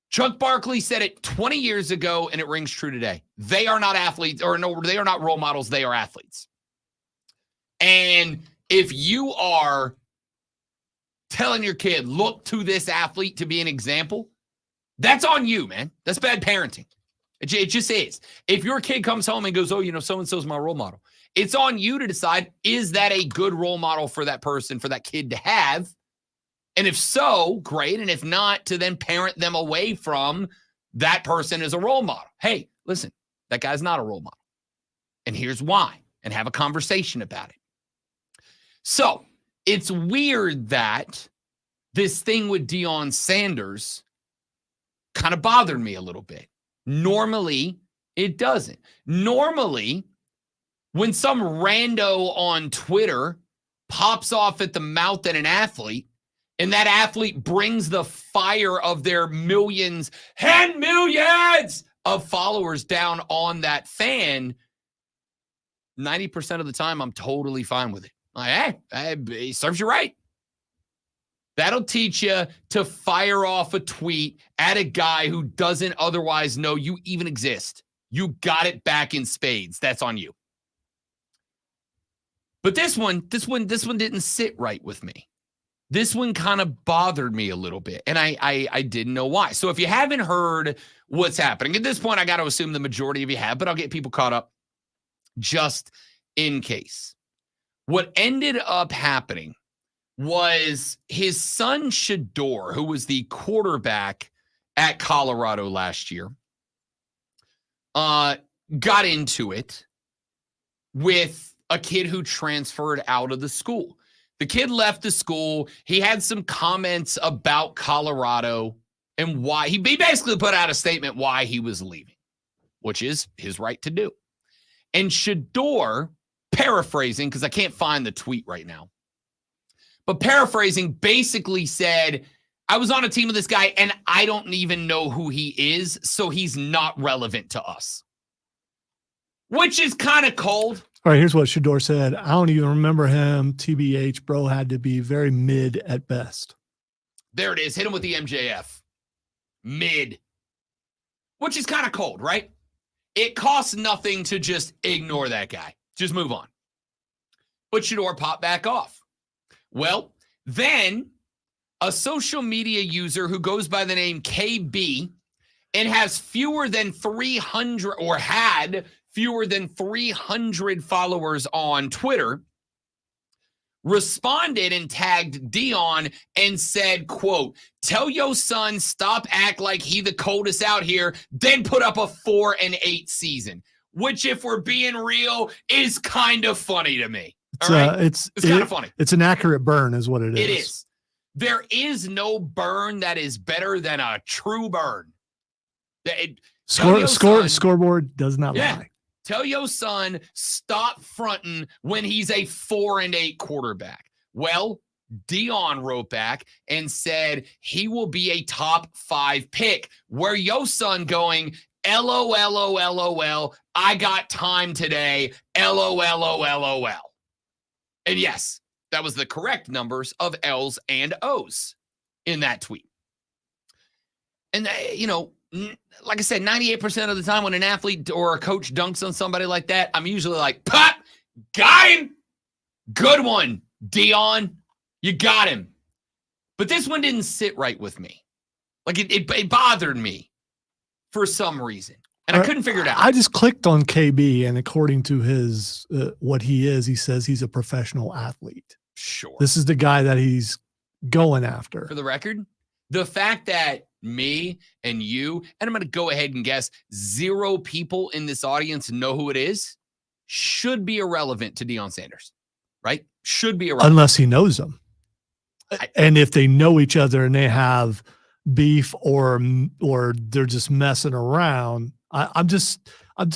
Chuck Barkley said it 20 years ago, and it rings true today. They are not athletes, or no, they are not role models. They are athletes. And if you are telling your kid, look to this athlete to be an example, that's on you, man. That's bad parenting. It just is. If your kid comes home and goes, oh, so-and-so's my role model, it's on you to decide, is that a good role model for that person, for that kid to have? And if so, great. And if not, to then parent them away from that person as a role model. Hey, listen, that guy's not a role model. And here's why. And have a conversation about it. So it's weird that this thing with Deion Sanders kind of bothered me a little bit. Normally, it doesn't. Normally, when some rando on Twitter pops off at the mouth at an athlete, and that athlete brings the fire of their millions and millions of followers down on that fan, 90% of the time, I'm totally fine with it. Like, hey, it serves you right. That'll teach you to fire off a tweet at a guy who doesn't otherwise know you even exist. You got it back in spades. That's on you. But this one didn't sit right with me. This one kind of bothered me a little bit, and I didn't know why. So if you haven't heard what's happening, at this point, I got to assume the majority of you have, but I'll get people caught up just in case. What ended up happening was his son, Shador, who was the quarterback at Colorado last year, got into it with a kid who transferred out of the school. The kid left the school. He had some comments about Colorado and why he basically put out a statement why he was leaving, which is his right to do. And Shador, paraphrasing, because I can't find the tweet right now, but paraphrasing, basically said, I was on a team with this guy and I don't even know who he is, so he's not relevant to us. Which is kind of cold. All right, here's what Shador said. I don't even remember him. TBH, bro, had to be very mid at best. There it is. Hit him with the MJF. Mid. Which is kind of cold, right? It costs nothing to just ignore that guy. Just move on. But Shador popped back off. Well, then a social media user who goes by the name KB and has fewer than 300 or had fewer than 300 followers on Twitter, responded and tagged Deion and said, quote, tell your son stop act like he the coldest out here, then put up a 4-8 season, which if we're being real is kind of funny to me. All right? It's kind of funny. It's an accurate burn is what it is. It is. There is no burn that is better than a true burn. Scoreboard does not lie. Tell your son, stop fronting when he's a 4-8 quarterback. Well, Deion wrote back and said he will be a top 5 pick. Where your son going, LOL, I got time today, LOL. And yes, that was the correct numbers of L's and O's in that tweet. And, like I said, 98% of the time when an athlete or a coach dunks on somebody like that, I'm usually like, pop, got him. Good one, Dion. You got him. But this one didn't sit right with me. Like it bothered me for some reason. And I couldn't figure it out. I just clicked on KB, and according to his what he says he's a professional athlete. Sure. This is the guy that he's going after. For the record, the fact that me and you, and I'm going to go ahead and guess 0 people in this audience know who it is, should be irrelevant to Deion Sanders, right? Should be irrelevant. Unless he knows them. And if they know each other and they have beef or they're just messing around, I'm just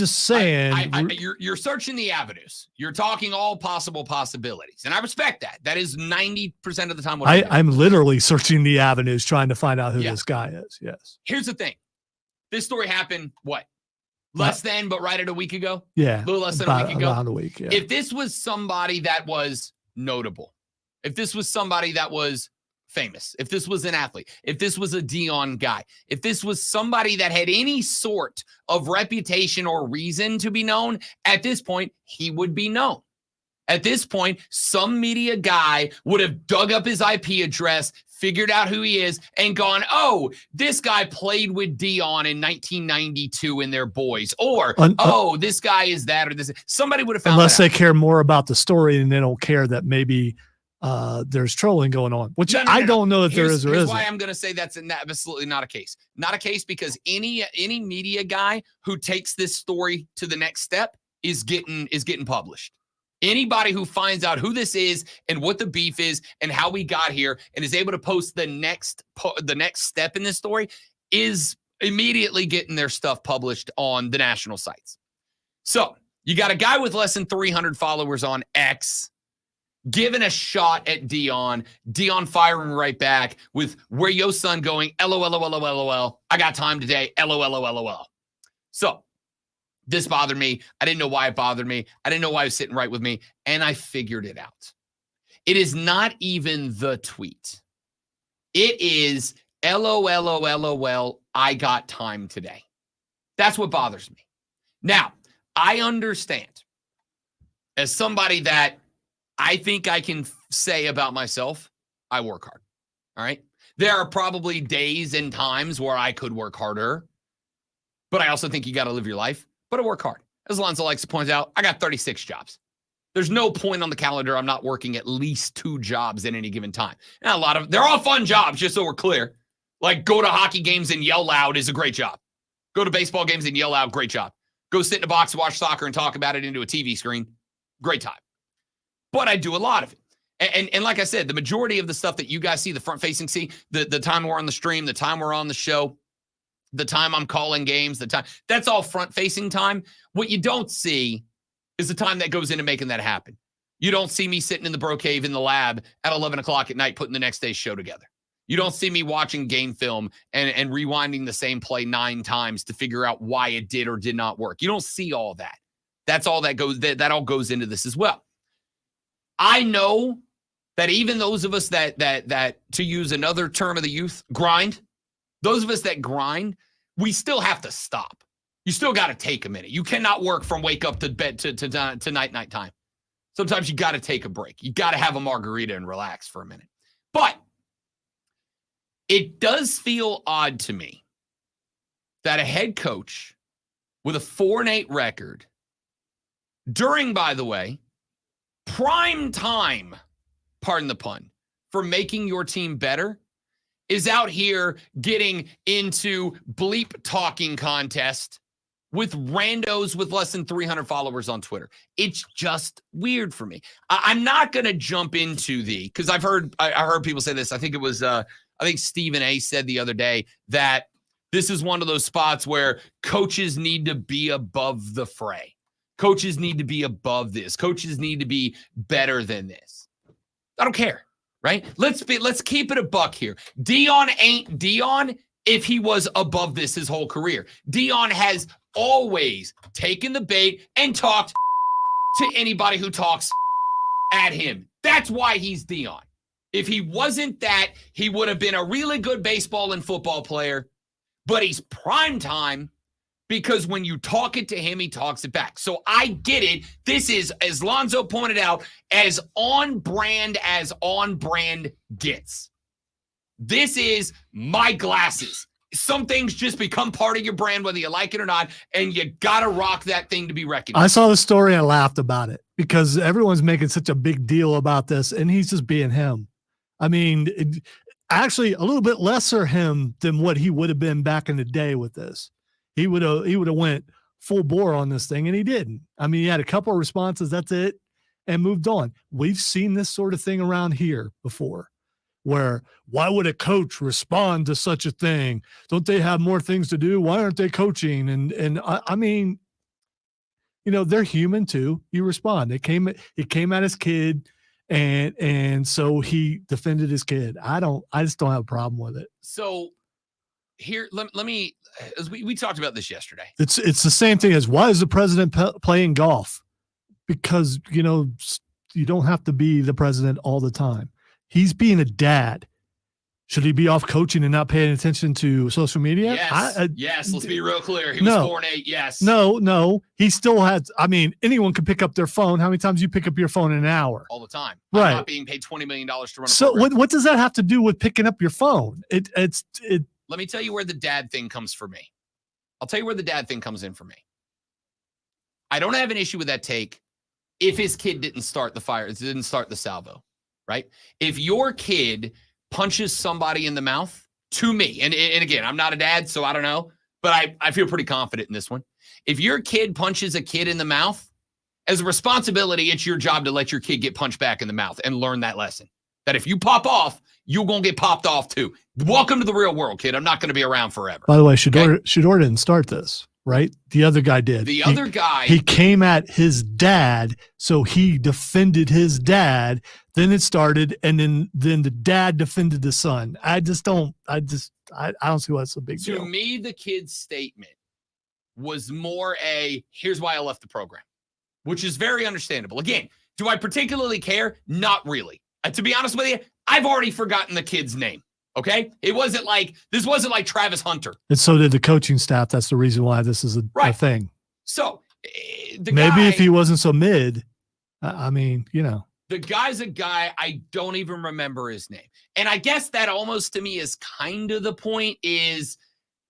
saying. You're searching the avenues. You're talking all possible possibilities, and I respect that. That is 90% of the time what I'm literally searching the avenues trying to find out who this guy is. Yes. Here's the thing. This story happened less than, but right at a week ago. Yeah, a little less than a week ago. Around a week. Yeah. If this was somebody that was notable, if this was somebody that was famous, if this was an athlete, if this was a Deion guy, if this was somebody that had any sort of reputation or reason to be known, at this point, he would be known. At this point, some media guy would have dug up his IP address, figured out who he is, and gone, oh, this guy played with Deion in 1992 in their boys. Or, this guy is that or this. Somebody would have found unless that they care more about the story and they don't care that maybe there's trolling going on, which I don't know if there is or isn't. Here's why I'm going to say that's absolutely not a case. Not a case because any media guy who takes this story to the next step is getting published. Anybody who finds out who this is and what the beef is and how we got here and is able to post the next step in this story is immediately getting their stuff published on the national sites. So you got a guy with less than 300 followers on X giving a shot at Deion firing right back with where your son going, LOL, I got time today, LOL. So this bothered me. I didn't know why it bothered me. I didn't know why it was sitting right with me, and I figured it out. It is not even the tweet. It is LOL, I got time today. That's what bothers me. Now, I understand as somebody that I think I can say about myself, I work hard. All right. There are probably days and times where I could work harder, but I also think you got to live your life. But I work hard. As Alonzo likes to point out, I got 36 jobs. There's no point on the calendar I'm not working at least 2 jobs at any given time. And they're all fun jobs, just so we're clear. Like go to hockey games and yell loud is a great job. Go to baseball games and yell loud, great job. Go sit in a box, watch soccer, and talk about it into a TV screen, great time. But I do a lot of it. And like I said, the majority of the stuff that you guys see, the front-facing see, the time we're on the stream, the time we're on the show, the time I'm calling games, that's all front-facing time. What you don't see is the time that goes into making that happen. You don't see me sitting in the bro cave in the lab at 11 o'clock at night putting the next day's show together. You don't see me watching game film and rewinding the same play 9 times to figure out why it did or did not work. You don't see all that. That's all that goes, that all goes into this as well. I know that even those of us that to use another term of the youth, grind, those of us that grind, we still have to stop. You still got to take a minute. You cannot work from wake up to bed to night time. Sometimes you got to take a break. You got to have a margarita and relax for a minute. But it does feel odd to me that a head coach with a 4-8 record during, by the way, prime time, pardon the pun, for making your team better is out here getting into bleep talking contest with randos with less than 300 followers on Twitter. It's just weird for me. I'm not going to jump into because I heard people say this. I think it was, I think Stephen A said the other day that this is one of those spots where coaches need to be above the fray. Coaches need to be above this. Coaches need to be better than this. I don't care. Right? Let's keep it a buck here. Deion ain't Deion if he was above this his whole career. Deion has always taken the bait and talked to anybody who talks at him. That's why he's Dion. If he wasn't that, he would have been a really good baseball and football player, but he's prime time because when you talk it to him, he talks it back. So I get it. This is, as Lonzo pointed out, as on brand gets. This is my glasses. Some things just become part of your brand, whether you like it or not, and you got to rock that thing to be recognized. I saw the story and I laughed about it because everyone's making such a big deal about this, and he's just being him. I mean, actually, a little bit lesser him than what he would have been back in the day with this. He would have went full bore on this thing, and he didn't. I mean, he had a couple of responses, that's it, and moved on. We've seen this sort of thing around here before. Where why would a coach respond to such a thing? Don't they have more things to do? Why aren't they coaching? And I mean, you know, they're human too. You respond. It came at his kid, and so he defended his kid. I just don't have a problem with it. So here, let me, as we talked about this yesterday. It's the same thing as why is the president playing golf? Because, you know, you don't have to be the president all the time. He's being a dad. Should he be off coaching and not paying attention to social media? Yes. Yes. Let's be real clear. He was 4-8. Yes. No. He still has. I mean, anyone can pick up their phone. How many times you pick up your phone in an hour? All the time. Right. I'm not being paid $20 million to run a So program. what does that have to do with picking up your phone? It. Let me tell you where the dad thing comes for me. I'll tell you where the dad thing comes in for me. I don't have an issue with that take if his kid didn't start the salvo, right? If your kid punches somebody in the mouth, to me, and again, I'm not a dad, so I don't know, but I feel pretty confident in this one. If your kid punches a kid in the mouth, as a responsibility, it's your job to let your kid get punched back in the mouth and learn that lesson. That if you pop off, you're going to get popped off too. Welcome to the real world, kid. I'm not going to be around forever. By the way, Shedeur didn't start this, right? The other guy did. He came at his dad, so he defended his dad. Then it started, and then the dad defended the son. I don't see why it's a big deal. To me, the kid's statement was more here's why I left the program, which is very understandable. Again, do I particularly care? Not really. To be honest with you, I've already forgotten the kid's name. Okay? This wasn't like Travis Hunter. And so did the coaching staff. That's the reason why this is a thing. So maybe if he wasn't so mid, I mean, you know. The guy's a guy, I don't even remember his name. And I guess that almost to me is kind of the point is,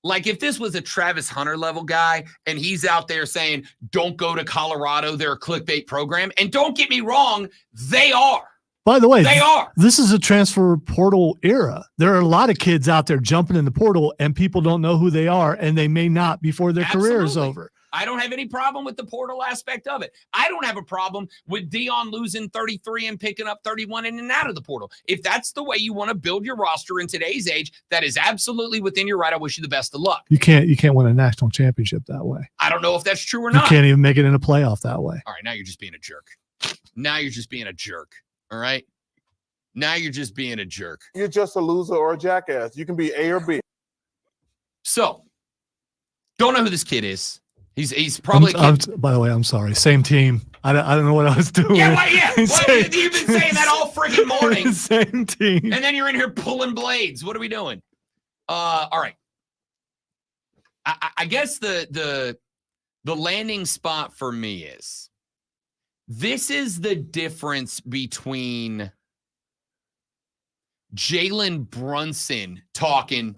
like, if this was a Travis Hunter level guy and he's out there saying, don't go to Colorado, they're a clickbait program. And don't get me wrong, they are. By the way, they are. This is a transfer portal era. There are a lot of kids out there jumping in the portal and people don't know who they are, and they may not before their career is over. I don't have any problem with the portal aspect of it. I don't have a problem with Dion losing 33 and picking up 31 in and out of the portal. If that's the way you want to build your roster in today's age, that is absolutely within your right. I wish you the best of luck. You can't win a national championship that way. I don't know if that's true or not. You can't even make it in a playoff that way. All right, now you're just being a jerk. All right? Now you're just being a jerk. You're just a loser or a jackass. You can be A or B. So, don't know who this kid is. He's probably. By the way, I'm sorry. Same team. I don't know what I was doing. Yeah. You've been saying that all freaking morning. Same team. And then you're in here pulling blades. What are we doing? All right. I guess the landing spot for me is this is the difference between Jalen Brunson talking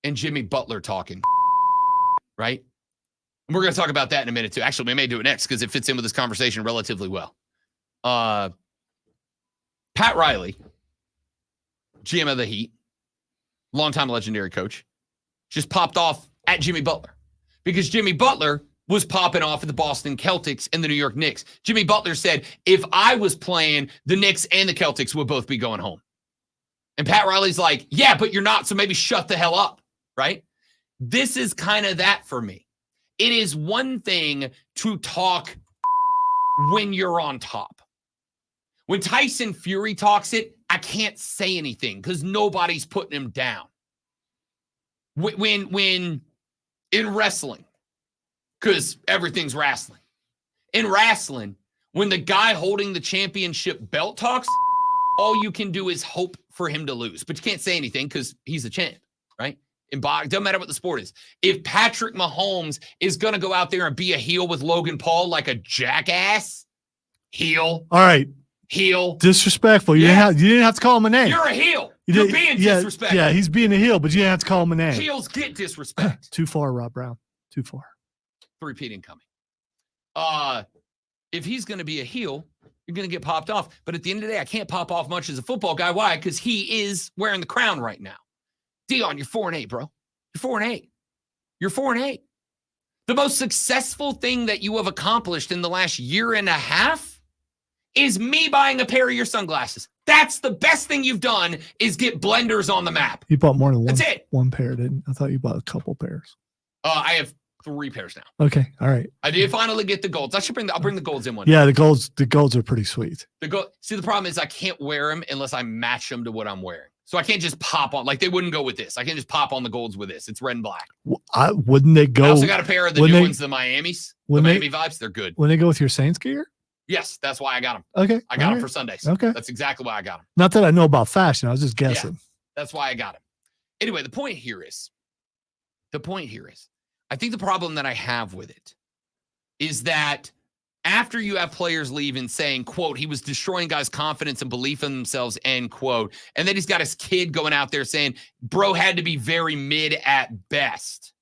and Jimmy Butler talking, right? And we're going to talk about that in a minute too. Actually, we may do it next because it fits in with this conversation relatively well. Pat Riley, GM of the Heat, longtime legendary coach, just popped off at Jimmy Butler because Jimmy Butler was popping off at the Boston Celtics and the New York Knicks. Jimmy Butler said, if I was playing, the Knicks and the Celtics would both be going home. And Pat Riley's like, yeah, but you're not, so maybe shut the hell up, right? This is kind of that for me. It is one thing to talk when you're on top. When Tyson Fury talks it, I can't say anything because nobody's putting him down. When in wrestling, because everything's wrestling. In wrestling, When the guy holding the championship belt talks, all you can do is hope for him to lose. But you can't say anything because he's a champ, right? Doesn't matter what the sport is. If Patrick Mahomes is going to go out there and be a heel with Logan Paul like a jackass, heel. All right. Heel. Disrespectful. You didn't have to call him a name. You're a heel. You're being disrespectful. Yeah, he's being a heel, but you didn't have to call him a name. Heels get disrespect. Too far, Rob Brown. Too far. Three-peat incoming. If he's going to be a heel, you're going to get popped off. But at the end of the day, I can't pop off much as a football guy. Why? Because he is wearing the crown right now. Dion, you're 4-8, bro. You're 4-8. You're 4-8. The most successful thing that you have accomplished in the last year and a half is me buying a pair of your sunglasses. That's the best thing you've done is get blenders on the map. You bought more than That's it. One pair, didn't I? Thought you bought a couple pairs. I have 3 pairs now. Okay. All right. I did finally get the golds. I'll bring the golds in one. Yeah, the golds are pretty sweet. See, the problem is I can't wear them unless I match them to what I'm wearing. So I can't just pop on, like they wouldn't go with this. I can't just pop on the golds with this. It's red and black. Wouldn't they go? I also got a pair of the new ones, the Miamis. The Miami vibes, they're good. When they go with your Saints gear? Yes, that's why I got them. Okay. I got them for Sundays. Okay. That's exactly why I got them. Not that I know about fashion. I was just guessing. Yeah, that's why I got them. Anyway, the point here is, I think the problem that I have with it is that after you have players leave and saying, quote, he was destroying guys' confidence and belief in themselves, end quote. And then he's got his kid going out there saying, bro had to be very mid at best.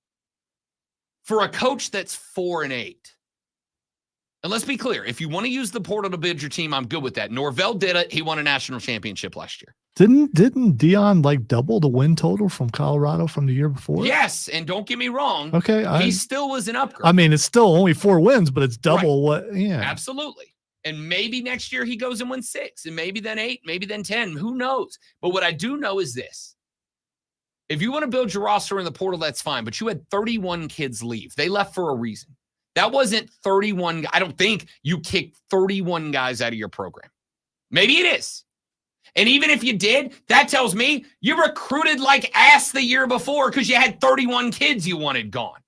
For a coach that's 4-8, and let's be clear, if you want to use the portal to build your team, I'm good with that. Norvell did it. He won a national championship last year. Didn't Dion like double the win total from Colorado from the year before? Yes, and don't get me wrong. Okay, he still was an upgrade. I mean, it's still only 4 wins, but it's double what? Yeah, absolutely. And maybe next year he goes and wins 6, and maybe then 8, maybe then 10. Who knows? But what I do know is this: if you want to build your roster in the portal, that's fine. But you had 31 kids leave. They left for a reason. That wasn't 31. I don't think you kicked 31 guys out of your program. Maybe it is. And even if you did, that tells me you recruited like ass the year before because you had 31 kids you wanted gone.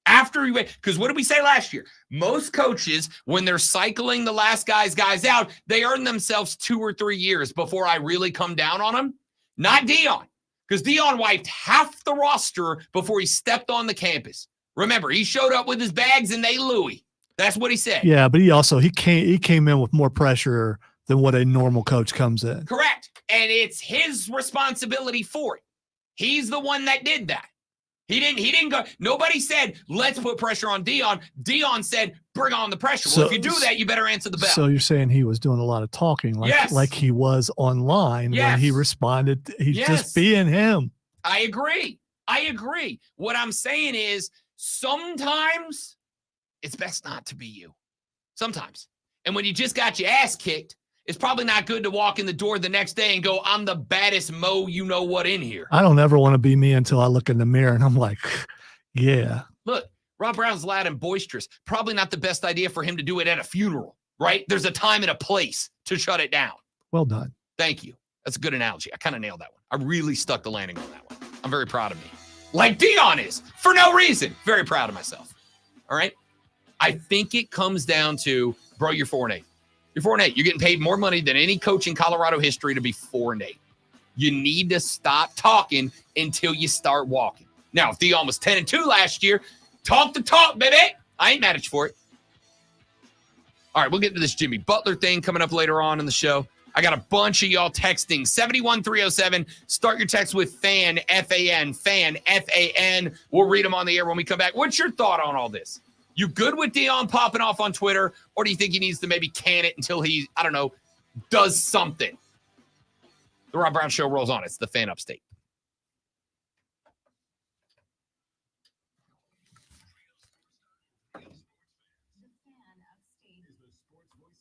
After you, because what did we say last year? Most coaches, when they're cycling the last guys out, they earn themselves 2 or 3 years before I really come down on them. Not Dion, because Dion wiped half the roster before he stepped on the campus. Remember, he showed up with his bags and they Louis. That's what he said. Yeah, but he came in with more pressure than what a normal coach comes in. Correct. And it's his responsibility for it. He's the one that did that. He didn't go. Nobody said, let's put pressure on Dion. Dion said, bring on the pressure. Well, if you do that, you better answer the bell. So you're saying he was doing a lot of talking like he was online when he responded. He's just being him. I agree. What I'm saying is sometimes it's best not to be you. Sometimes. And when you just got your ass kicked, it's probably not good to walk in the door the next day and go, I'm the baddest Mo you know what in here. I don't ever want to be me until I look in the mirror and I'm like, yeah. Look, Rob Brown's loud and boisterous. Probably not the best idea for him to do it at a funeral, right? There's a time and a place to shut it down. Well done. Thank you. That's a good analogy. I kind of nailed that one. I really stuck the landing on that one. I'm very proud of me. Like Dion is, for no reason. Very proud of myself. All right? I think it comes down to, bro, you're 4-8. You're 4-8. You're getting paid more money than any coach in Colorado history to be 4-8. You need to stop talking until you start walking. Now, if Dion was 10-2 last year, talk the talk, baby. I ain't mad at you for it. All right, we'll get to this Jimmy Butler thing coming up later on in the show. I got a bunch of y'all texting. 71307. Start your text with FAN, F-A-N, FAN, F-A-N. We'll read them on the air when we come back. What's your thought on all this? You good with Dion popping off on Twitter, or do you think he needs to maybe can it until he, I don't know, does something? The Rob Brown Show rolls on. It's the Fan Upstate.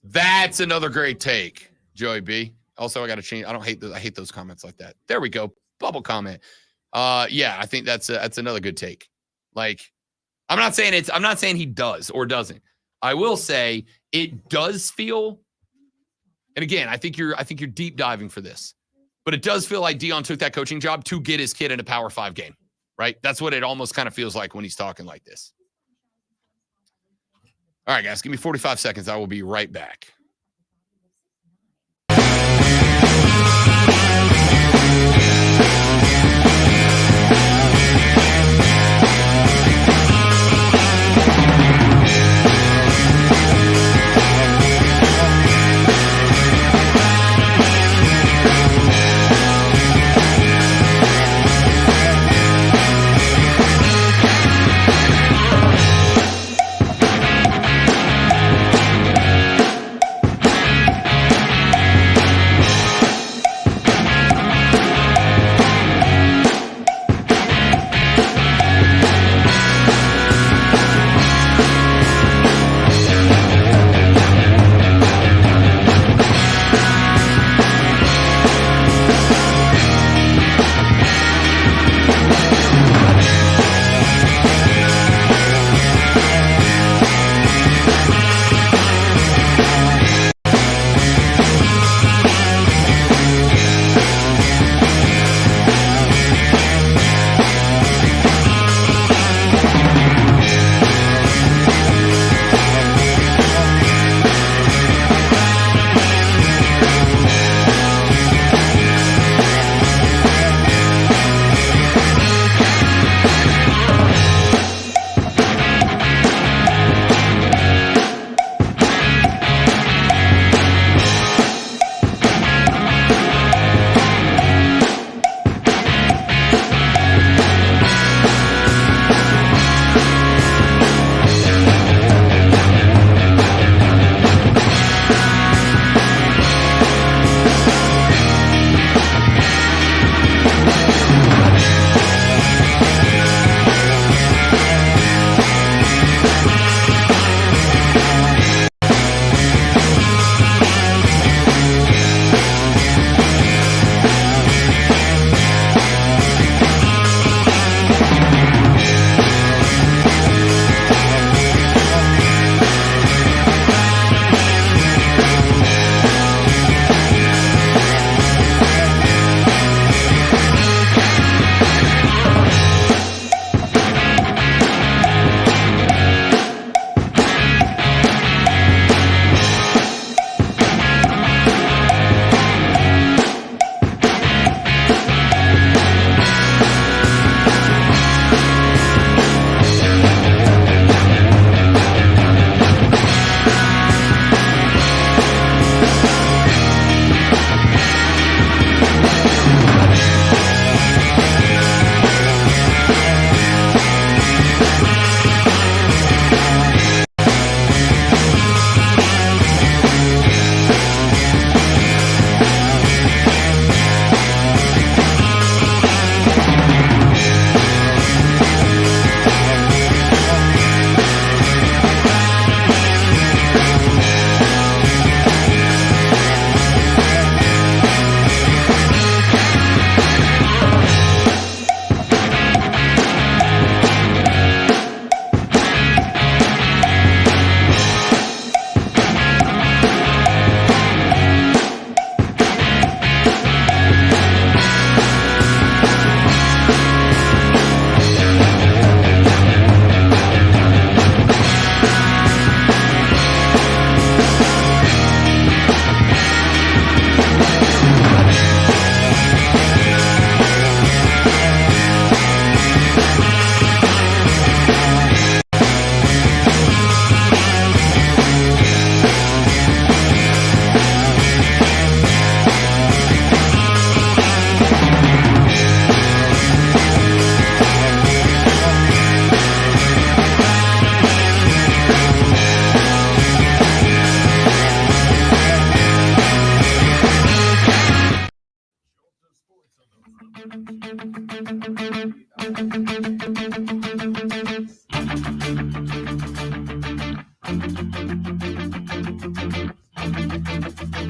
That's another great take, Joey B. Also, I got to change. I hate those comments like that. There we go. Bubble comment. Yeah, I think that's another good take. Like, I'm not saying he does or doesn't. I will say it does feel, and again, I think you're deep diving for this, but it does feel like Dion took that coaching job to get his kid in a Power 5 game, right? That's what it almost kind of feels like when he's talking like this. All right, guys, give me 45 seconds. I will be right back.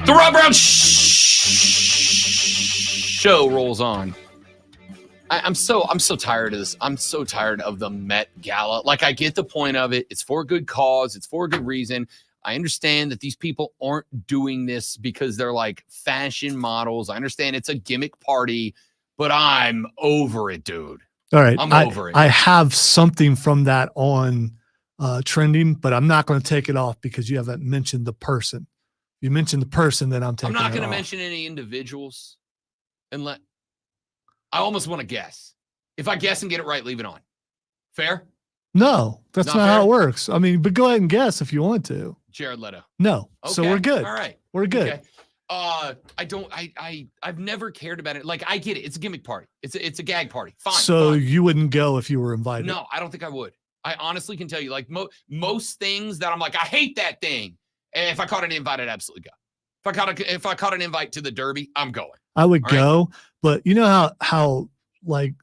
The Rob Brown show rolls on. I'm so tired of this. I'm so tired of the Met Gala. Like, I get the point of it. It's for a good cause. It's for a good reason. I understand that these people aren't doing this because they're like fashion models. I understand it's a gimmick party, but I'm over it, dude. All right. I'm over it. I have something from that on trending, but I'm not going to take it off because you haven't mentioned the person. You mentioned the person, then I'm taking I'm not it going to off. mention any individuals. And I almost want to guess. If I guess and get it right, leave it on. Fair? No, that's Not not how fair? it works. I mean, but go ahead and guess if you want to. Jared Leto. No. So Okay. we're good. All right. We're good. Okay. I've never cared about it. Like, I get it. It's a gimmick party. It's a gag party. Fine. So fine. you wouldn't go if you were invited? No, I don't think I would. I honestly can tell you, like most things that I'm like, I hate that thing. And if I caught an invite, I'd absolutely go. If I caught an invite to the Derby, I'm going. I would All go, but you know how like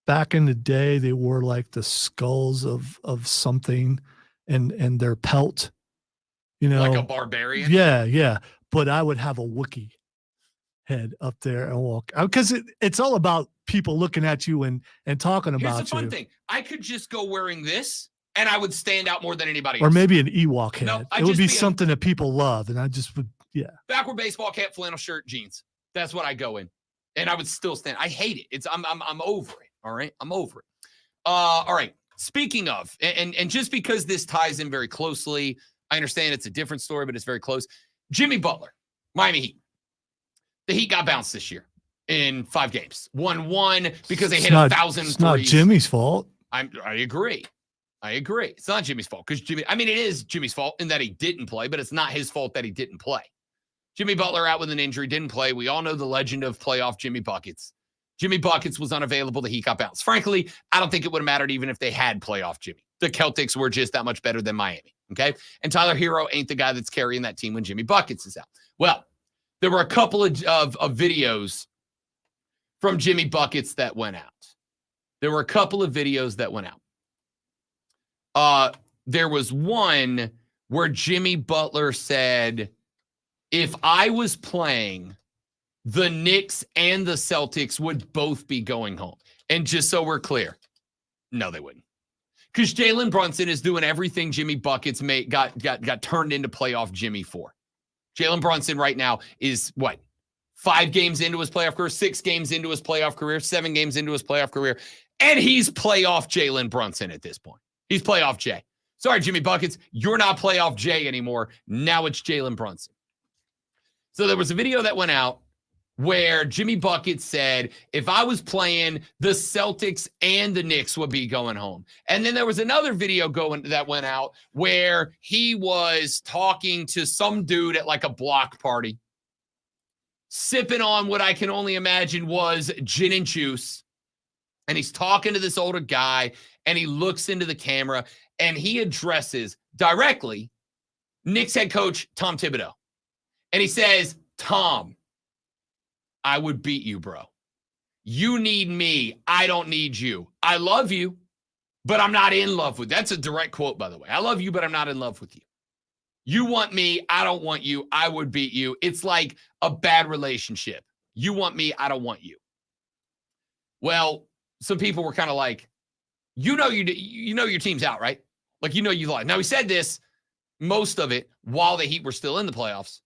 back in the day they wore like the skulls of something and their pelt, you know, Like a barbarian? Yeah. But I would have a Wookiee head up there and walk out because it's all about people looking at you and talking Here's about the fun you. thing. I could just go wearing this and I would stand out more than anybody Or else. maybe an Ewok head. No, it I'd would just be be something that people love, and I just would, yeah. Backward baseball cap, flannel shirt, jeans. That's what I go in. And I would still stand. I hate it. I'm over it. All right. I'm over it. All right. Speaking of, and just because this ties in very closely, I understand it's a different story, but it's very close. Jimmy Butler, Miami Heat. The Heat got bounced this year in 5 games. 1-1 because they hit 1,000 It's not threes. Jimmy's fault. I agree. It's not Jimmy's fault because it is Jimmy's fault in that he didn't play, but it's not his fault that he didn't play. Jimmy Butler out with an injury, didn't play. We all know the legend of playoff Jimmy Buckets. Jimmy Buckets was unavailable. The Heat got bounced. Frankly, I don't think it would have mattered even if they had playoff Jimmy. The Celtics were just that much better than Miami, okay? And Tyler Hero ain't the guy that's carrying that team when Jimmy Buckets is out. Well, there were a couple of videos from Jimmy Buckets that went out. There was one where Jimmy Butler said, if I was playing, the Knicks and the Celtics would both be going home. And just so we're clear, no, they wouldn't. Because Jalen Brunson is doing everything Jimmy Buckets got turned into playoff Jimmy for. Jalen Brunson right now is what? 5 games into his playoff career, 6 games into his playoff career, 7 games into his playoff career. And he's playoff Jalen Brunson at this point. He's playoff Jay. Sorry, Jimmy Buckets, you're not playoff Jay anymore. Now it's Jalen Brunson. So there was a video that went out where Jimmy Buckets said, if I was playing, the Celtics and the Knicks would be going home. And then there was another video that went out where he was talking to some dude at like a block party, sipping on what I can only imagine was gin and juice. And he's talking to this older guy, and he looks into the camera, and he addresses directly Knicks head coach Tom Thibodeau. And he says, Tom, I would beat you, bro. You need me. I don't need you. I love you, but I'm not in love with you. That's a direct quote, by the way. I love you, but I'm not in love with you. You want me. I don't want you. I would beat you. It's like a bad relationship. You want me. I don't want you. Well, some people were kind of like, you know your team's out, right? Like, you lost. Now, he said this, most of it, while the Heat were still in the playoffs.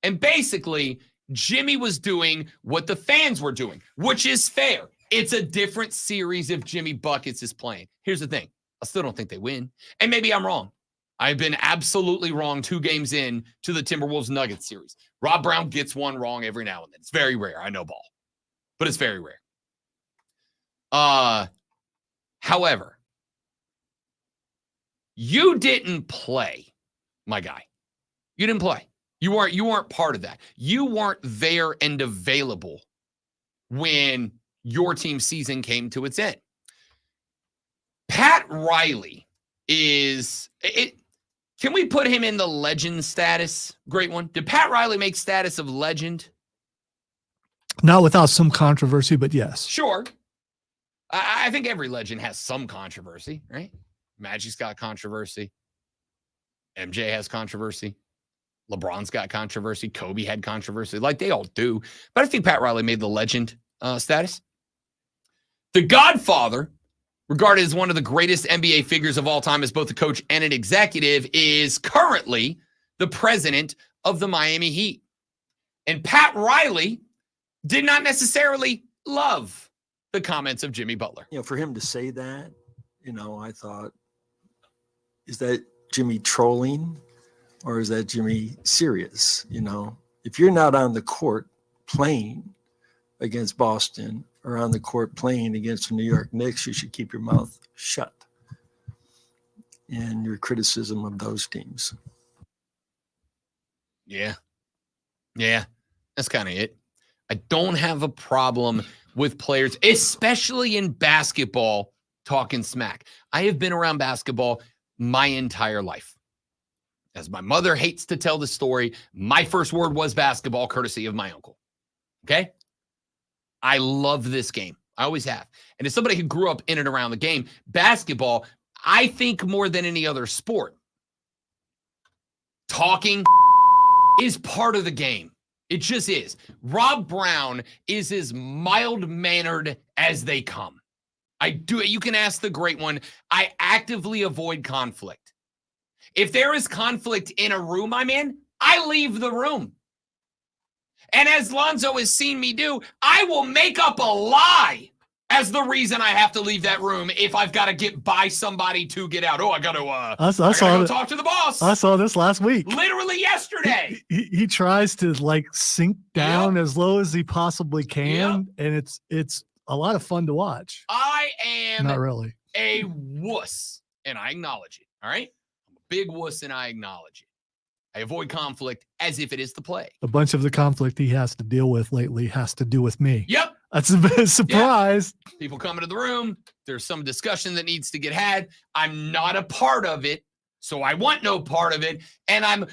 And basically, Jimmy was doing what the fans were doing, which is fair. It's a different series if Jimmy Buckets is playing. Here's the thing. I still don't think they win. And maybe I'm wrong. I've been absolutely wrong 2 games in to the Timberwolves Nuggets series. Rob Brown gets one wrong every now and then. It's very rare. I know ball, but it's very rare. However, you didn't play, my guy. You didn't play. You weren't part of that. You weren't there and available when your team's season came to its end. Pat Riley is it. Can we put him in the legend status? Great one. Did Pat Riley make status of legend? Not without some controversy, but yes. Sure. I think every legend has some controversy, right? Magic's got controversy. MJ has controversy. LeBron's got controversy. Kobe had controversy. Like, they all do. But I think Pat Riley made the legend status. The Godfather, regarded as one of the greatest NBA figures of all time as both a coach and an executive, is currently the president of the Miami Heat. And Pat Riley did not necessarily love the comments of Jimmy Butler. For him to say that, I thought, is that Jimmy trolling or is that Jimmy serious? You know, if you're not on the court playing against Boston or on the court playing against the New York Knicks, you should keep your mouth shut in your criticism of those teams. Yeah. Yeah. That's kind of it. I don't have a problem with players, especially in basketball, talking smack. I have been around basketball my entire life. As my mother hates to tell the story, my first word was basketball, courtesy of my uncle. Okay? I love this game. I always have. And as somebody who grew up in and around the game, basketball, I think more than any other sport, talking is part of the game. It just is. Rob Brown is as mild-mannered as they come. I do it. You can ask the great one. I actively avoid conflict. If there is conflict in a room I'm in, I leave the room. And as Lonzo has seen me do, I will make up a lie as the reason I have to leave that room if I've got to get by somebody to get out. Oh, I got to go talk to the boss. I saw this last week. Literally yesterday. He tries to like sink down as low as he possibly can, and it's a lot of fun to watch. I am not really a wuss, and I acknowledge it. All right, I'm a big wuss, and I acknowledge it. I avoid conflict as if it is the play. A bunch of the conflict he has to deal with lately has to do with me. Yep. That's a bit surprise. Yep. People come into the room. There's some discussion that needs to get had. I'm not a part of it, so I want no part of it. And I'm,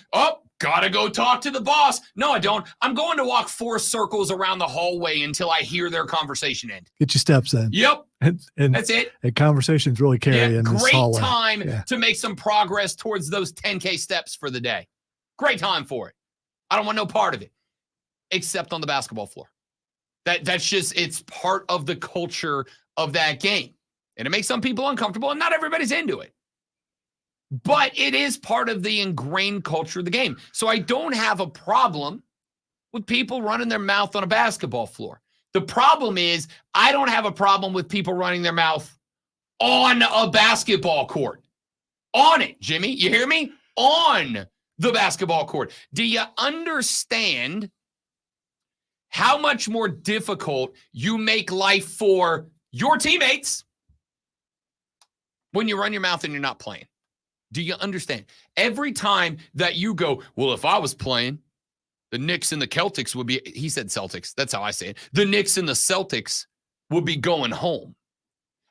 gotta go talk to the boss. No, I don't. I'm going to walk 4 circles around the hallway until I hear their conversation end. Get your steps in. Yep. And that's it. And conversations really carry in this hallway. Great time to make some progress towards those 10K steps for the day. Great time for it. I don't want no part of it, except on the basketball floor. That's just, it's part of the culture of that game. And it makes some people uncomfortable, and not everybody's into it. But it is part of the ingrained culture of the game. So I don't have a problem with people running their mouth on a basketball floor. The problem is I don't have a problem with people running their mouth on a basketball court. On it, Jimmy. You hear me? On the basketball court. Do you understand how much more difficult you make life for your teammates when you run your mouth and you're not playing? Do you understand? Every time that you go, well, if I was playing, the Knicks and the Celtics would be, he said Celtics. That's how I say it. The Knicks and the Celtics would be going home.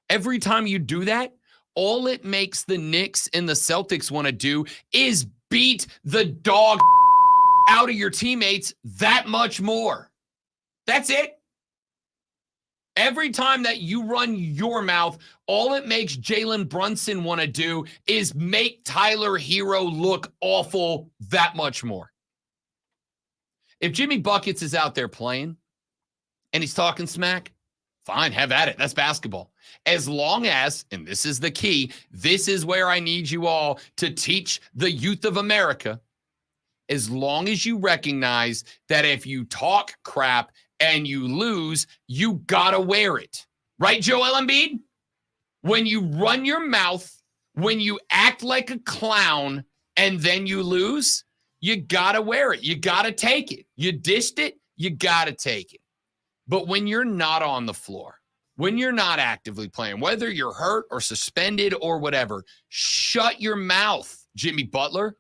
Every time you do that, all it makes the Knicks and the Celtics want to do is beat the dog out of your teammates that much more. That's it. Every time that you run your mouth, all it makes Jalen Brunson want to do is make Tyler Hero look awful that much more. If Jimmy Buckets is out there playing and he's talking smack, fine, have at it. That's basketball. As long as, and this is the key, this is where I need you all to teach the youth of America, as long as you recognize that if you talk crap and you lose, you gotta wear it. Right, Joel Embiid? When you run your mouth, when you act like a clown, and then you lose, you gotta wear it. You gotta take it. You dished it, you gotta take it. But when you're not on the floor, when you're not actively playing, whether you're hurt or suspended or whatever, shut your mouth, Jimmy Butler.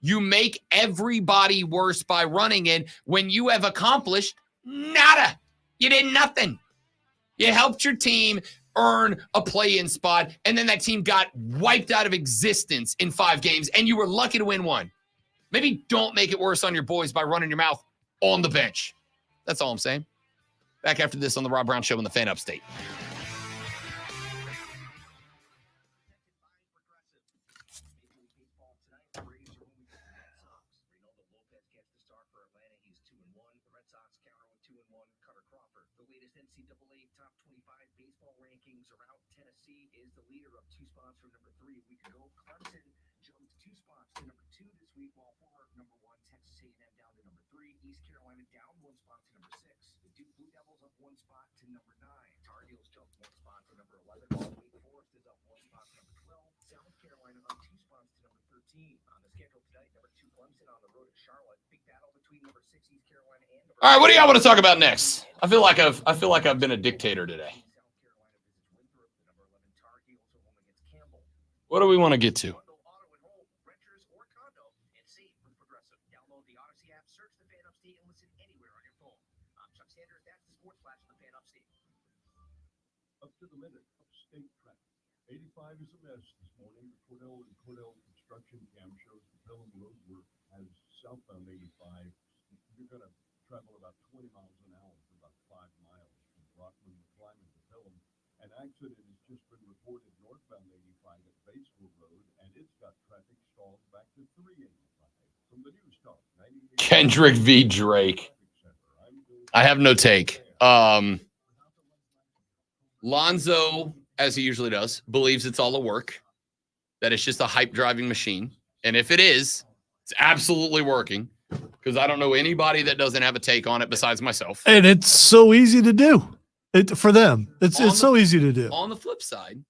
You make everybody worse by running it when you have accomplished nada. You did nothing. You helped your team earn a play-in spot, and then that team got wiped out of existence in 5 games, and you were lucky to win 1. Maybe don't make it worse on your boys by running your mouth on the bench. That's all I'm saying. Back after this on the Rob Brown Show in the Fan Upstate. NCAA top 25 baseball rankings are out. Tennessee is the leader, up 2 spots from number 3 a week ago. Clemson jumped 2 spots to number 2 this week, while former number 1 Texas A&M down to number 3. East Carolina down 1 spot to number 6. The Duke Blue Devils up 1 spot to number 9. Tar Heels jumped 1 spot from number 11. While Wake Forest is up 1 spot to number 12. South Carolina up 2 spots to All right, what do y'all want to talk about next? I feel like I've been a dictator today. What do we want to get to? Up to the minute, state traffic. 85 is a mess this morning. The Cordell construction cam shows the Pelham Road work has southbound 85. You're going to travel about 20 miles an hour for about 5 miles from Rockland to Clyman to Pelham. An accident has just been reported northbound 85 at Batesville Road, and it's got traffic stalled back to 385. From the News Talk, Kendrick v. Drake. I have no take. Lonzo, as he usually does, believes it's all a work, that it's just a hype driving machine. And if it is, it's absolutely working, because I don't know anybody that doesn't have a take on it besides myself. And it's so easy to do for them. It's so easy to do. On the flip side,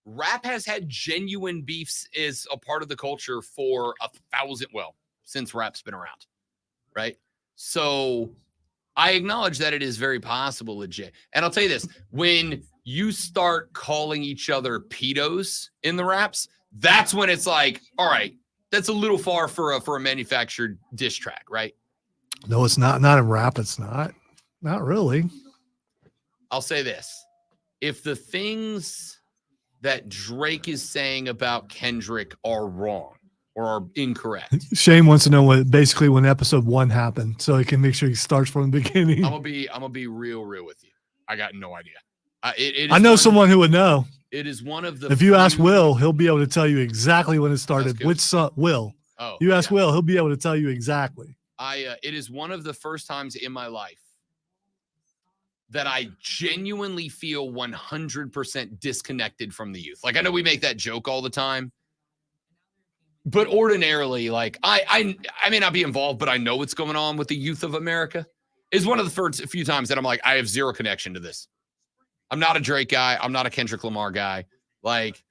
rap has had genuine beefs as a part of the culture for since rap's been around, right? So I acknowledge that it is very possible, legit. And I'll tell you this, when you start calling each other pedos in the raps, that's when it's like, all right, that's a little far for a manufactured diss track, right? No, it's not. Not in rap. It's not. Not really. I'll say this. If the things that Drake is saying about Kendrick are wrong or are incorrect, Shane wants to know when episode 1 happened, so he can make sure he starts from the beginning. I'm gonna be real with you. I got no idea. I know someone who would know. It is one of the. If you ask Will, he'll be able to tell you exactly when it started. Which son? Will? Oh, you ask Will, he'll be able to tell you exactly. It is one of the first times in my life that I genuinely feel 100% disconnected from the youth. Like, I know we make that joke all the time, but ordinarily, like, I may not be involved, but I know what's going on with the youth of America. Is one of the first few times that I'm like, I have zero connection to this. I'm not a Drake guy. I'm not a Kendrick Lamar guy. Like,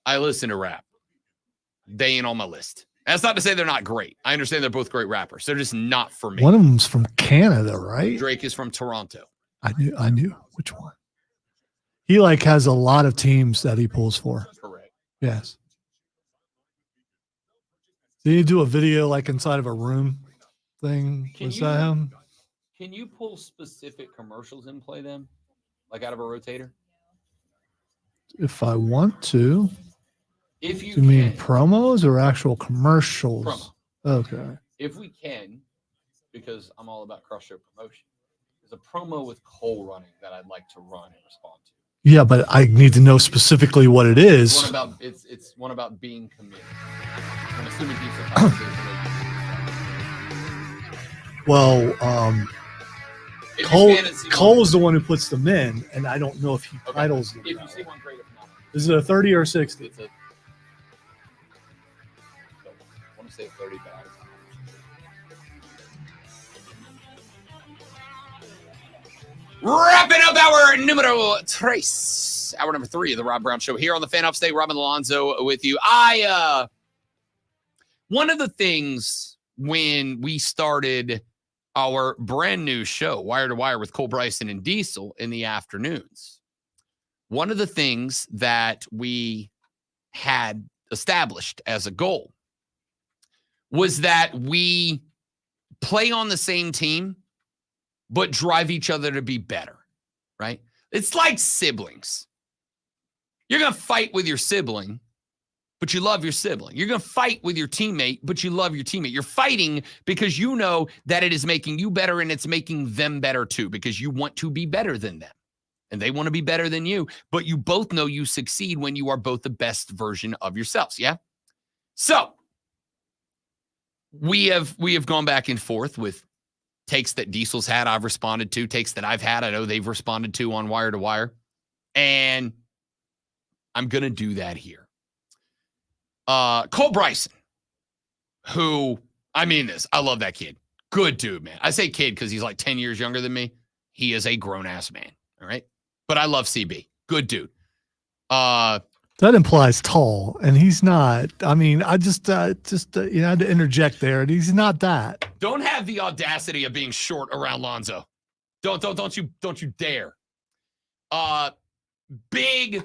I listen to rap. They ain't on my list. That's not to say they're not great. I understand they're both great rappers. They're just not for me. One of them's from Canada, right? Drake is from Toronto. I knew which one. He has a lot of teams that he pulls for. Correct. Yes. Did he do a video inside of a room thing? Was that him? Can you pull specific commercials and play them? Like out of a rotator? If I want to. If you mean promos or actual commercials? Promo. Okay. If we can, because I'm all about cross show promotion. There's a promo with Cole running that I'd like to run and respond to. Yeah, but I need to know specifically what it is. It's one about being committed. I'm assuming he's the conversation. Well, Cole is the one who puts them in, and I don't know if he titles them. If you see one, great. If not, is it a 30 or a 60? I want to say 30 bags. Wrapping up our numero tres, hour number 3 of the Rob Brown Show here on the Fan Upstate. Robin Alonzo with you. One of the things when we started our brand new show, Wire to Wire with Cole Bryson and Diesel in the afternoons, one of the things that we had established as a goal was that we play on the same team, but drive each other to be better, right? It's like siblings. You're going to fight with your sibling, but you love your sibling. You're going to fight with your teammate, but you love your teammate. You're fighting because you know that it is making you better and it's making them better too, because you want to be better than them and they want to be better than you, but you both know you succeed when you are both the best version of yourselves. Yeah. So we have gone back and forth with takes that Diesel's had, I've responded to, takes that I've had, I know they've responded to on Wire to Wire. And I'm going to do that here. Cole Bryson, who, I mean this, I love that kid. Good dude, man. I say kid because he's like 10 years younger than me. He is a grown-ass man, all right? But I love CB. Good dude. That implies tall, and he's not. I mean, I just I had to interject there, and he's not that. Don't have the audacity of being short around Lonzo. Don't you dare. Big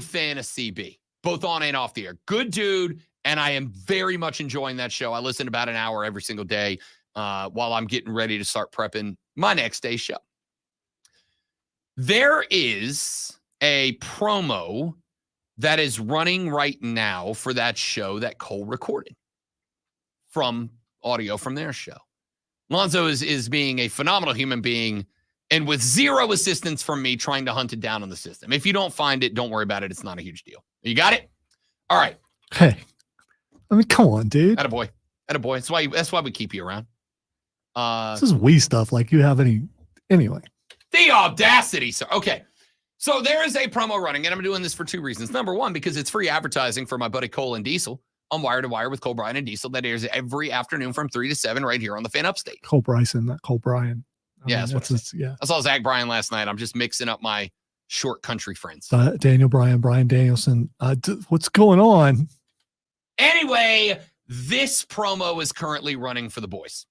fan of CB, both on and off the air. Good dude, and I am very much enjoying that show. I listen about an hour every single day while I'm getting ready to start prepping my next day's show. There is a promo that is running right now for that show that Cole recorded from audio from their show. Lonzo is being a phenomenal human being and with zero assistance from me trying to hunt it down on the system. If you don't find it, don't worry about it. It's not a huge deal. You got it? All right. Hey, I mean, come on, dude. Attaboy. That's why we keep you around. This is we stuff. Like you have any anyway. The audacity, sir. Okay. So there is a promo running, and I'm doing this for two reasons. Number one, because it's free advertising for my buddy Cole and Diesel on Wire to Wire with Cole, Bryan, and Diesel. That airs every afternoon from 3 to 7 right here on the Fan Upstate. Cole Bryson, not Cole Bryan. Yeah, yeah. I saw Zach Bryan last night. I'm just mixing up my short country friends. Daniel Bryan, Brian Danielson. What's going on? Anyway, this promo is currently running for the boys.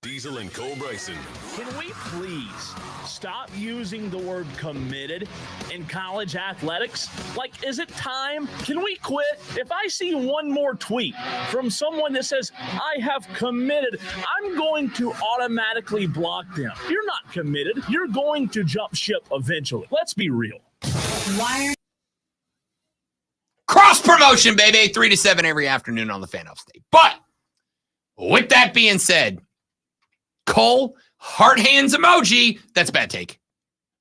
Diesel and Cole Bryson. Can we please stop using the word committed in college athletics? Like, is it time? Can we quit? If I see one more tweet from someone that says, I have committed, I'm going to automatically block them. You're not committed. You're going to jump ship eventually. Let's be real. Cross promotion, baby. 3 to 7 every afternoon on the Fan Upstate. But with that being said, Cole, heart hands emoji. That's a bad take.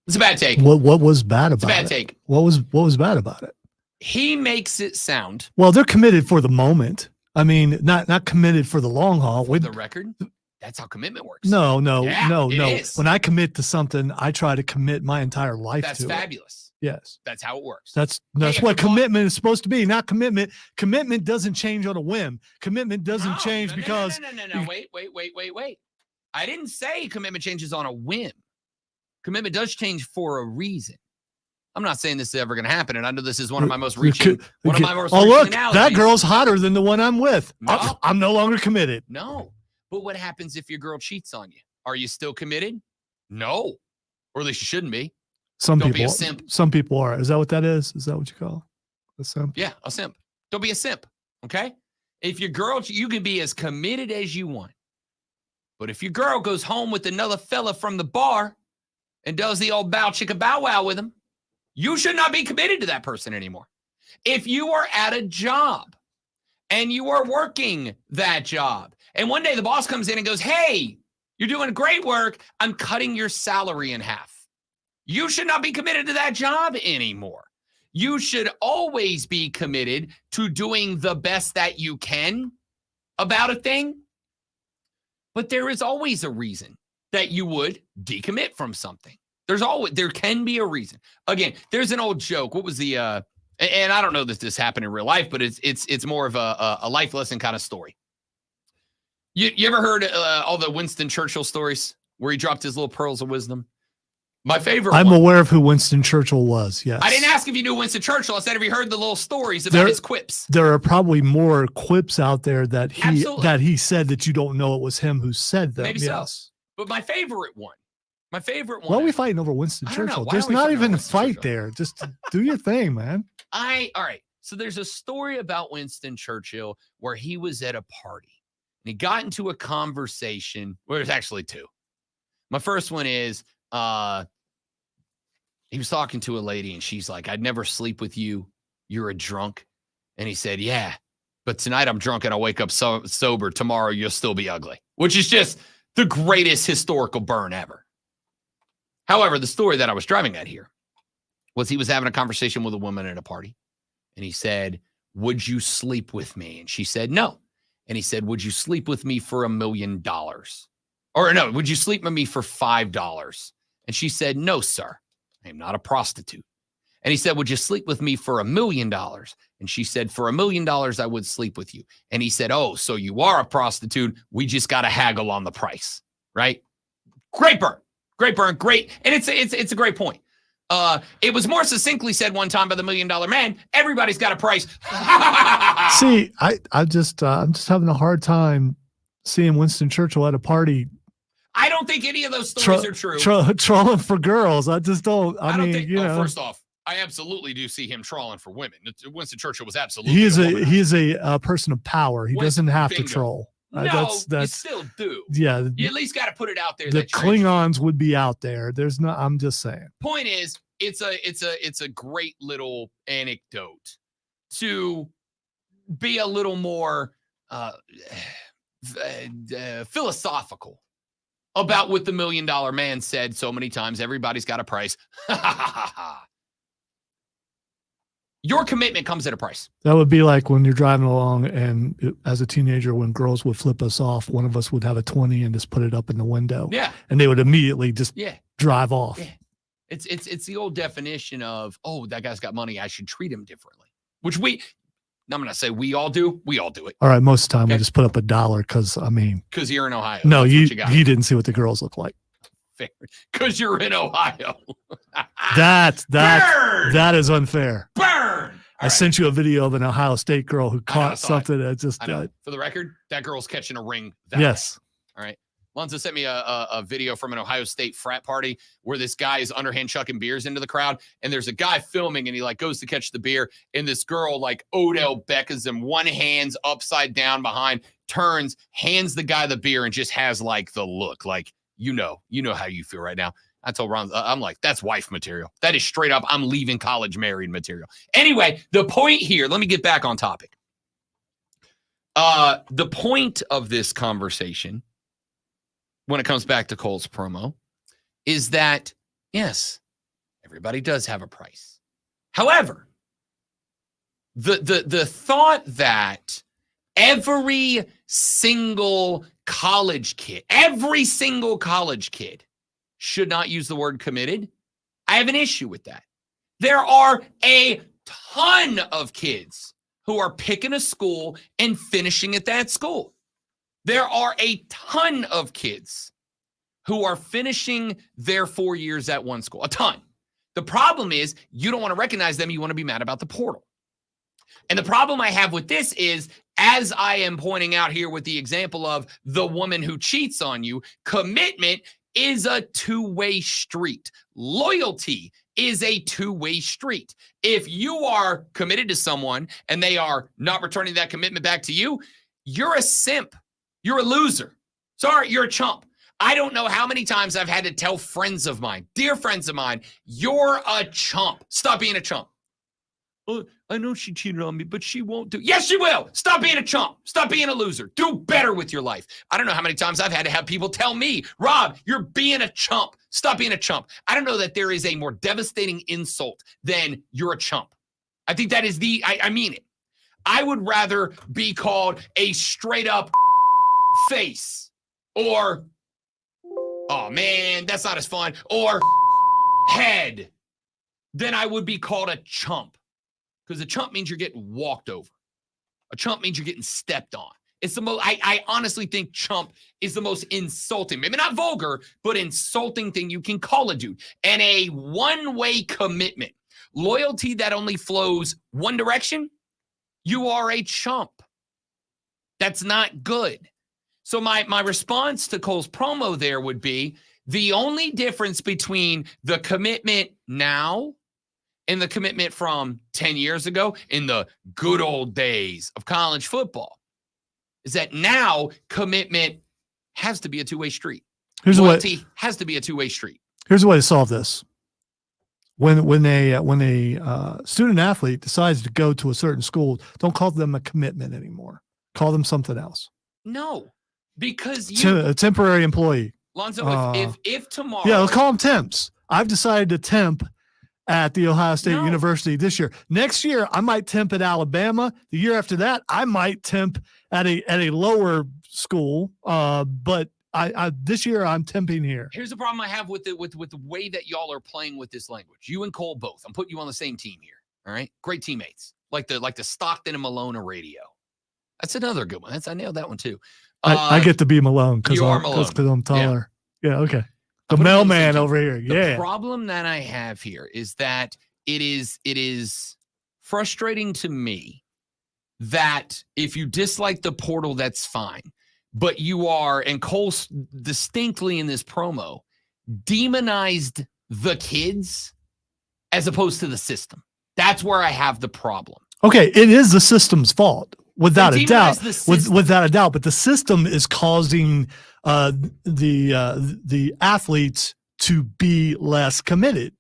It's a bad take. What was bad about it? It's a bad take. What was bad about it? He makes it sound. Well, they're committed for the moment. I mean, not committed for the long haul. For the record, that's how commitment works. No. It is. When I commit to something, I try to commit my entire life That's to fabulous. it. Yes. That's how it works. That's if what you're commitment is supposed to be, not commitment. Commitment doesn't change on a whim. Commitment doesn't change because No. Wait. I didn't say commitment changes on a whim. Commitment does change for a reason. I'm not saying this is ever going to happen, and I know this is one of my most reaching. Oh, look, that girl's hotter than the one I'm with. No. I'm no longer committed. No, but what happens if your girl cheats on you? Are you still committed? No, or at least you shouldn't be. Don't be people. a simp. Some people are. Is that what that is? Is that what you call a simp? Yeah, a simp. Don't be a simp. Okay. If your girl, you can be as committed as you want. But if your girl goes home with another fella from the bar and does the old bow chicka bow wow with him, you should not be committed to that person anymore. If you are at a job and you are working that job, and one day the boss comes in and goes, hey, you're doing great work, I'm cutting your salary in half. You should not be committed to that job anymore. You should always be committed to doing the best that you can about a thing. But there is always a reason that you would decommit from something. There can be a reason. Again, there's an old joke. What was the and I don't know that this happened in real life, but it's more of a life lesson kind of story. You ever heard all the Winston Churchill stories where he dropped his little pearls of wisdom? My favorite I'm one. aware of who Winston Churchill was, yes. I didn't ask if you knew Winston Churchill. I said, have you heard the little stories about his quips? There are probably more quips out there that Absolutely. he said that you don't know it was him who said them. Maybe yes. so. But my favorite one. Why are we fighting over Winston I don't know. Churchill? Why There's are we not fighting even over a Winston fight Churchill? there. Just do your thing, man. All right. So there's a story about Winston Churchill where he was at a party and he got into a conversation. Well, there's actually two. My first one is he was talking to a lady and she's like, I'd never sleep with you. You're a drunk. And he said, yeah, but tonight I'm drunk and I'll wake up sober. Tomorrow you'll still be ugly, which is just the greatest historical burn ever. However, the story that I was driving at here was he was having a conversation with a woman at a party. And he said, would you sleep with me? And she said, no. And he said, would you sleep with me for $1 million? Or no, would you sleep with me for $5? And she said, no, sir, I am not a prostitute. And he said, would you sleep with me for $1 million? And she said, for $1 million, I would sleep with you. And he said, oh, so you are a prostitute. We just got to haggle on the price, right? Great burn. Great burn. Great. And it's a great point. It was more succinctly said one time by the $1 Million Man. Everybody's got a price. See, I'm just having a hard time seeing Winston Churchill at a party. I don't think any of those stories are true. Trolling for girls. I just don't. I don't mean, think. you know. First off, I absolutely do see him trolling for women. Winston Churchill was absolutely. He is a person of power. He doesn't have to troll. No, that's you still do. Yeah, you at least got to put it out there. The Klingons would be out there. There's no. I'm just saying. Point is, it's a great little anecdote to be a little more philosophical about what the $1 Million Man said so many times. Everybody's got a price. Your commitment comes at a price. That would be like when you're driving along and as a teenager, when girls would flip us off, one of us would have a 20 and just put it up in the window. Yeah. And they would immediately just drive off. Yeah. It's the old definition of, oh, that guy's got money, I should treat him differently. Which I'm going to say we all do. We all do it. All right. Most of the time we just put up $1 because, I mean. Because you're in Ohio. No, he didn't see what the girls look like. Because you're in Ohio. That is unfair. Burn. I sent you a video of an Ohio State girl who caught something that just. For the record, that girl's catching a ring. Yes. Way. All right. Lonzo sent me a video from an Ohio State frat party where this guy is underhand chucking beers into the crowd, and there's a guy filming, and he like goes to catch the beer, and this girl like Odell Beckhams him, one hand's upside down behind, turns, hands the guy the beer, and just has like the look like. You know how you feel right now. I told Ron, I'm like, that's wife material. That is straight up, I'm leaving college married material. Anyway, the point here, let me get back on topic. The point of this conversation, when it comes back to Cole's promo, is that, yes, everybody does have a price. However, the thought that every single college kid should not use the word committed, I have an issue with that. There are a ton of kids who are picking a school and finishing at that school. There are a ton of kids who are finishing their 4 years at one school. A ton. The problem is you don't want to recognize them. You want to be mad about the portal. And the problem I have with this is, as I am pointing out here with the example of the woman who cheats on you, commitment is a two-way street. Loyalty is a two-way street. If you are committed to someone and they are not returning that commitment back to you, you're a simp. You're a loser. Sorry, you're a chump. I don't know how many times I've had to tell friends of mine, dear friends of mine, you're a chump. Stop being a chump. I know she cheated on me, but she won't do. Yes, she will. Stop being a chump. Stop being a loser. Do better with your life. I don't know how many times I've had to have people tell me, Rob, you're being a chump. Stop being a chump. I don't know that there is a more devastating insult than you're a chump. I think that is I mean it. I would rather be called a straight up face or, oh man, that's not as fun, or head than I would be called a chump. Because a chump means you're getting walked over. A chump means you're getting stepped on. It's the most, I honestly think chump is the most insulting, maybe not vulgar, but insulting thing you can call a dude. And a one-way commitment, loyalty that only flows one direction, you are a chump. That's not good. So my response to Cole's promo there would be, the only difference between the commitment now and the commitment from 10 years ago in the good old days of college football is that now commitment has to be a two-way street. Loyalty has to be a two-way street. Here's a way to solve this. When a student athlete decides to go to a certain school, don't call them a commitment anymore. Call them something else. No, because a temporary employee. Lonzo, if tomorrow. Yeah, let's call them temps. I've decided to temp at the Ohio State University this year. Next year, I might temp at Alabama. The year after that, I might temp at a lower school. But I this year I'm temping here. Here's the problem I have with the way that y'all are playing with this language. You and Cole both. I'm putting you on the same team here. All right, great teammates, like the Stockton and Malone radio. That's another good one. I nailed that one too. I get to be Malone because I'm taller. Yeah. Okay. The put 'em on the same mailman team. over here. The Yeah. problem that I have here is that it is frustrating to me that if you dislike the portal, that's fine. But you are, and Cole distinctly in this promo, demonized the kids as opposed to the system. That's where I have the problem. Okay, it is the system's fault, without They a doubt. demonize the system. Without a doubt, but the system is causing the athletes to be less committed.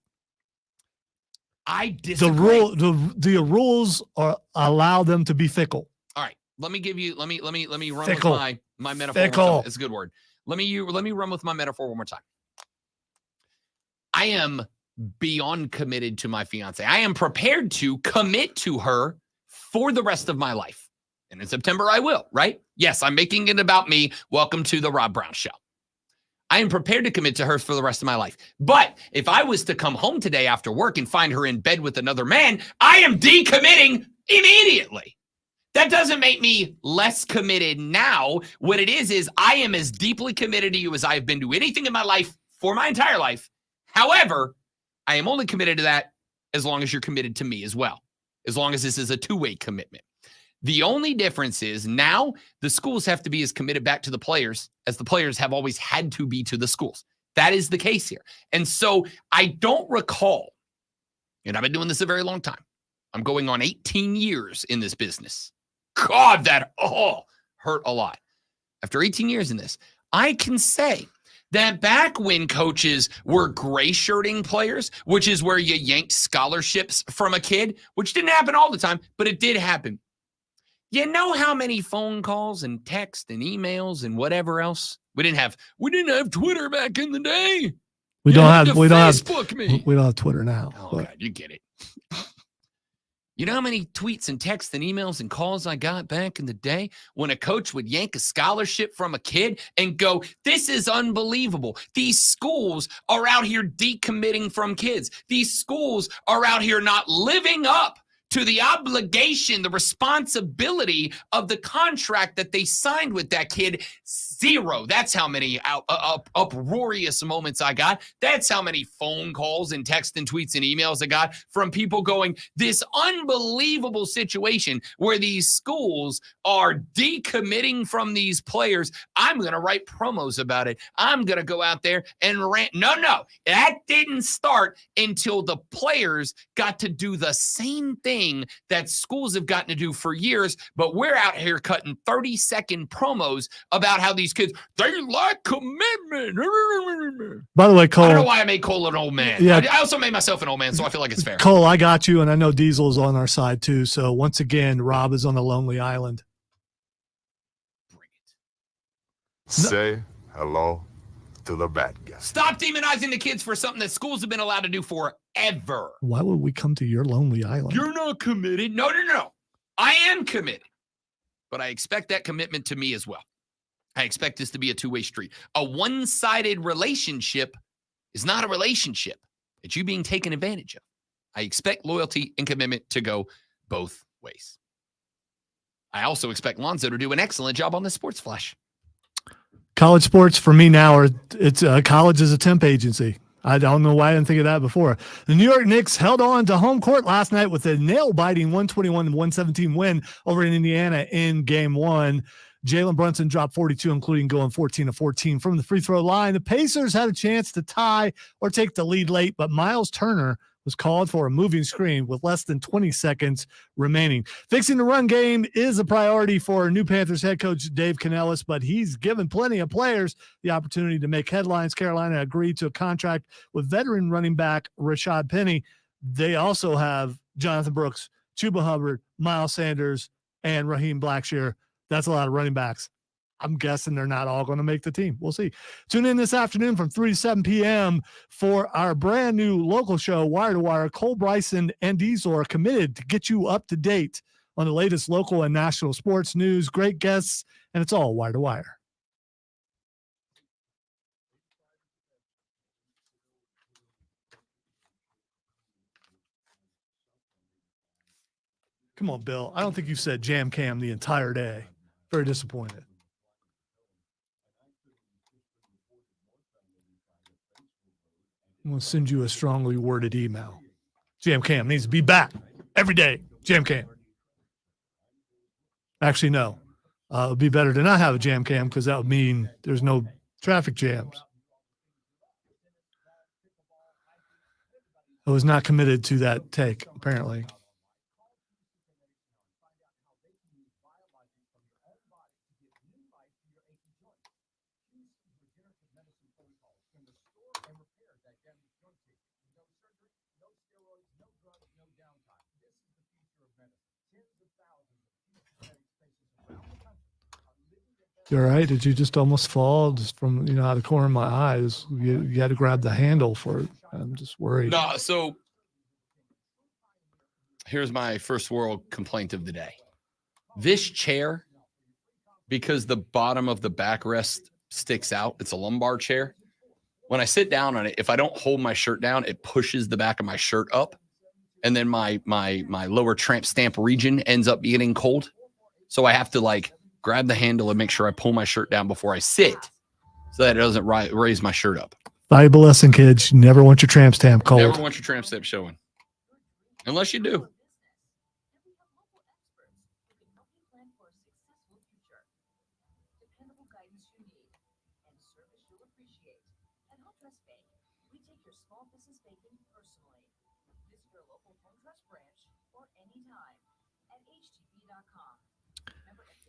I disagree. The rules allow them to be fickle. All right, let me run Fickle. with my metaphor. Fickle. One more time. It's a good word. Let me run with my metaphor one more time. I am beyond committed to my fiance. I am prepared to commit to her for the rest of my life. And in September, I will, right? Yes, I'm making it about me. Welcome to the Rob Brown Show. I am prepared to commit to her for the rest of my life. But if I was to come home today after work and find her in bed with another man, I am decommitting immediately. That doesn't make me less committed now. What it is I am as deeply committed to you as I have been to anything in my life for my entire life. However, I am only committed to that as long as you're committed to me as well, as long as this is a two-way commitment. The only difference is now the schools have to be as committed back to the players as the players have always had to be to the schools. That is the case here. And so I don't recall, and I've been doing this a very long time. I'm going on 18 years in this business. God, that hurt a lot. After 18 years in this, I can say that back when coaches were gray shirting players, which is where you yanked scholarships from a kid, which didn't happen all the time, but it did happen. You know how many phone calls and text and emails and whatever else? We didn't have Twitter back in the day. We don't have Twitter now. Oh, God, you get it. You know how many tweets and texts and emails and calls I got back in the day when a coach would yank a scholarship from a kid and go, this is unbelievable. These schools are out here decommitting from kids. These schools are out here not living up to the obligation, the responsibility of the contract that they signed with that kid. Zero. That's how many uproarious moments I got. That's how many phone calls and text and tweets and emails I got from people going, this unbelievable situation where these schools are decommitting from these players. I'm going to write promos about it. I'm going to go out there and rant. No, that didn't start until the players got to do the same thing that schools have gotten to do for years, but we're out here cutting 30-second promos about how these kids, they lack commitment. By the way, Cole, I don't know why I made Cole an old man. Yeah. I also made myself an old man, so I feel like it's fair. Cole, I got you, and I know Diesel's on our side too. So once again, Rob is on a lonely island. Bring it. Say hello to the bad guy. Stop demonizing the kids for something that schools have been allowed to do forever. Why would we come to your lonely island? You're not committed. No. I am committed. But I expect that commitment to me as well. I expect this to be a two-way street. A one-sided relationship is not a relationship. It's you being taken advantage of. I expect loyalty and commitment to go both ways. I also expect Lonzo to do an excellent job on the Sports Flash. College sports for me now it's college is a temp agency. I don't know why I didn't think of that before. The New York Knicks held on to home court last night with a nail-biting 121-117 win over in Indiana in Game 1. Jalen Brunson dropped 42, including going 14-14 from the free throw line. The Pacers had a chance to tie or take the lead late, but Miles Turner was called for a moving screen with less than 20 seconds remaining. Fixing the run game is a priority for new Panthers head coach Dave Canellis, but he's given plenty of players the opportunity to make headlines. Carolina agreed to a contract with veteran running back Rashad Penny. They also have Jonathan Brooks, Chuba Hubbard, Miles Sanders, and Raheem Blackshear. That's a lot of running backs. I'm guessing they're not all going to make the team. We'll see. Tune in this afternoon from 3 to 7 p.m. for our brand new local show, Wire to Wire. Cole Bryson and Diesel are committed to get you up to date on the latest local and national sports news. Great guests, and it's all Wire to Wire. Come on, Bill. I don't think you said jam cam the entire day. Very disappointed. I'm gonna send you a strongly worded email. Jam Cam needs to be back every day. Jam Cam. Actually, no. It would be better to not have a jam cam because that would mean there's no traffic jams. I was not committed to that take, apparently. You all right? Did you just almost fall just from, out of the corner of my eyes? You had to grab the handle for it. I'm just worried. No, so here's my first world complaint of the day. This chair, because the bottom of the backrest sticks out, it's a lumbar chair. When I sit down on it, if I don't hold my shirt down, it pushes the back of my shirt up. And then my lower tramp stamp region ends up getting cold. So I have to grab the handle and make sure I pull my shirt down before I sit so that it doesn't raise my shirt up. Valuable lesson, kids. You never want your tramp stamp cold. Never want your tramp stamp showing. Unless you do.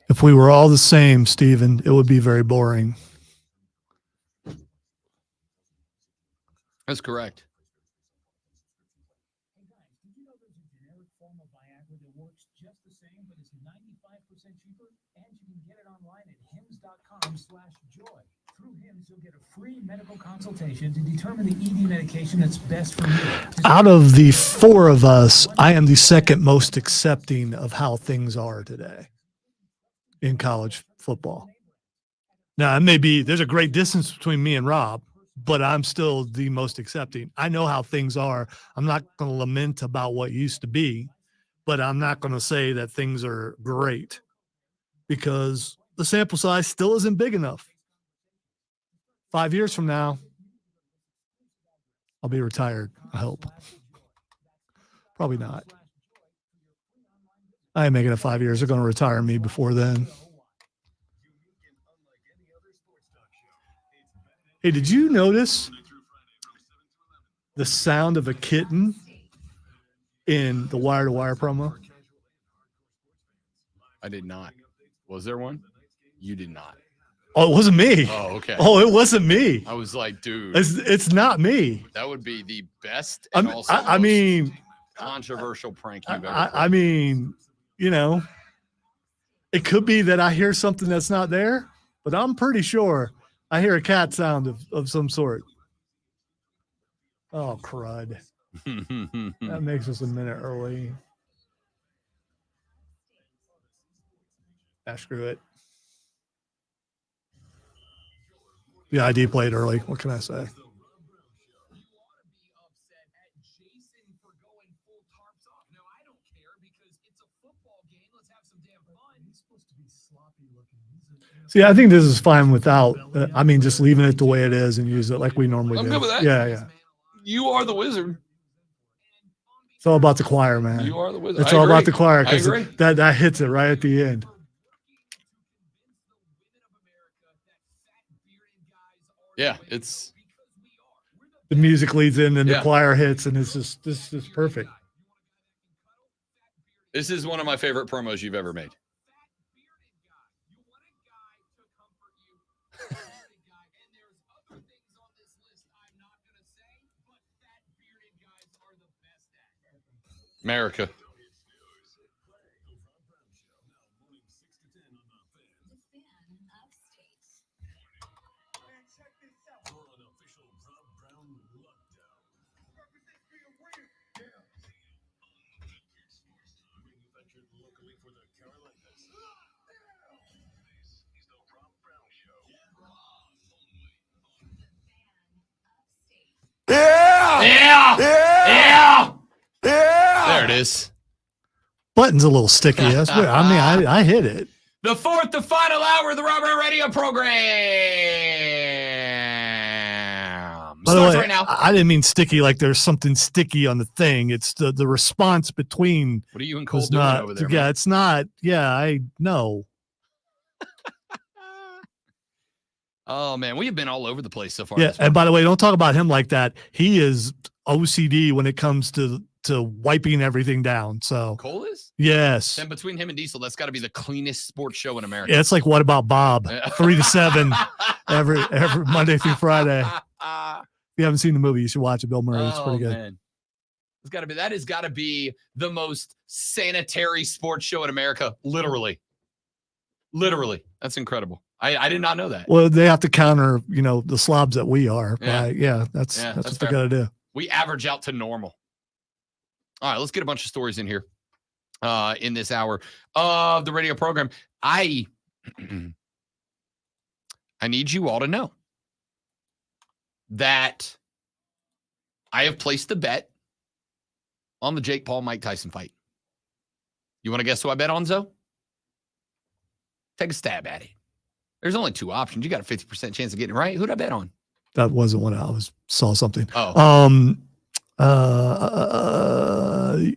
If we were all the same, Stephen, it would be very boring. That's correct. Hey guys, did you know there's a generic form of Viagra that works just the same, but is 95% cheaper? And you can get it online at hims.com/joy. Through Hims, you'll get a free medical consultation to determine the ED medication that's best for you. Out of the four of us, I am the second most accepting of how things are today in college football. Now, there's a great distance between me and Rob, but I'm still the most accepting. I know how things are. I'm not going to lament about what used to be, but I'm not going to say that things are great because the sample size still isn't big enough. 5 years from now, I'll be retired, I hope. Probably not. I ain't making it 5 years. They're going to retire me before then. Hey, did you notice the sound of a kitten in the Wire to Wire promo? I did not. Was there one? You did not. Oh, it wasn't me. Oh, okay. Oh, it wasn't me. I was like, dude. It's not me. That would be the best and also I mean, controversial prank you've ever I mean, it could be that I hear something that's not there, but I'm pretty sure I hear a cat sound of some sort. Oh, crud. That makes us a minute early. Screw it. The ID played early. What can I say? See, I think this is fine without, just leaving it the way it is and use it like we normally do. I'm good with that. Yeah. You are the wizard. It's all about the choir, man. You are the wizard. It's all about the choir I agree. because that hits it right at the end. Yeah, it's the music leads in and the choir hits, and this is perfect. This is one of my favorite promos you've ever made. America. Yeah. There it is. Button's a little sticky. That's weird. I hit it. The fourth, the final hour of the Robert Radio program. By the starts way, right now. I didn't mean sticky like there's something sticky on the thing. It's the response between What are you and Cole was doing not. over there? Yeah, man? it's not. Yeah, I know. Oh man, we have been all over the place so far. Yeah, this and month. by the way, don't talk about him like that. He is OCD when it comes to wiping everything down. So Cole is. yes, Then between him and Diesel, that's got to be the cleanest sports show in America. yeah, it's like What About Bob? 3 to 7 every Monday through Friday. If you haven't seen the movie, you should watch it. Bill Murray, it's pretty good. Man. That has got to be the most sanitary sports show in America. Literally. That's incredible. I did not know that. Well, they have to counter, the slobs that we are. Yeah. That's Yeah, what that's they fair. got to do. We average out to normal. All right, let's get a bunch of stories in here in this hour of the radio program. I need you all to know that I have placed the bet on the Jake Paul Mike Tyson fight. You want to guess who I bet on, Zoe? Take a stab at it. There's only two options. You got a 50% chance of getting it right. Who'd I bet on? That wasn't what I saw something. Oh.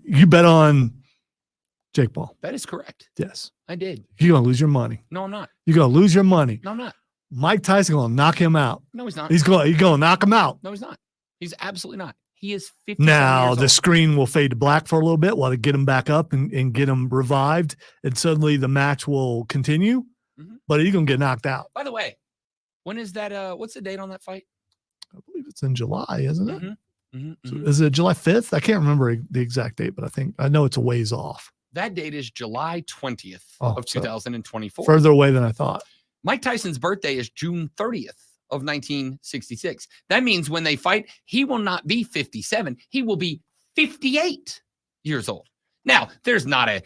You bet on Jake Paul. That is correct. Yes. I did. You're going to lose your money. No, I'm not. You're going to lose your money. No, I'm not. Mike Tyson going to knock him out. No, he's not. He's going to knock him out. No, he's not. He's absolutely not. He is 50 Now years the old. screen will fade to black for a little bit while they get him back up and get him revived. And suddenly the match will continue, but he's going to get knocked out. By the way, when is that? What's the date on that fight? I believe it's in July, isn't it? Mm-hmm. Is it July 5th? I can't remember the exact date, but I know it's a ways off. That date is July 20th Oh, of so 2024. Further away than I thought. Mike Tyson's birthday is June 30th of 1966. That means when they fight, he will not be 57. He will be 58 years old. Now, there's not a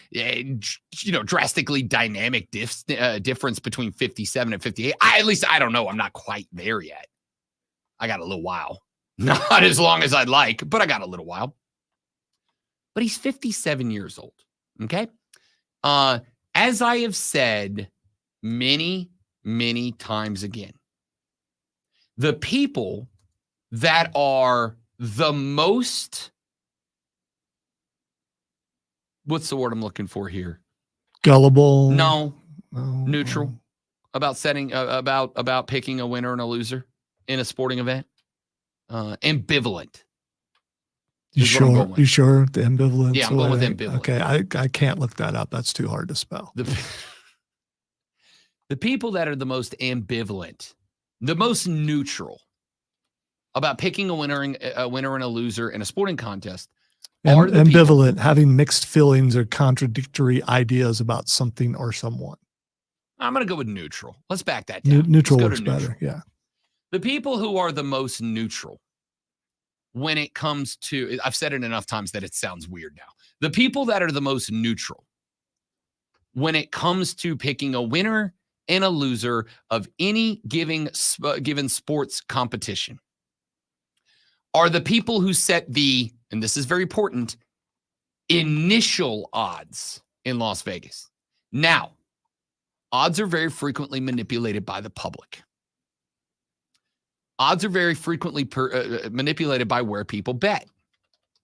drastically dynamic difference between 57 and 58. At least I don't know. I'm not quite there yet. I got a little while. Not as long as I'd like, but I got a little while. But he's 57 years old. Okay. As I have said many, many times again, the people that are the most, what's the word I'm looking for here? Gullible. No. Neutral about about picking a winner and a loser in a sporting event. Ambivalent. You is what I'm sure? going with. You sure? The ambivalence? Yeah, I'm going with ambivalent. Okay, I can't look that up. That's too hard to spell. The people that are the most ambivalent, the most neutral about picking a winner and a loser in a sporting contest are the Ambivalent, having mixed feelings or contradictory ideas about something or someone. I'm going to go with neutral. Let's back that down. Neutral Let's go works to better. Yeah. The people who are the most neutral when it comes to, I've said it enough times that it sounds weird now. The people that are the most neutral when it comes to picking a winner and a loser of any given sports competition are the people who set the, and this is very important, initial odds in Las Vegas. Now, odds are very frequently manipulated by the public. Odds are very frequently manipulated by where people bet.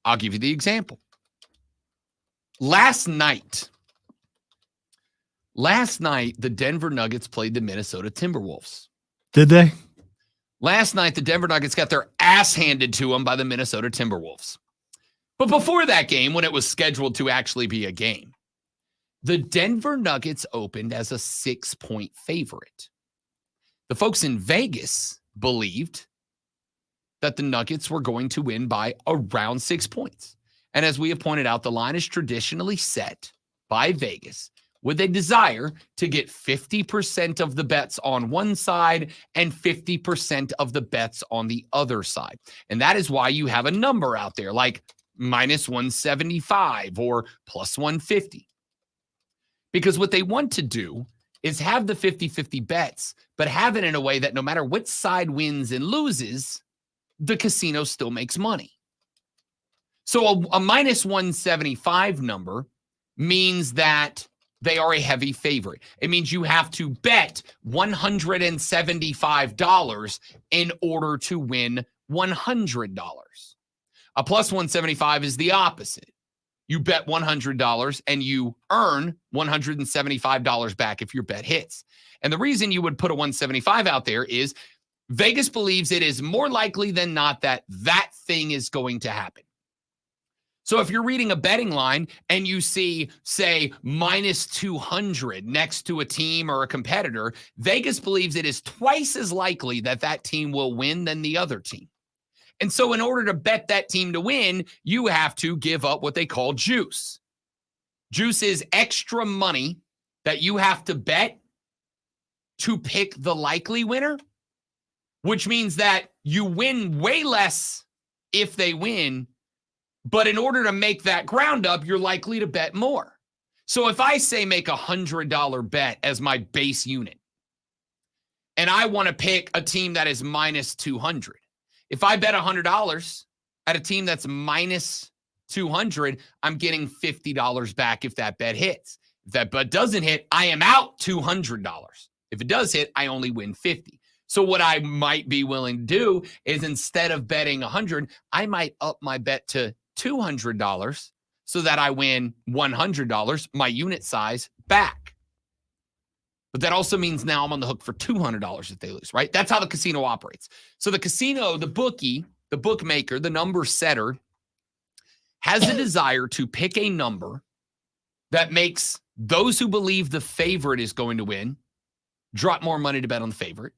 I'll give you the example. Last night, the Denver Nuggets played the Minnesota Timberwolves. Did they? Last night, the Denver Nuggets got their ass handed to them by the Minnesota Timberwolves. But before that game, when it was scheduled to actually be a game, the Denver Nuggets opened as a 6-point favorite. The folks in Vegas believed that the Nuggets were going to win by around 6 points. And as we have pointed out, the line is traditionally set by Vegas with a desire to get 50% of the bets on one side and 50% of the bets on the other side. And that is why you have a number out there like minus 175 or plus 150. Because what they want to do is have the 50-50 bets, but have it in a way that no matter which side wins and loses, the casino still makes money. So a minus 175 number means that they are a heavy favorite. It means you have to bet $175 in order to win $100. A plus 175 is the opposite. You bet $100 and you earn $175 back if your bet hits. And the reason you would put a 175 out there is Vegas believes it is more likely than not that that thing is going to happen. So if you're reading a betting line and you see, say, minus 200 next to a team or a competitor, Vegas believes it is twice as likely that that team will win than the other team. And so in order to bet that team to win, you have to give up what they call juice. Juice is extra money that you have to bet to pick the likely winner, which means that you win way less if they win. But in order to make that ground up, you're likely to bet more. So if I say make a $100 bet as my base unit, and I want to pick a team that is minus 200, if I bet $100 at a team that's minus 200, I'm getting $50 back if that bet hits. If that bet doesn't hit, I am out $200. If it does hit, I only win 50. So what I might be willing to do is instead of betting 100, I might up my bet to $200 so that I win $100, my unit size, back. But that also means now I'm on the hook for $200 if they lose, right? That's how the casino operates. So the casino, the bookie, the bookmaker, the number setter has a desire to pick a number that makes those who believe the favorite is going to win drop more money to bet on the favorite.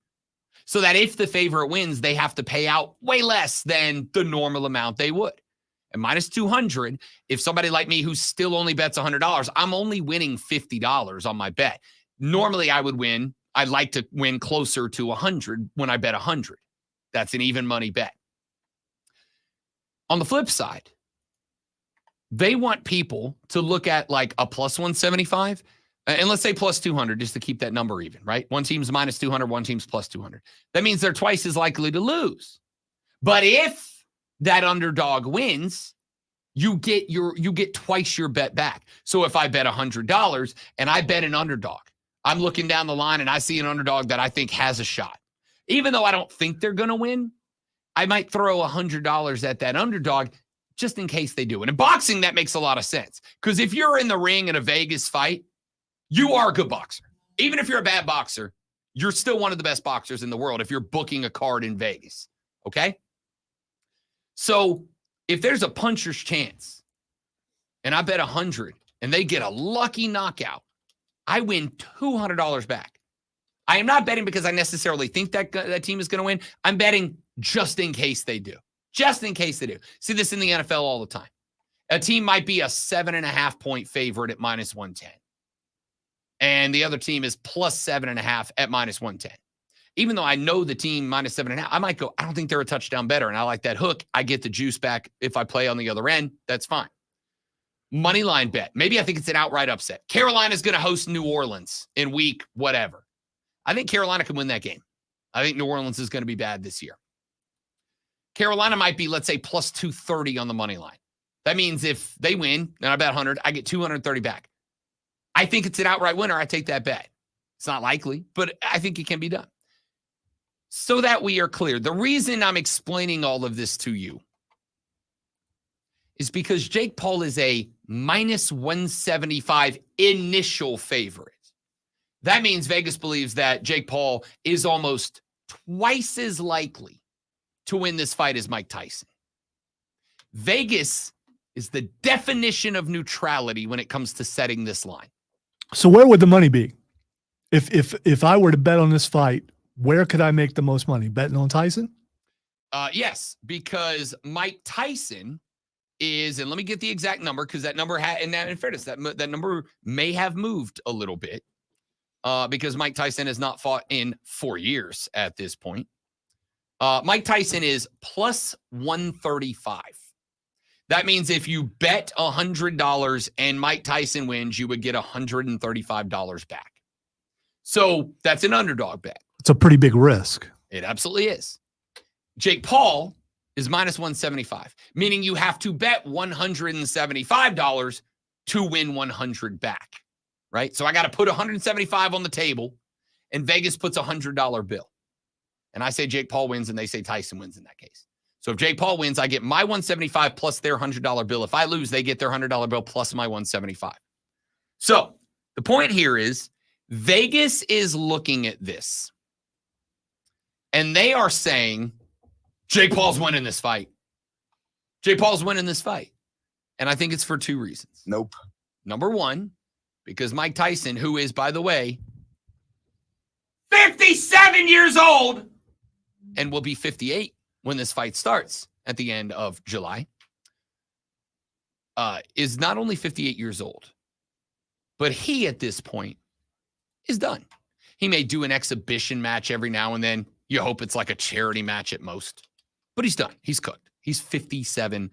So that if the favorite wins, they have to pay out way less than the normal amount they would. And minus 200, if somebody like me who still only bets $100, I'm only winning $50 on my bet. Normally I would win. I'd like to win closer to 100 when I bet 100. That's an even money bet. On the flip side, they want people to look at like a plus 175 and let's say plus 200 just to keep that number even, right? One team's minus 200, one team's plus 200. That means they're twice as likely to lose. But if that underdog wins, you get twice your bet back. So if I bet $100 and I bet an underdog, I'm looking down the line and I see an underdog that I think has a shot. Even though I don't think they're going to win, I might throw $100 at that underdog just in case they do. And in boxing, that makes a lot of sense. Because if you're in the ring in a Vegas fight, you are a good boxer. Even if you're a bad boxer, you're still one of the best boxers in the world if you're booking a card in Vegas. Okay? So if there's a puncher's chance and I bet 100 and they get a lucky knockout, I win $200 back. I am not betting because I necessarily think that team is going to win. I'm betting just in case they do. Just in case they do. See this in the NFL all the time. A team might be a 7.5 point favorite at minus 110. And the other team is plus 7.5 at minus 110. Even though I know the team minus 7.5, I might go, I don't think they're a touchdown better. And I like that hook. I get the juice back if I play on the other end. That's fine. Money line bet. Maybe I think it's an outright upset. Carolina's going to host New Orleans in week whatever. I think Carolina can win that game. I think New Orleans is going to be bad this year. Carolina might be, let's say, plus 230 on the money line. That means if they win, and I bet 100, I get 230 back. I think it's an outright winner. I take that bet. It's not likely, but I think it can be done. So that we are clear, the reason I'm explaining all of this to you is because Jake Paul is a minus 175 initial favorite. That means Vegas believes that Jake Paul is almost twice as likely to win this fight as Mike Tyson. Vegas is the definition of neutrality when it comes to setting this line. So where would the money be? If I were to bet on this fight, where could I make the most money? Betting on Tyson? Yes, because Mike Tyson is, and let me get the exact number because that number in fairness, that number may have moved a little bit because Mike Tyson has not fought in 4 years at this point. Mike Tyson is plus 135. That means if you bet $100 and Mike Tyson wins, you would get $135 back. So that's an underdog bet. It's a pretty big risk. It absolutely is. Jake Paul is minus 175, meaning you have to bet $175 to win 100 back, right? So I got to put 175 on the table and Vegas puts a $100 bill. And I say Jake Paul wins and they say Tyson wins in that case. So if Jake Paul wins, I get my 175 plus their $100 bill. If I lose, they get their $100 bill plus my 175. So the point here is Vegas is looking at this, and they are saying, Jake Paul's winning this fight. Jake Paul's winning this fight. And I think it's for two reasons. Nope. Number one, because Mike Tyson, who is, by the way, 57 years old and will be 58 when this fight starts at the end of July, is not only 58 years old, but he at this point is done. He may do an exhibition match every now and then. You hope it's like a charity match at most, but he's done. He's cooked. He's 57,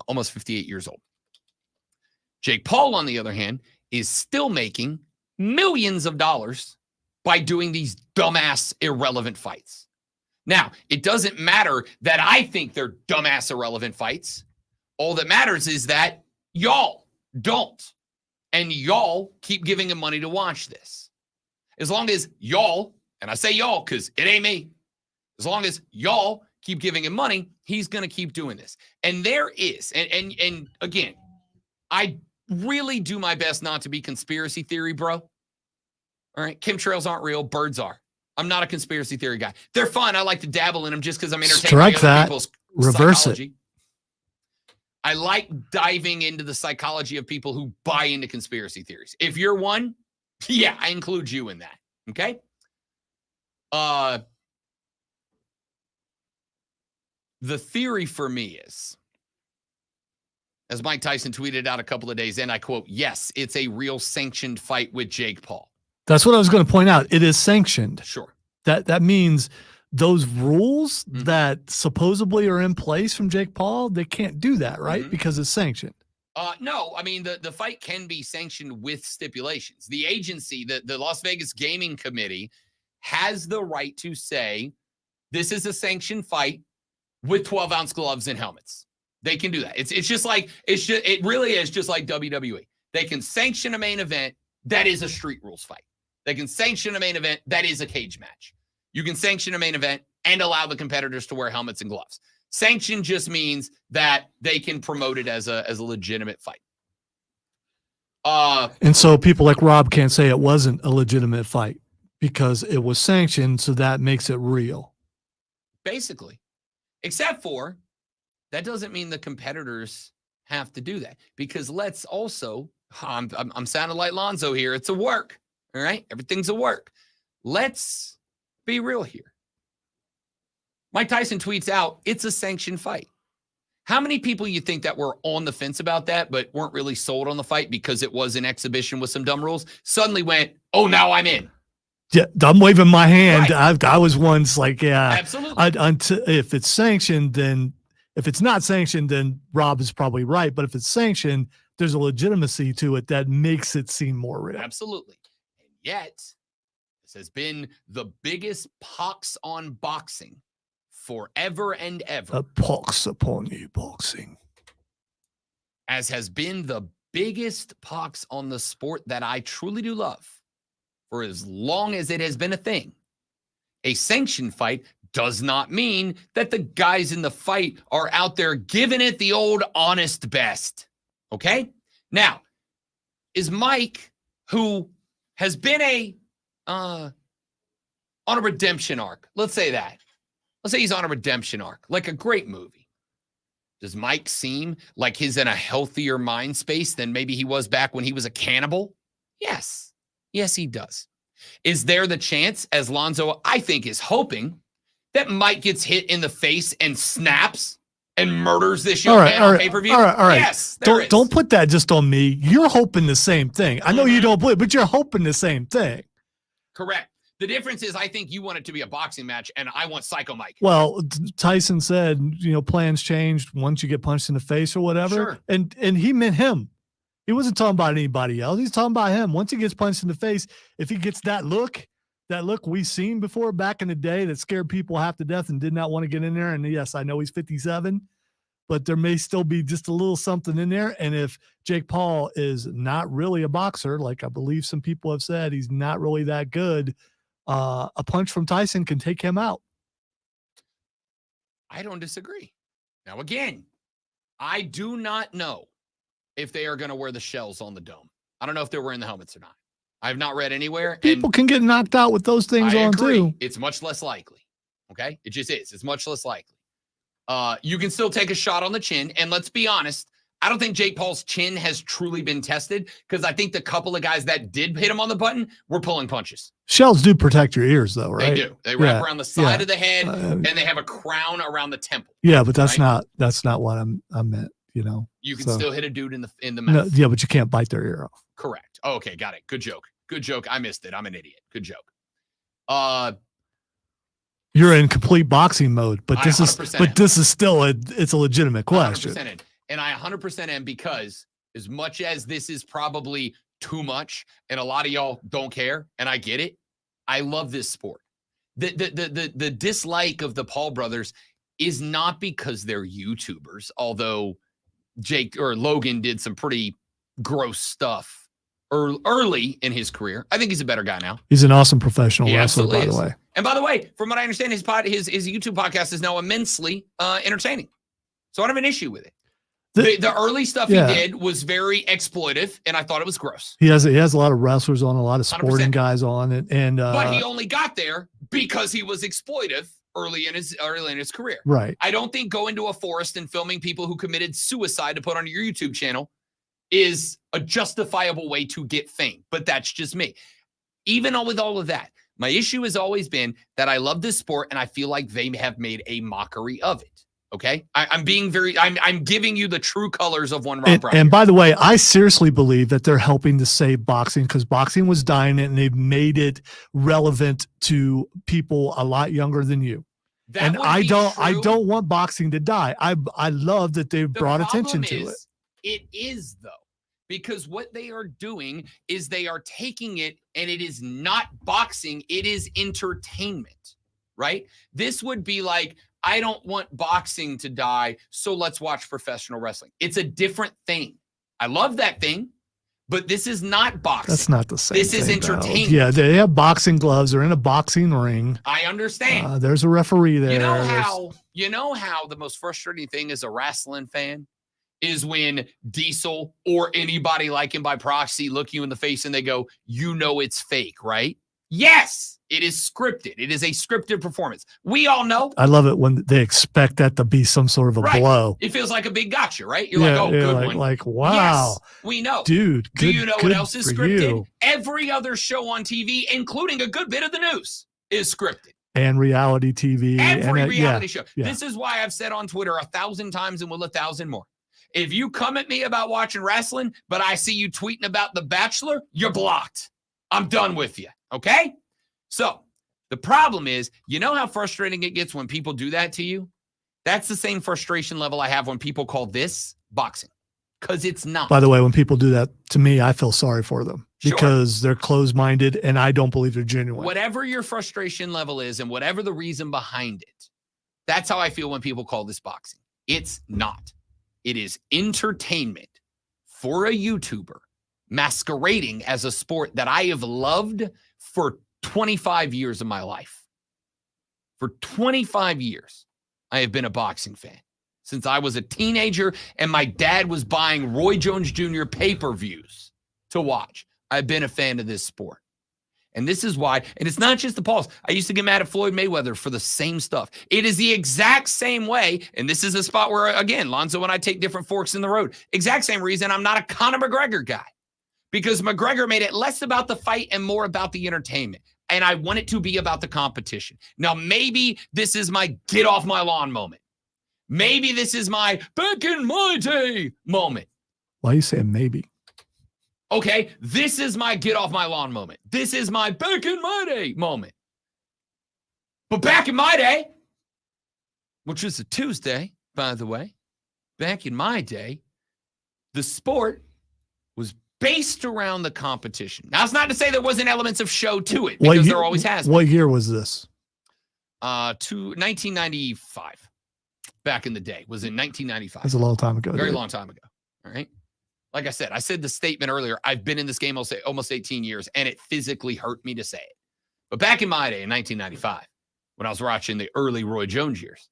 almost 58 years old. Jake Paul, on the other hand, is still making millions of dollars by doing these dumbass, irrelevant fights. Now, it doesn't matter that I think they're dumbass, irrelevant fights. All that matters is that y'all don't. And y'all keep giving him money to watch this. As long as y'all, and I say y'all because it ain't me, as long as y'all keep giving him money, he's going to keep doing this. And there is, and again, I really do my best not to be conspiracy theory, bro. All right, chemtrails aren't real, birds are. I'm not a conspiracy theory guy. They're fun. I like to dabble in them just because I'm entertained Strike by other that. people's Reverse psychology. it. I like diving into the psychology of people who buy into conspiracy theories. If you're one, yeah, I include you in that. Okay? The theory for me is, as Mike Tyson tweeted out a couple of days in, I quote, yes, it's a real sanctioned fight with Jake Paul. That's what I was going to point out. It is sanctioned. Sure. That means those rules that supposedly are in place from Jake Paul, they can't do that, right? Because it's sanctioned. No, I mean, the fight can be sanctioned with stipulations. The agency, the Las Vegas Gaming Committee, has the right to say, this is a sanctioned fight with 12-ounce gloves and helmets. They can do that. It really is just like WWE. They can sanction a main event that is a street rules fight. They can sanction a main event that is a cage match. You can sanction a main event and allow the competitors to wear helmets and gloves. Sanction just means that they can promote it as a legitimate fight. And so people like Rob can't say it wasn't a legitimate fight because it was sanctioned, so that makes it real. Basically. Except for, that doesn't mean the competitors have to do that. Because let's also, I'm sounding like Lonzo here, it's a work. All right? Everything's a work. Let's be real here. Mike Tyson tweets out, it's a sanctioned fight. How many people you think that were on the fence about that but weren't really sold on the fight because it was an exhibition with some dumb rules suddenly went, oh, now I'm in? Yeah, I'm waving my hand. Right. I was once like, yeah. Absolutely. If it's sanctioned, then if it's not sanctioned, then Rob is probably right. But if it's sanctioned, there's a legitimacy to it that makes it seem more real. Absolutely. And yet, this has been the biggest pox on boxing forever and ever. A pox upon you, boxing. As has been the biggest pox on the sport that I truly do love for as long as it has been a thing. A sanctioned fight does not mean that the guys in the fight are out there giving it the old honest best. Okay? Now, is Mike, who has been on a redemption arc, let's say that. Let's say he's on a redemption arc, like a great movie. Does Mike seem like he's in a healthier mind space than maybe he was back when he was a cannibal? Yes. Yes, he does. Is there the chance, as Lonzo, I think, is hoping, that Mike gets hit in the face and snaps and murders this young man on pay-per-view? All right. Yes, there is. Don't put that just on me. You're hoping the same thing. I know you don't believe, but you're hoping the same thing. Correct. The difference is I think you want it to be a boxing match, and I want Psycho Mike. Well, Tyson said, plans changed once you get punched in the face or whatever. Sure. And he meant him. He wasn't talking about anybody else. He's talking about him. Once he gets punched in the face, if he gets that look we've seen before back in the day that scared people half to death and did not want to get in there. And yes, I know he's 57, but there may still be just a little something in there. And if Jake Paul is not really a boxer, like I believe some people have said, he's not really that good, a punch from Tyson can take him out. I don't disagree. Now, again, I do not know if they are going to wear the shells on the dome. I don't know if they're wearing the helmets or not. I have not read anywhere. People can get knocked out with those things I on agree. too. It's much less likely. Okay? It just is. It's much less likely. You can still take a shot on the chin. And let's be honest, I don't think Jake Paul's chin has truly been tested because I think the couple of guys that did hit him on the button were pulling punches. Shells do protect your ears, though, right? They do. They wrap around the side of the head, and they have a crown around the temple. Yeah, but that's right? not what I meant. You know, You can so, still hit a dude in the no, mouth. yeah, but you can't bite their ear off. Correct. Oh, okay, got it. Good joke. Good joke. I missed it. I'm an idiot. Good joke. You're in complete boxing mode, but this is 100% but this is still it's a legitimate question. 100% in. And I 100% am because as much as this is probably too much and a lot of y'all don't care, and I get it, I love this sport. The dislike of the Paul brothers is not because they're YouTubers, although Jake or Logan did some pretty gross stuff early in his career. I think he's a better guy now. He's an awesome professional He wrestler, absolutely by the is. way. And by the way, from what I understand, his YouTube podcast is now immensely entertaining. So I don't have an issue with it. The early stuff he did was very exploitive, and I thought it was gross. He has a lot of wrestlers on, a lot of 100%. sporting guys on it, and But he only got there because he was exploitive early in his career. Right. I don't think going to a forest and filming people who committed suicide to put on your YouTube channel is a justifiable way to get fame. But that's just me. Even with all of that, my issue has always been that I love this sport and I feel like they have made a mockery of it. Okay. I'm giving you the true colors of one Rob Brown. And by the way, I seriously believe that they're helping to save boxing because boxing was dying and they've made it relevant to people a lot younger than you. And I don't want boxing to die. I love that they've brought attention to it. It is though, because what they are doing is they are taking it and it is not boxing. It is entertainment, right? This would be like, I don't want boxing to die, so let's watch professional wrestling. It's a different thing. I love that thing, but this is not boxing. That's not the same. This is entertainment. Yeah, they have boxing gloves. They're in a boxing ring. I understand. There's a referee there. You know how the most frustrating thing as a wrestling fan is when Diesel or anybody like him by proxy look you in the face and they go, you know it's fake, right? Yes, it is scripted. It is a scripted performance. We all know. I love it when they expect that to be some sort of a blow. It feels like a big gotcha, right? You're like, oh, good one. Like, wow. Yes, we know. Dude, do you know what else is scripted? You. Every other show on TV, including a good bit of the news, is scripted. And reality TV. Every reality show. Yeah. This is why I've said on Twitter 1,000 times and will 1,000 more. If you come at me about watching wrestling, but I see you tweeting about The Bachelor, you're blocked. I'm done with you. Okay? So the problem is, you know how frustrating it gets when people do that to you? That's the same frustration level I have when people call this boxing, because it's not. By the way, when people do that to me, I feel sorry for them because they're closed-minded and I don't believe they're genuine. Whatever your frustration level is and whatever the reason behind it, that's how I feel when people call this boxing. It's not. It is entertainment for a YouTuber masquerading as a sport that I have loved for 25 years of my life. For 25 years, I have been a boxing fan. Since I was a teenager and my dad was buying Roy Jones Jr. pay-per-views to watch, I've been a fan of this sport. And this is why, and it's not just the Pauls. I used to get mad at Floyd Mayweather for the same stuff. It is the exact same way, and this is a spot where, again, Lonzo and I take different forks in the road. Exact same reason I'm not a Conor McGregor guy. Because McGregor made it less about the fight and more about the entertainment. And I want it to be about the competition. Now, maybe this is my get off my lawn moment. Maybe this is my back in my day moment. Why are you saying maybe? Okay, this is my get off my lawn moment. This is my back in my day moment. But back in my day, which was a Tuesday, by the way, back in my day, the sport was based around the competition. Now, it's not to say there wasn't elements of show to it, because there always has been. What year was this? 1995. Back in the day. Was in 1995. That's a long time ago. Very long time ago. All right. Like I said the statement earlier, I've been in this game almost 18 years, and it physically hurt me to say it. But back in my day, in 1995, when I was watching the early Roy Jones years,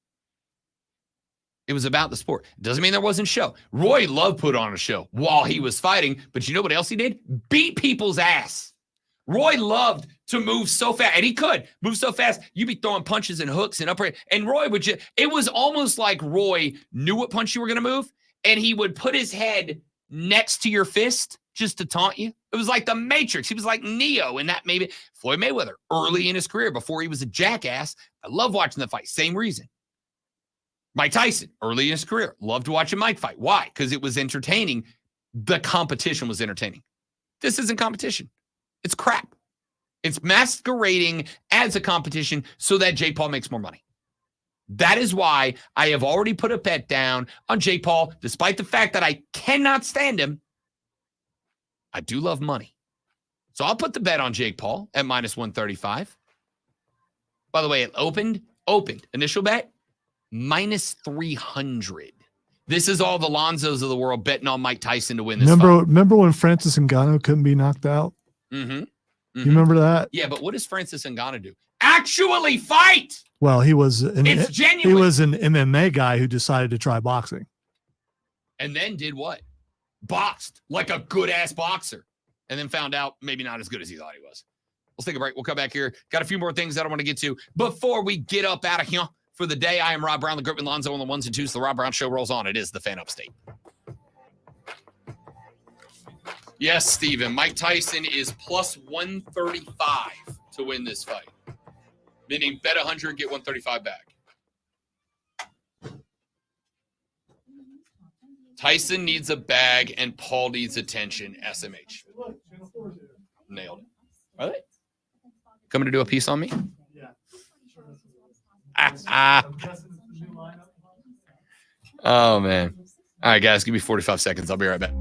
It was about the sport. Doesn't mean there wasn't show. Roy loved put on a show while he was fighting, but you know what else he did? Beat people's ass. Roy loved to move so fast, and he could move so fast. You'd be throwing punches and hooks and upright. And Roy would just, it was almost like Roy knew what punch you were going to move, and he would put his head next to your fist just to taunt you. It was like the Matrix. He was like Neo in that maybe. Floyd Mayweather, early in his career, before he was a jackass. I love watching the fight. Same reason. Mike Tyson, early in his career, loved watching Mike fight. Why? Because it was entertaining. The competition was entertaining. This isn't competition. It's crap. It's masquerading as a competition so that Jake Paul makes more money. That is why I have already put a bet down on Jake Paul, despite the fact that I cannot stand him. I do love money. So I'll put the bet on Jake Paul at minus 135. By the way, it opened. Initial bet, minus 300. This is all the Lonzos of the world betting on Mike Tyson to win this fight. Remember when Francis Ngannou couldn't be knocked out? Mm-hmm. You remember that? Yeah, but what does Francis Ngannou do? Actually fight! Well, he was an MMA guy who decided to try boxing. And then did what? Boxed like a good-ass boxer. And then found out maybe not as good as he thought he was. Let's take a break. We'll come back here. Got a few more things that I want to get to before we get up out of here for the day. I am Rob Brown, the Group with Lonzo on the ones and twos. The Rob Brown Show rolls on. It is the Fan Upstate. Yes, Steven. Mike Tyson is plus 135 to win this fight. Meaning bet 100, get 135 back. Tyson needs a bag and Paul needs attention. SMH. Nailed it. Are they? Coming to do a piece on me? Yeah. Oh, man. All right, guys. Give me 45 seconds. I'll be right back.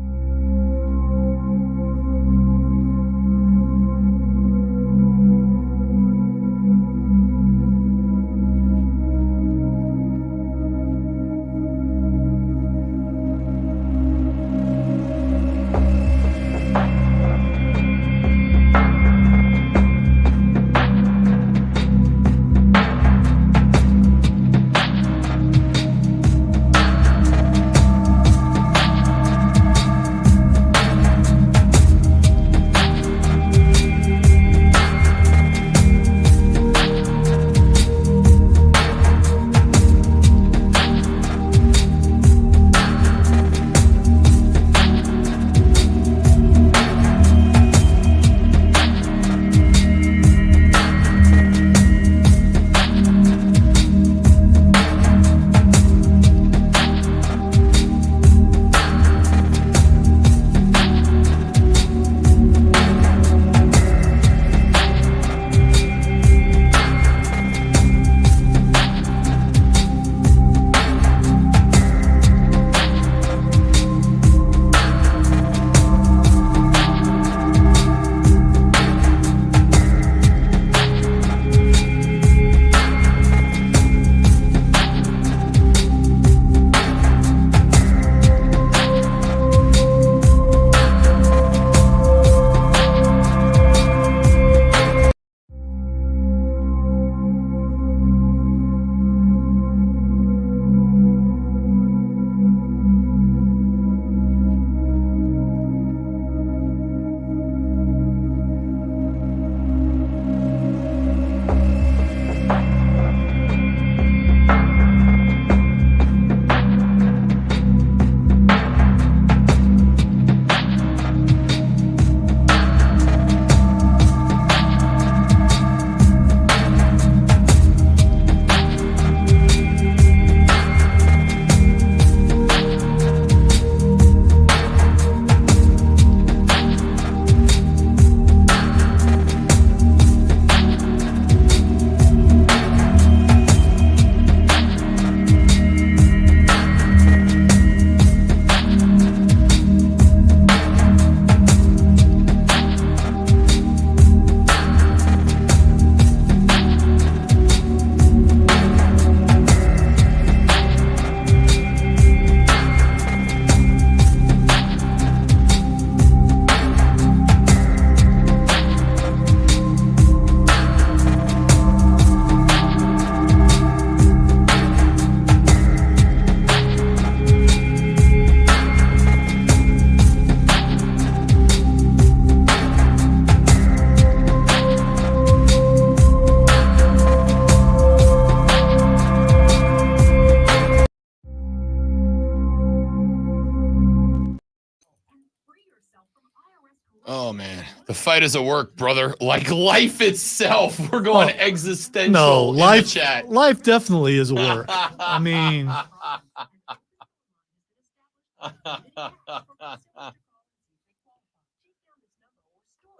fight is a work, brother. Like life itself. We're going existential No, in life, the chat. life definitely is a work. I mean,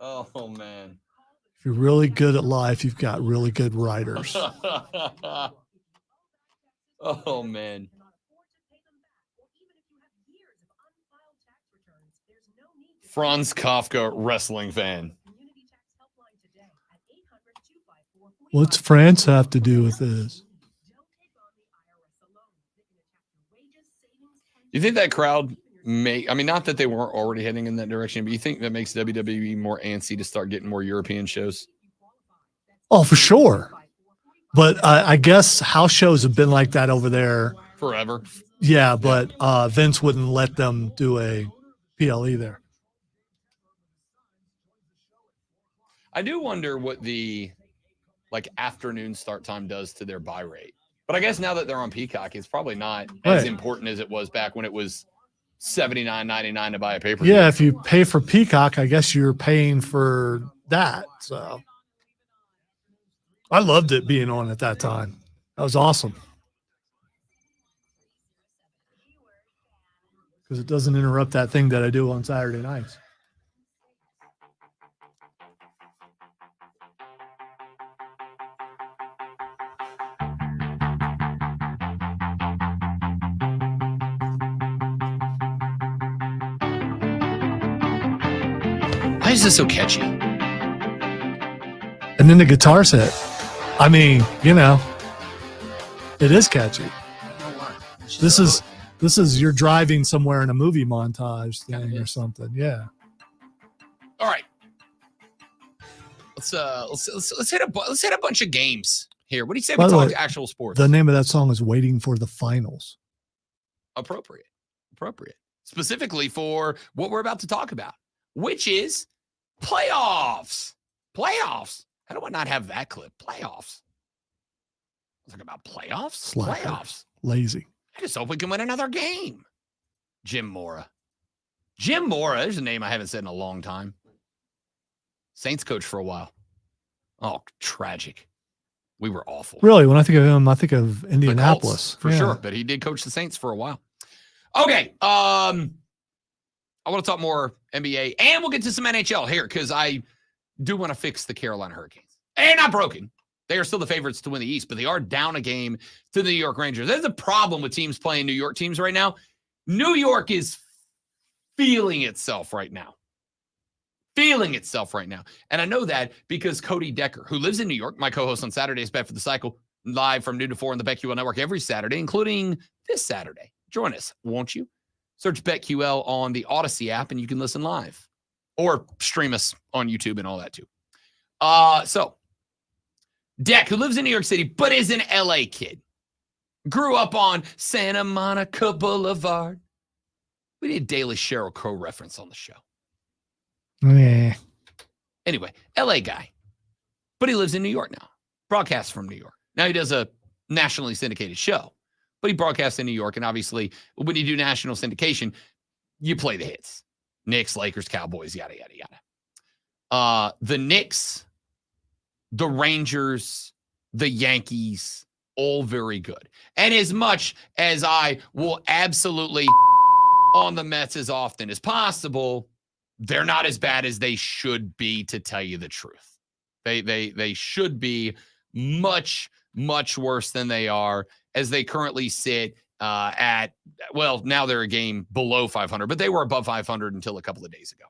oh man. if you're really good at life, you've got really good writers. Oh man. Franz Kafka, wrestling fan. What's France have to do with this? You think that crowd I mean, not that they weren't already heading in that direction, but you think that makes WWE more antsy to start getting more European shows? Oh, for sure. But I guess house shows have been like that over there forever. Yeah, but Vince wouldn't let them do a PLE there. I do wonder what the afternoon start time does to their buy rate. But I guess now that they're on Peacock, it's probably not as important as it was back when it was $79.99 to buy a pay-per-view. Yeah, if you pay for Peacock, I guess you're paying for that. So I loved it being on at that time. That was awesome. Because it doesn't interrupt that thing that I do on Saturday nights. Why is this so catchy? And then the guitar's hit. I mean, you know, it is catchy. This is you're driving somewhere in a movie montage thing or something. Yeah. All right. Let's hit a bunch of games here. What do you say we talk actual sports? The name of that song is Waiting for the Finals. Appropriate. Specifically for what we're about to talk about, which is playoffs. How do I not have that clip? Playoffs. Talking about playoffs? Slacker. Playoffs. Lazy. I just hope we can win another game. Jim Mora. There's a name I haven't said in a long time. Saints coach for a while. Oh, tragic. We were awful. Really, when I think of him, I think of Indianapolis. For sure, but he did coach the Saints for a while. Okay, I want to talk more NBA, and we'll get to some NHL here because I do want to fix the Carolina Hurricanes. And not broken. They are still the favorites to win the East, but they are down a game to the New York Rangers. There's a problem with teams playing New York teams right now. New York is feeling itself right now. And I know that because Cody Decker, who lives in New York, my co-host on Saturdays, Bet for the Cycle, live from noon to 4 on the BetQL Network every Saturday, including this Saturday. Join us, won't you? Search BetQL on the Odyssey app, and you can listen live. Or stream us on YouTube and all that, too. So, Deck, who lives in New York City, but is an LA kid, grew up on Santa Monica Boulevard. We need a daily Sheryl Crow reference on the show. Yeah. Anyway, LA guy, but he lives in New York now, broadcasts from New York. Now he does a nationally syndicated show, but he broadcasts in New York. And obviously, when you do national syndication, you play the hits. Knicks, Lakers, Cowboys, yada, yada, yada. The Knicks, the Rangers, the Yankees, all very good. And as much as I will absolutely on the Mets as often as possible, they're not as bad as they should be, to tell you the truth. They should be much, much worse than they are as they currently sit at, well, now they're a game below 500, but they were above 500 until a couple of days ago.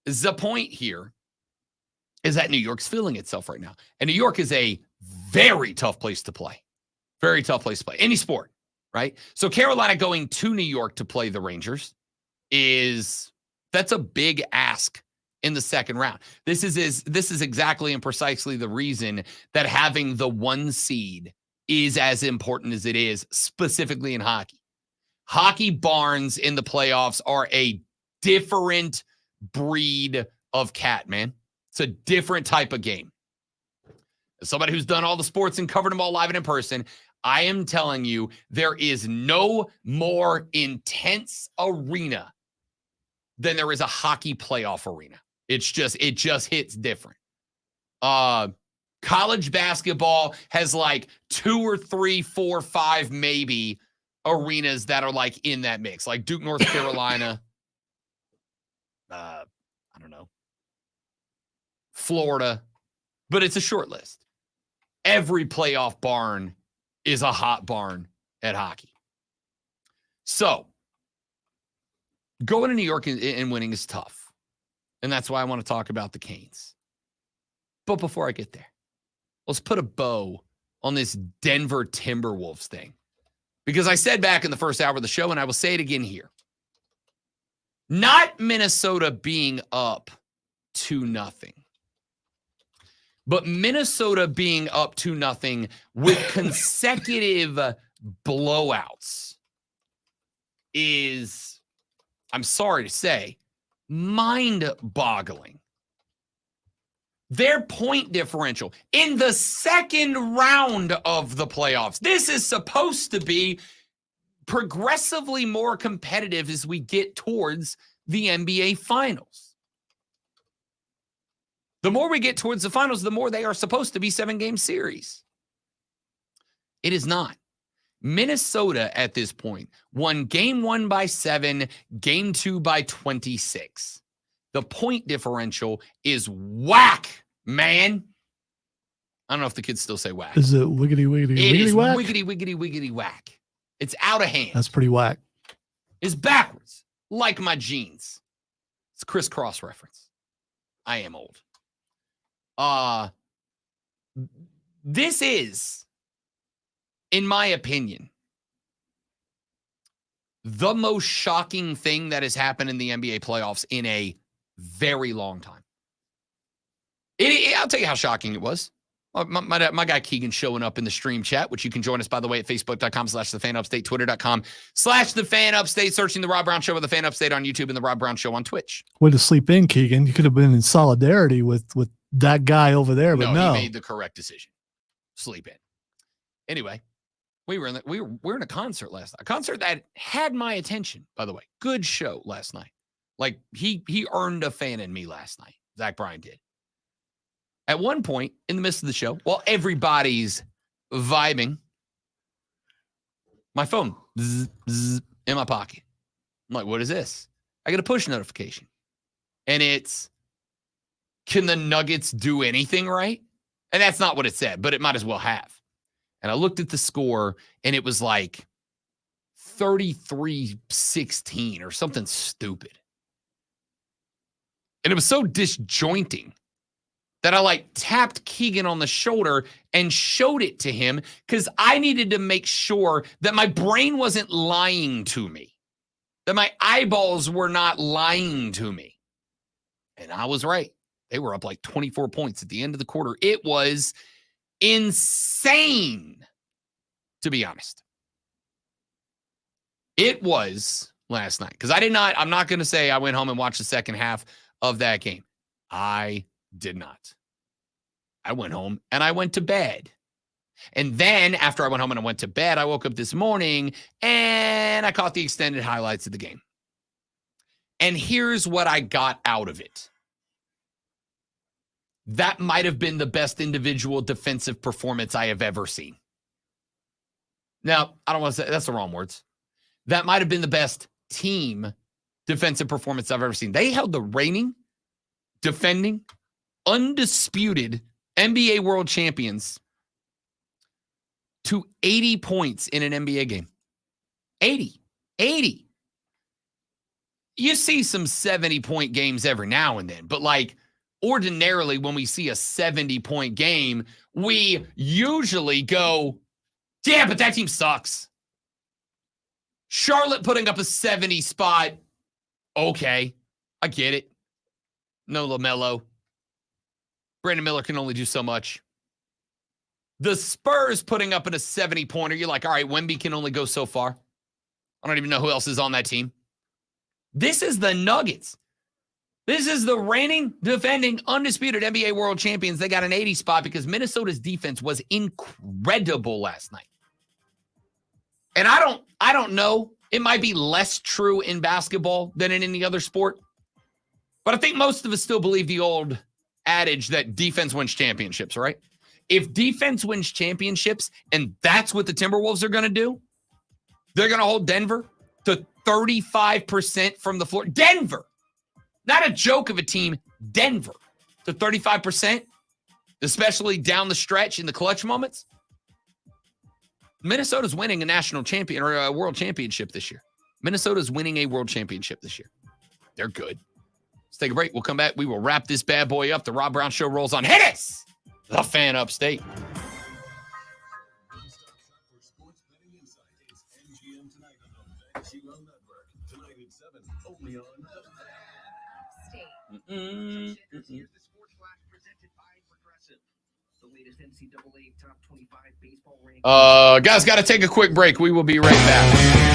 The point here is that New York's feeling itself right now. And New York is a very tough place to play. Very tough place to play. Any sport, right? So Carolina going to New York to play the Rangers that's a big ask in the second round. This is exactly and precisely the reason that having the 1 seed is as important as it is, specifically in hockey. Hockey barns in the playoffs are a different breed of cat, man. It's a different type of game. As somebody who's done all the sports and covered them all live and in person, I am telling you, there is no more intense arena than there is a hockey playoff arena. It just hits different. College basketball has like 2 or 3, 4, 5 maybe arenas that are like in that mix, like Duke, North Carolina. I don't know, Florida, but it's a short list. Every playoff barn is a hot barn at hockey. So going to New York and winning is tough. And that's why I want to talk about the Canes. But before I get there, let's put a bow on this Denver Timberwolves thing. Because I said back in the first hour of the show, and I will say it again here, not Minnesota being up 2-0, but Minnesota being up 2-0 with consecutive blowouts is, I'm sorry to say, mind-boggling. Their point differential in the second round of the playoffs. This is supposed to be progressively more competitive as we get towards the NBA Finals. The more we get towards the finals, the more they are supposed to be 7-game series. It is not. Minnesota at this point won game 1 by 7, game 2 by 26. The point differential is whack, man. I don't know if the kids still say whack. Is it wiggity, wiggity, It wiggity, is whack? wiggity, wiggity, wiggity, whack. It's out of hand. That's pretty whack. It's backwards, like my jeans. It's a crisscross reference. I am old. This is, in my opinion, the most shocking thing that has happened in the NBA playoffs in a very long time. I'll tell you how shocking it was. My guy Keegan showing up in the stream chat, which you can join us, by the way, at facebook.com/thefanupstate, twitter.com/thefanupstate, searching The Rob Brown Show with The Fan Upstate on YouTube and The Rob Brown Show on Twitch. Way to sleep in, Keegan. You could have been in solidarity with that guy over there, but no. He made the correct decision. Sleep in. Anyway, we're in a concert last night. A concert that had my attention, by the way. Good show last night. Like, he earned a fan in me last night. Zach Bryan did. At one point in the midst of the show, while everybody's vibing, my phone zzz, zzz, in my pocket. I'm like, what is this? I get a push notification. And it's, can the Nuggets do anything right? And that's not what it said, but it might as well have. And I looked at the score, and it was like 33-16 or something stupid. And it was so disjointing that I tapped Keegan on the shoulder and showed it to him because I needed to make sure that my brain wasn't lying to me, that my eyeballs were not lying to me. And I was right. They were up like 24 points at the end of the quarter. It was insane, to be honest. It was last night because I'm not going to say I went home and watched the second half of that game. I did not. I went home and I went to bed. And then after I went home and I went to bed, I woke up this morning and I caught the extended highlights of the game. And here's what I got out of it. That might have been the best individual defensive performance I have ever seen. Now, I don't want to say that's the wrong words. That might have been the best team defensive performance I've ever seen. They held the reigning, defending, undisputed NBA world champions to 80 points in an NBA game. 80. You see some 70-point games every now and then, but ordinarily when we see a 70-point game, we usually go, yeah, but that team sucks. Charlotte putting up a 70 spot. Okay, I get it. No LaMelo. Brandon Miller can only do so much. The Spurs putting up in a 70-pointer. You're like, all right, Wemby can only go so far. I don't even know who else is on that team. This is the Nuggets. This is the reigning, defending, undisputed NBA world champions. They got an 80 spot because Minnesota's defense was incredible last night. And I don't know. It might be less true in basketball than in any other sport. But I think most of us still believe the old adage that defense wins championships, right? If defense wins championships and that's what the Timberwolves are going to do, they're going to hold Denver to 35% from the floor. Denver, not a joke of a team, Denver to 35%, especially down the stretch in the clutch moments. Minnesota's winning a national champion or a world championship this year. Minnesota's winning a world championship this year. They're good. Let's take a break. We'll come back. We will wrap this bad boy up. The Rob Brown Show rolls on. Hit us! The Fan Upstate. Guys, got to take a quick break. We will be right back.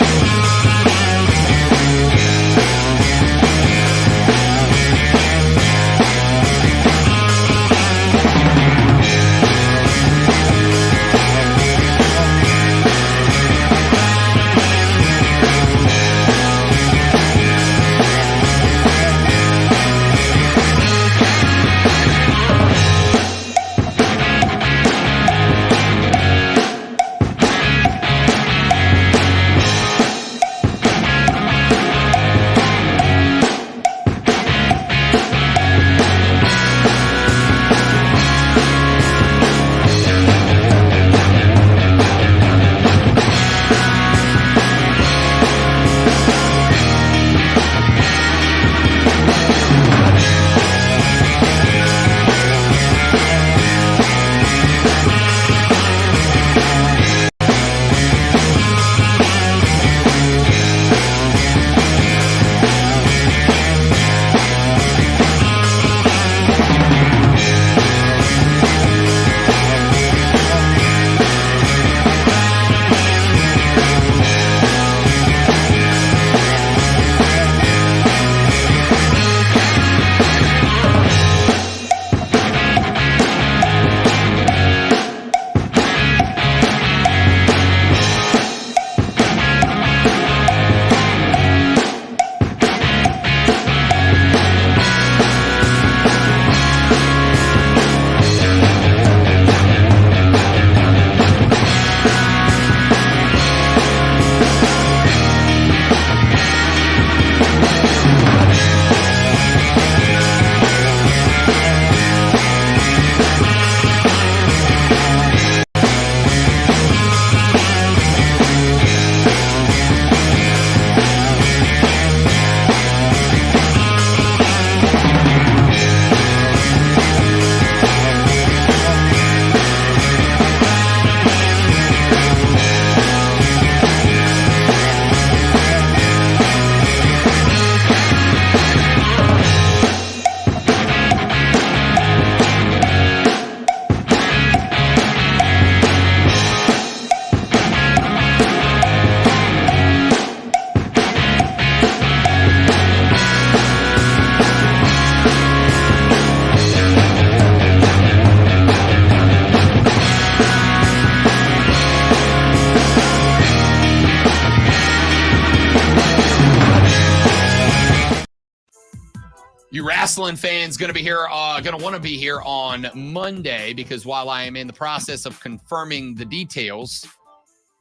You wrestling fans going to be here, going to want to be here on Monday, because while I am in the process of confirming the details,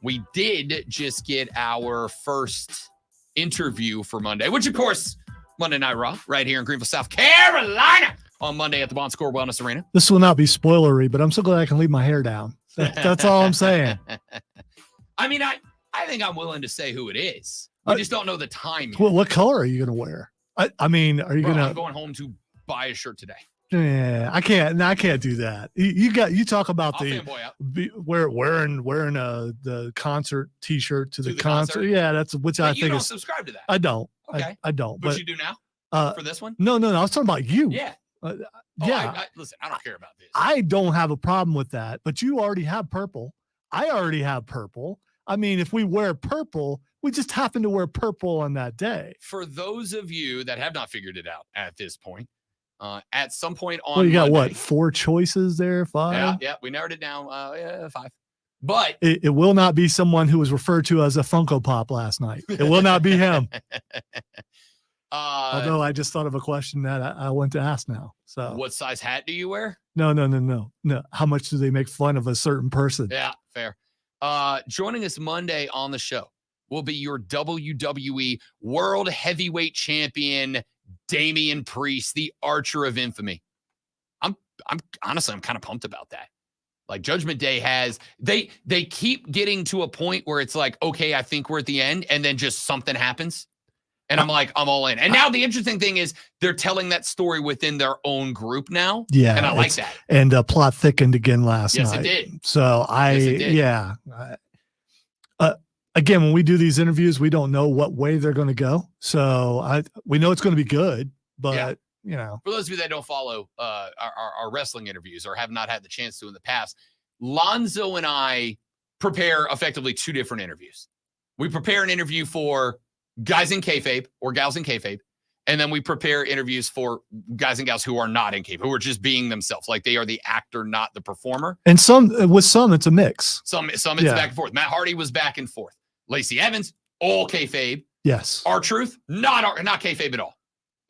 we did just get our first interview for Monday, which of course, Monday Night Raw right here in Greenville, South Carolina on Monday at the Bon Score Wellness Arena. This will not be spoilery, but I'm so glad I can leave my hair down. That's all I'm saying. I mean, I think I'm willing to say who it is. We just don't know the time yet. Well, what color are you going to wear? I mean, are you going to? I'm going home to buy a shirt today. Yeah, I can't. No, I can't do that. You talk about I'll fanboy out. wearing the concert T-shirt to the concert. Yeah, that's which But I you think don't is. subscribe to that. I don't. Okay. I don't. But But you do now for this one? no. I was talking about you. Yeah. Yeah. Listen, I don't care about this. I don't have a problem with that. But you already have purple. I already have purple. I mean, if we wear purple, we just happen to wear purple on that day. For those of you that have not figured it out at this point, at some point on Well, you got Monday, what, 4 choices there? 5? Yeah, we narrowed it down. 5. But It will not be someone who was referred to as a Funko Pop last night. It will not be him. Although I just thought of a question that I want to ask now. So what size hat do you wear? No. How much do they make fun of a certain person? Yeah, fair. Joining us Monday on the show will be your WWE World Heavyweight Champion, Damian Priest, the Archer of Infamy. I'm honestly, I'm kind of pumped about that. Like Judgment Day they keep getting to a point where it's like, okay, I think we're at the end, and then just something happens. And I'm like, I'm all in. And now the interesting thing is they're telling that story within their own group now. Yeah. And I like that. And the plot thickened again last night. Yes, it did. So yeah. Again, when we do these interviews, we don't know what way they're going to go. So we know it's going to be good, but you know. For those of you that don't follow our wrestling interviews or have not had the chance to in the past, Lonzo and I prepare effectively two different interviews. We prepare an interview for guys in kayfabe or gals in kayfabe, and then we prepare interviews for guys and gals who are not in kayfabe, who are just being themselves, like they are the actor, not the performer. And with some, it's a mix. Some it's back and forth. Matt Hardy was back and forth. Lacey Evans, all kayfabe. Yes. R-Truth, not kayfabe at all.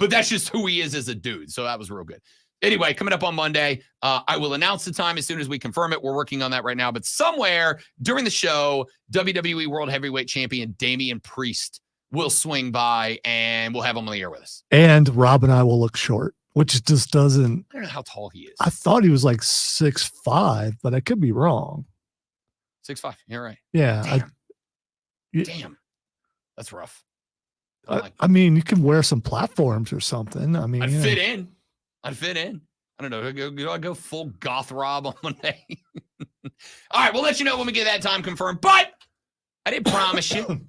But that's just who he is as a dude. So that was real good. Anyway, coming up on Monday, I will announce the time as soon as we confirm it. We're working on that right now. But somewhere during the show, WWE World Heavyweight Champion Damian Priest will swing by, and we'll have him on the air with us. And Rob and I will look short, which just doesn't. I don't know how tall he is. I thought he was like 6'5", but I could be wrong. 6'5". You're right. Yeah. Damn. That's rough. I mean, you can wear some platforms or something. I mean, I'd fit in. I don't know. Do I go full goth Rob on Monday? All right, we'll let you know when we get that time confirmed. But I did promise you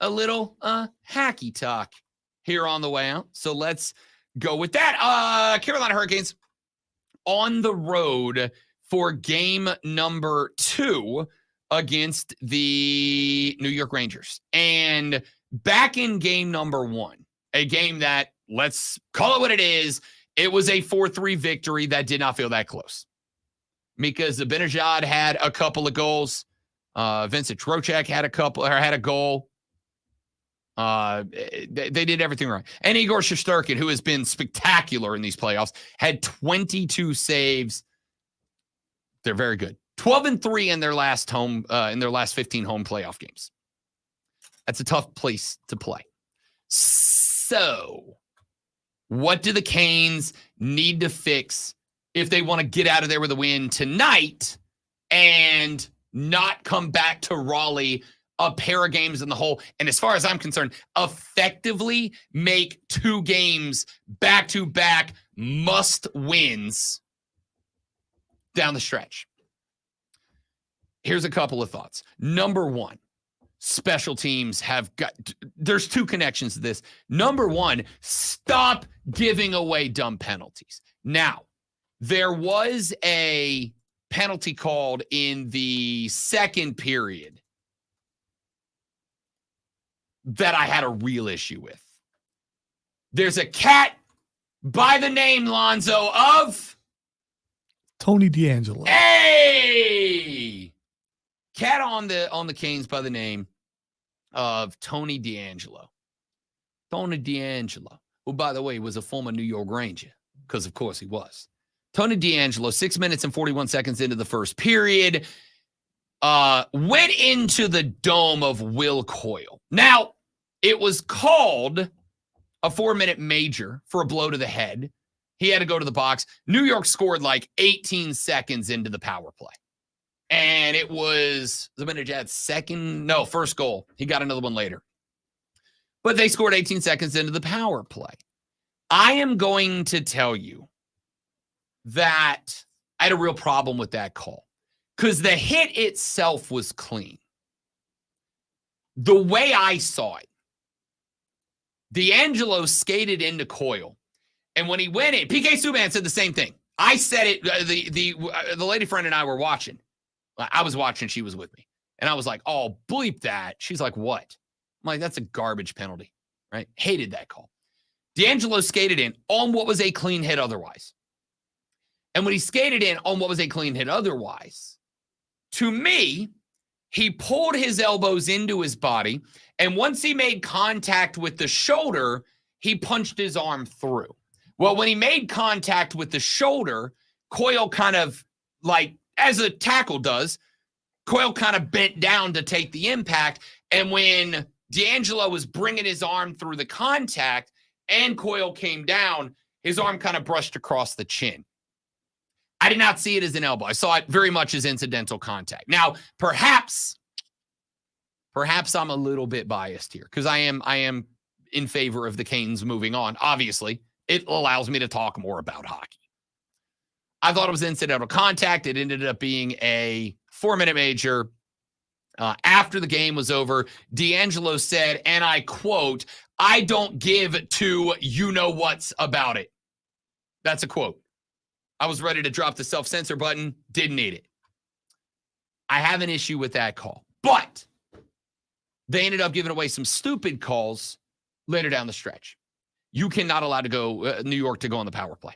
a little hacky talk here on the way out. So let's go with that. Carolina Hurricanes on the road for game number 2 against the New York Rangers. And back in game number 1, a game that, let's call it what it is, it was a 4-3 victory that did not feel that close. Mika Zibanejad had a couple of goals. Vincent Trocheck had a goal. They did everything right. And Igor Shesterkin, who has been spectacular in these playoffs, had 22 saves. They're very good. 12-3 in their last 15 home playoff games. That's a tough place to play. So, what do the Canes need to fix if they want to get out of there with a win tonight and not come back to Raleigh a pair of games in the hole? And as far as I'm concerned, effectively make 2 games back-to-back must wins down the stretch. Here's a couple of thoughts. Number 1, special teams there's 2 connections to this. Number 1, stop giving away dumb penalties. Now, there was a penalty called in the second period that I had a real issue with. There's a cat by the name, Lonzo, of Tony DeAngelo. Hey! Cat on the Canes by the name of Tony DeAngelo. Tony DeAngelo, who, by the way, was a former New York Ranger, because of course he was. Tony DeAngelo, 6 minutes and 41 seconds into the first period, went into the dome of Will Coyle. Now, it was called a 4-minute major for a blow to the head. He had to go to the box. New York scored like 18 seconds into the power play. And it was Zibanejad's first goal. He got another one later. But they scored 18 seconds into the power play. I am going to tell you that I had a real problem with that call because the hit itself was clean. The way I saw it, DeAngelo skated into Coyle. And when he went in, PK Subban said the same thing. I said it, the lady friend and I were watching. I was watching, she was with me. And I was like, oh, bleep that. She's like, what? I'm like, that's a garbage penalty, right? Hated that call. DeAngelo skated in on what was a clean hit otherwise. And when he skated in on what was a clean hit otherwise, to me, he pulled his elbows into his body. And once he made contact with the shoulder, he punched his arm through. Well, when he made contact with the shoulder, Coyle kind of, like, as a tackle does, Coyle kind of bent down to take the impact. And when D'Angelo was bringing his arm through the contact and Coyle came down, his arm kind of brushed across the chin. I did not see it as an elbow. I saw it very much as incidental contact. Now, perhaps I'm a little bit biased here because I am in favor of the Canes moving on. Obviously, it allows me to talk more about hockey. I thought it was incidental contact. It ended up being a 4-minute major. After the game was over, D'Angelo said, and I quote, "I don't give two you-know-whats about it." That's a quote. I was ready to drop the self-censor button. Didn't need it. I have an issue with that call. But they ended up giving away some stupid calls later down the stretch. You cannot allow to go New York to go on the power play.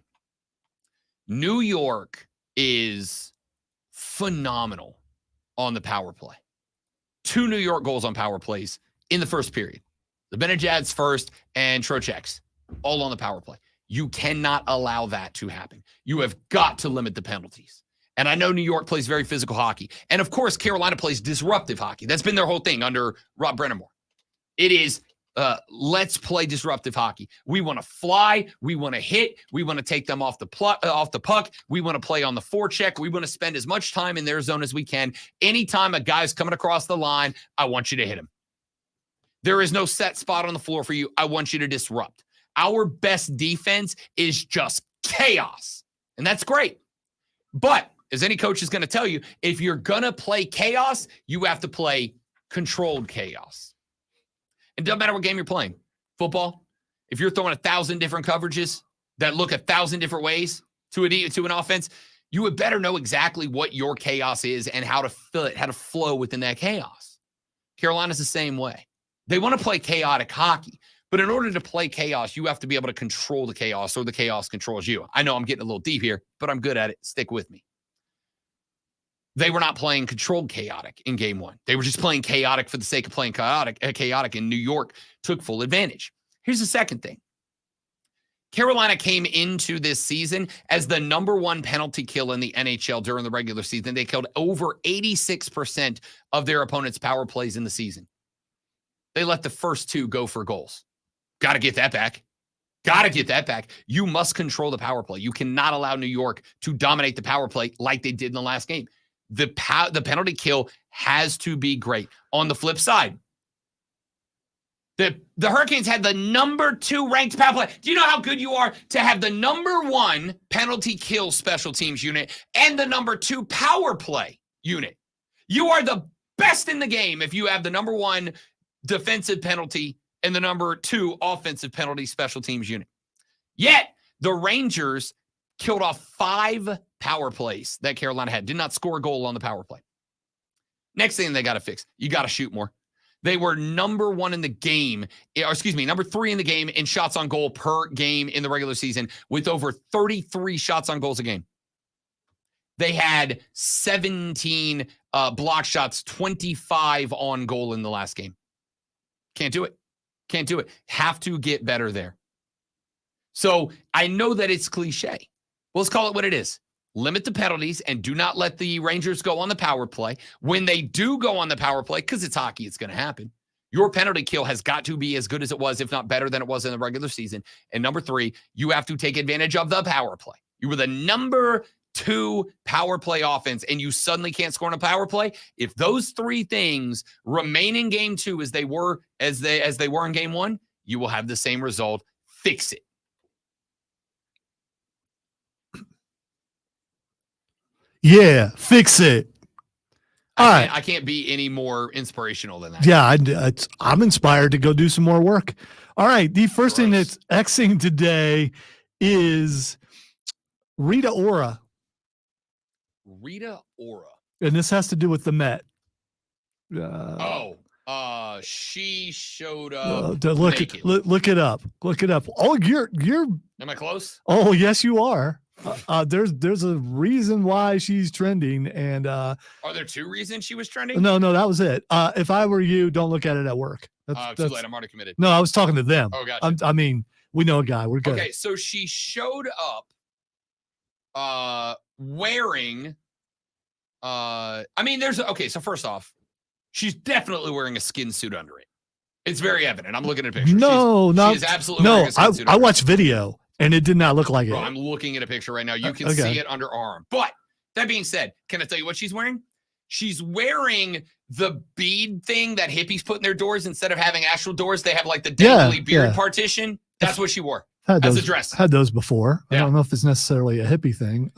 New York is phenomenal on the power play. 2 New York goals on power plays in the first period. The Benejads first and Trocheck's all on the power play. You cannot allow that to happen. You have got to limit the penalties. And I know New York plays very physical hockey. And of course, Carolina plays disruptive hockey. That's been their whole thing under Rob Brennemore. It is, let's play disruptive hockey. We want to fly. We want to hit. We want to take them off the puck. We want to play on the forecheck. We want to spend as much time in their zone as we can. Anytime a guy's coming across the line, I want you to hit him. There is no set spot on the floor for you. I want you to disrupt. Our best defense is just chaos. And that's great. But as any coach is going to tell you, if you're going to play chaos, you have to play controlled chaos. It doesn't matter what game you're playing. Football, if you're throwing 1,000 different coverages that look 1,000 different ways to an offense, you would better know exactly what your chaos is and how to fill it, how to flow within that chaos. Carolina's the same way. They want to play chaotic hockey. But in order to play chaos, you have to be able to control the chaos or the chaos controls you. I know I'm getting a little deep here, but I'm good at it. Stick with me. They were not playing controlled chaotic in game 1. They were just playing chaotic for the sake of playing chaotic, and New York took full advantage. Here's the second thing. Carolina came into this season as the number 1 penalty kill in the NHL during the regular season. They killed over 86% of their opponent's power plays in the season. They let the first 2 go for goals. Got to get that back. Got to get that back. You must control the power play. You cannot allow New York to dominate the power play like they did in the last game. The penalty kill has to be great. On the flip side, the Hurricanes had the number 2 ranked power play. Do you know how good you are to have the number 1 penalty kill special teams unit and the number 2 power play unit? You are the best in the game if you have the number 1 defensive penalty and the number 2 offensive penalty special teams unit. Yet, the Rangers killed off 5 power plays that Carolina had. Did not score a goal on the power play. Next thing they got to fix, you got to shoot more. They were number 1 in the game, number 3 in the game in shots on goal per game in the regular season with over 33 shots on goals a game. They had 17 block shots, 25 on goal in the last game. Can't do it. Can't do it. Have to get better there. So I know that it's cliche. Well, let's call it what it is. Limit the penalties and do not let the Rangers go on the power play. When they do go on the power play, because it's hockey, it's going to happen. Your penalty kill has got to be as good as it was, if not better than it was in the regular season. And number 3, you have to take advantage of the power play. You were the number 2 power play offense, and you suddenly can't score on a power play. If those 3 things remain in game 2 as they were in game 1, you will have the same result. Fix it. Yeah, fix it. All right. I can't be any more inspirational than that. Yeah, I'm inspired to go do some more work. All right, the first thing that's Xing today is Rita Ora. Rita Ora. And this has to do with the Met. She showed up. Look it up. Look it up. Oh, you're. Am I close? Oh, yes, you are. There's a reason why she's trending, and are there 2 reasons she was trending? No, that was it. If I were you, don't look at it at work. Too late. I'm already committed. No, I was talking to them. Oh, gotcha. I mean, We know a guy. We're good. Okay, so she showed up wearing so first off, she's definitely wearing a skin suit under it. It's very evident. I'm looking at a picture. She is absolutely wearing a skin suit I under watched video and it did not look like it. Bro, I'm looking at a picture right now. You can see it under her arm. But that being said, can I tell you what she's wearing? She's wearing the bead thing that hippies put in their doors. Instead of having actual doors, they have like the dangly beard partition. That's what she wore. As a dress. Had those before. Yeah. I don't know if it's necessarily a hippie thing.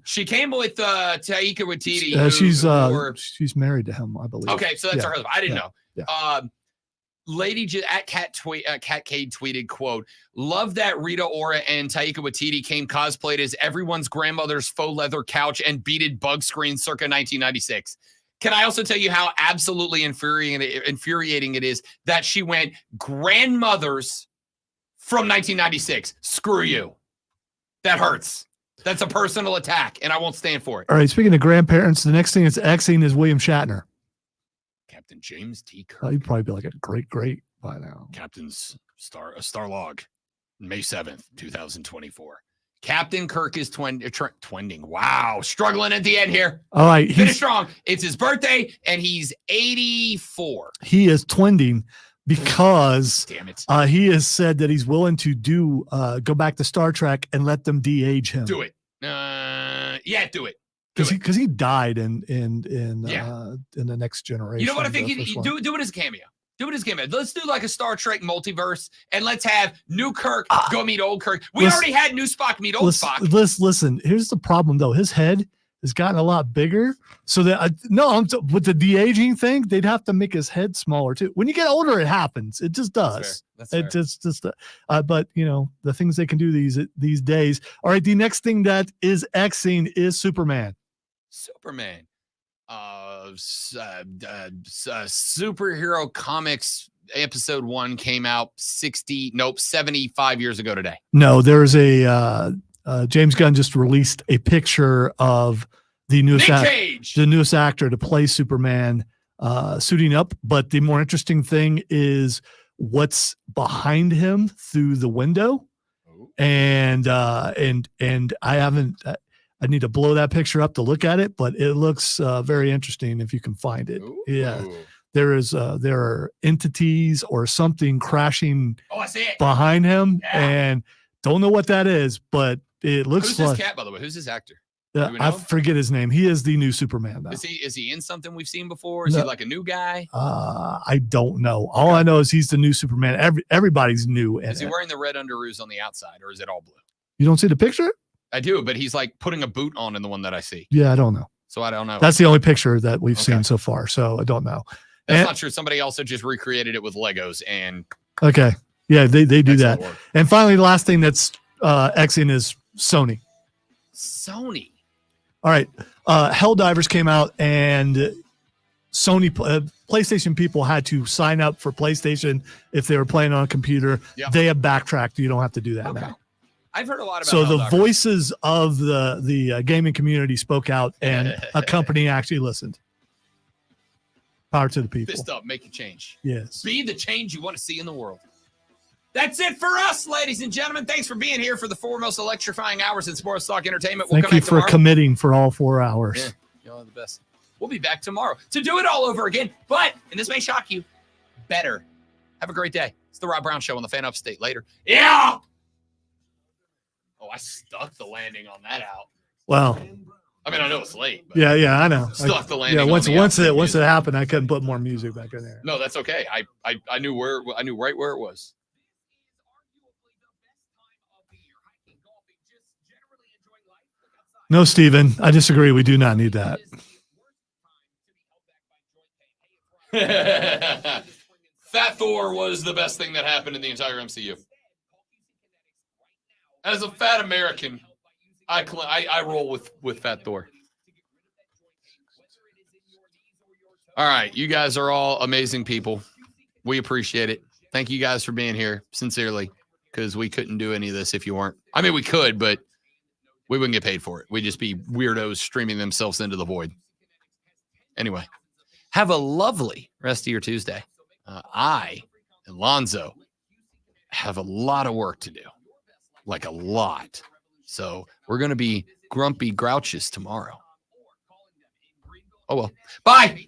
She came with Taika Waititi. She's married to him, I believe. Okay, so that's her husband. I didn't know. Yeah. Lady at Cat Cade tweeted, quote, "Love that Rita Ora and Taika Waititi came cosplayed as everyone's grandmother's faux leather couch and beaded bug screen circa 1996. Can I also tell you how absolutely infuriating it is that she went grandmother's from 1996? Screw you. That hurts. That's a personal attack, and I won't stand for it. All right, speaking of grandparents, the next thing that's Xing is William Shatner. Captain James T. Kirk. He'd probably be like a great by now. Captain's Star Log, May 7th, 2024. Captain Kirk is twending. Wow, struggling at the end here. All right, finish strong. It's his birthday, and he's 84. He is twending because damn it. He has said that he's willing to go back to Star Trek and let them de-age him. Do it. Do it. Because he died in the next generation. You know what I think? Do it as a cameo. Do it as a cameo. Let's do like a Star Trek multiverse, and let's have new Kirk go meet old Kirk. We already had new Spock meet old Spock. Listen, here's the problem though. His head has gotten a lot bigger. So that with the de-aging thing, they'd have to make his head smaller too. When you get older, it happens. It just does. That's fair. But the things they can do these days. All right, the next thing that is Xing is Superman. Superhero Comics episode 1 came out 75 years ago today. No, there's a James Gunn just released a picture of the newest actor to play Superman suiting up. But the more interesting thing is what's behind him through the window. And I haven't. I need to blow that picture up to look at it, but it looks very interesting if you can find it. Ooh. Yeah, there are entities or something crashing behind him, and don't know what that is, but it looks. Who's this cat, by the way? Who's this actor? I forget his name. He is the new Superman now. Is he in something we've seen before? Is he like a new guy? I don't know. All I know is he's the new Superman. Everybody's new. Is he wearing the red underoos on the outside, or is it all blue? You don't see the picture? I do, but he's like putting a boot on in the one that I see. Yeah, I don't know. So I don't know. That's the only picture that we've seen so far. So I don't know. That's not true. Somebody also just recreated it with Legos and. Okay. Yeah, they do that. And finally, the last thing that's Xing is Sony. All right. Helldivers came out and Sony PlayStation people had to sign up for PlayStation if they were playing on a computer. Yep. They have backtracked. You don't have to do that now. I've heard a lot about. So the voices of the gaming community spoke out, and a company actually listened. Power to the people. Fist up, make a change. Yes. Be the change you want to see in the world. That's it for us, ladies and gentlemen. Thanks for being here for the foremost electrifying hours in sports talk entertainment. Thank you for committing for all 4 hours. Yeah, y'all are the best. We'll be back tomorrow to do it all over again. But, and this may shock you, better. Have a great day. It's the Rob Brown Show on the Fan Upstate. Later. Yeah. Oh, I stuck the landing on that out. Well, I mean, I know it's late. But yeah, I know. Stuck the landing. Yeah, once it happened, I couldn't put more music back in there. No, that's okay. I knew right where it was. No, Steven, I disagree. We do not need that. Fat Thor was the best thing that happened in the entire MCU. As a fat American, I roll with Fat Thor. All right, you guys are all amazing people. We appreciate it. Thank you guys for being here, sincerely, because we couldn't do any of this if you weren't. I mean, we could, but we wouldn't get paid for it. We'd just be weirdos streaming themselves into the void. Anyway, have a lovely rest of your Tuesday. I and Lonzo have a lot of work to do, like a lot. So we're going to be grumpy grouches tomorrow. Oh, well. Bye.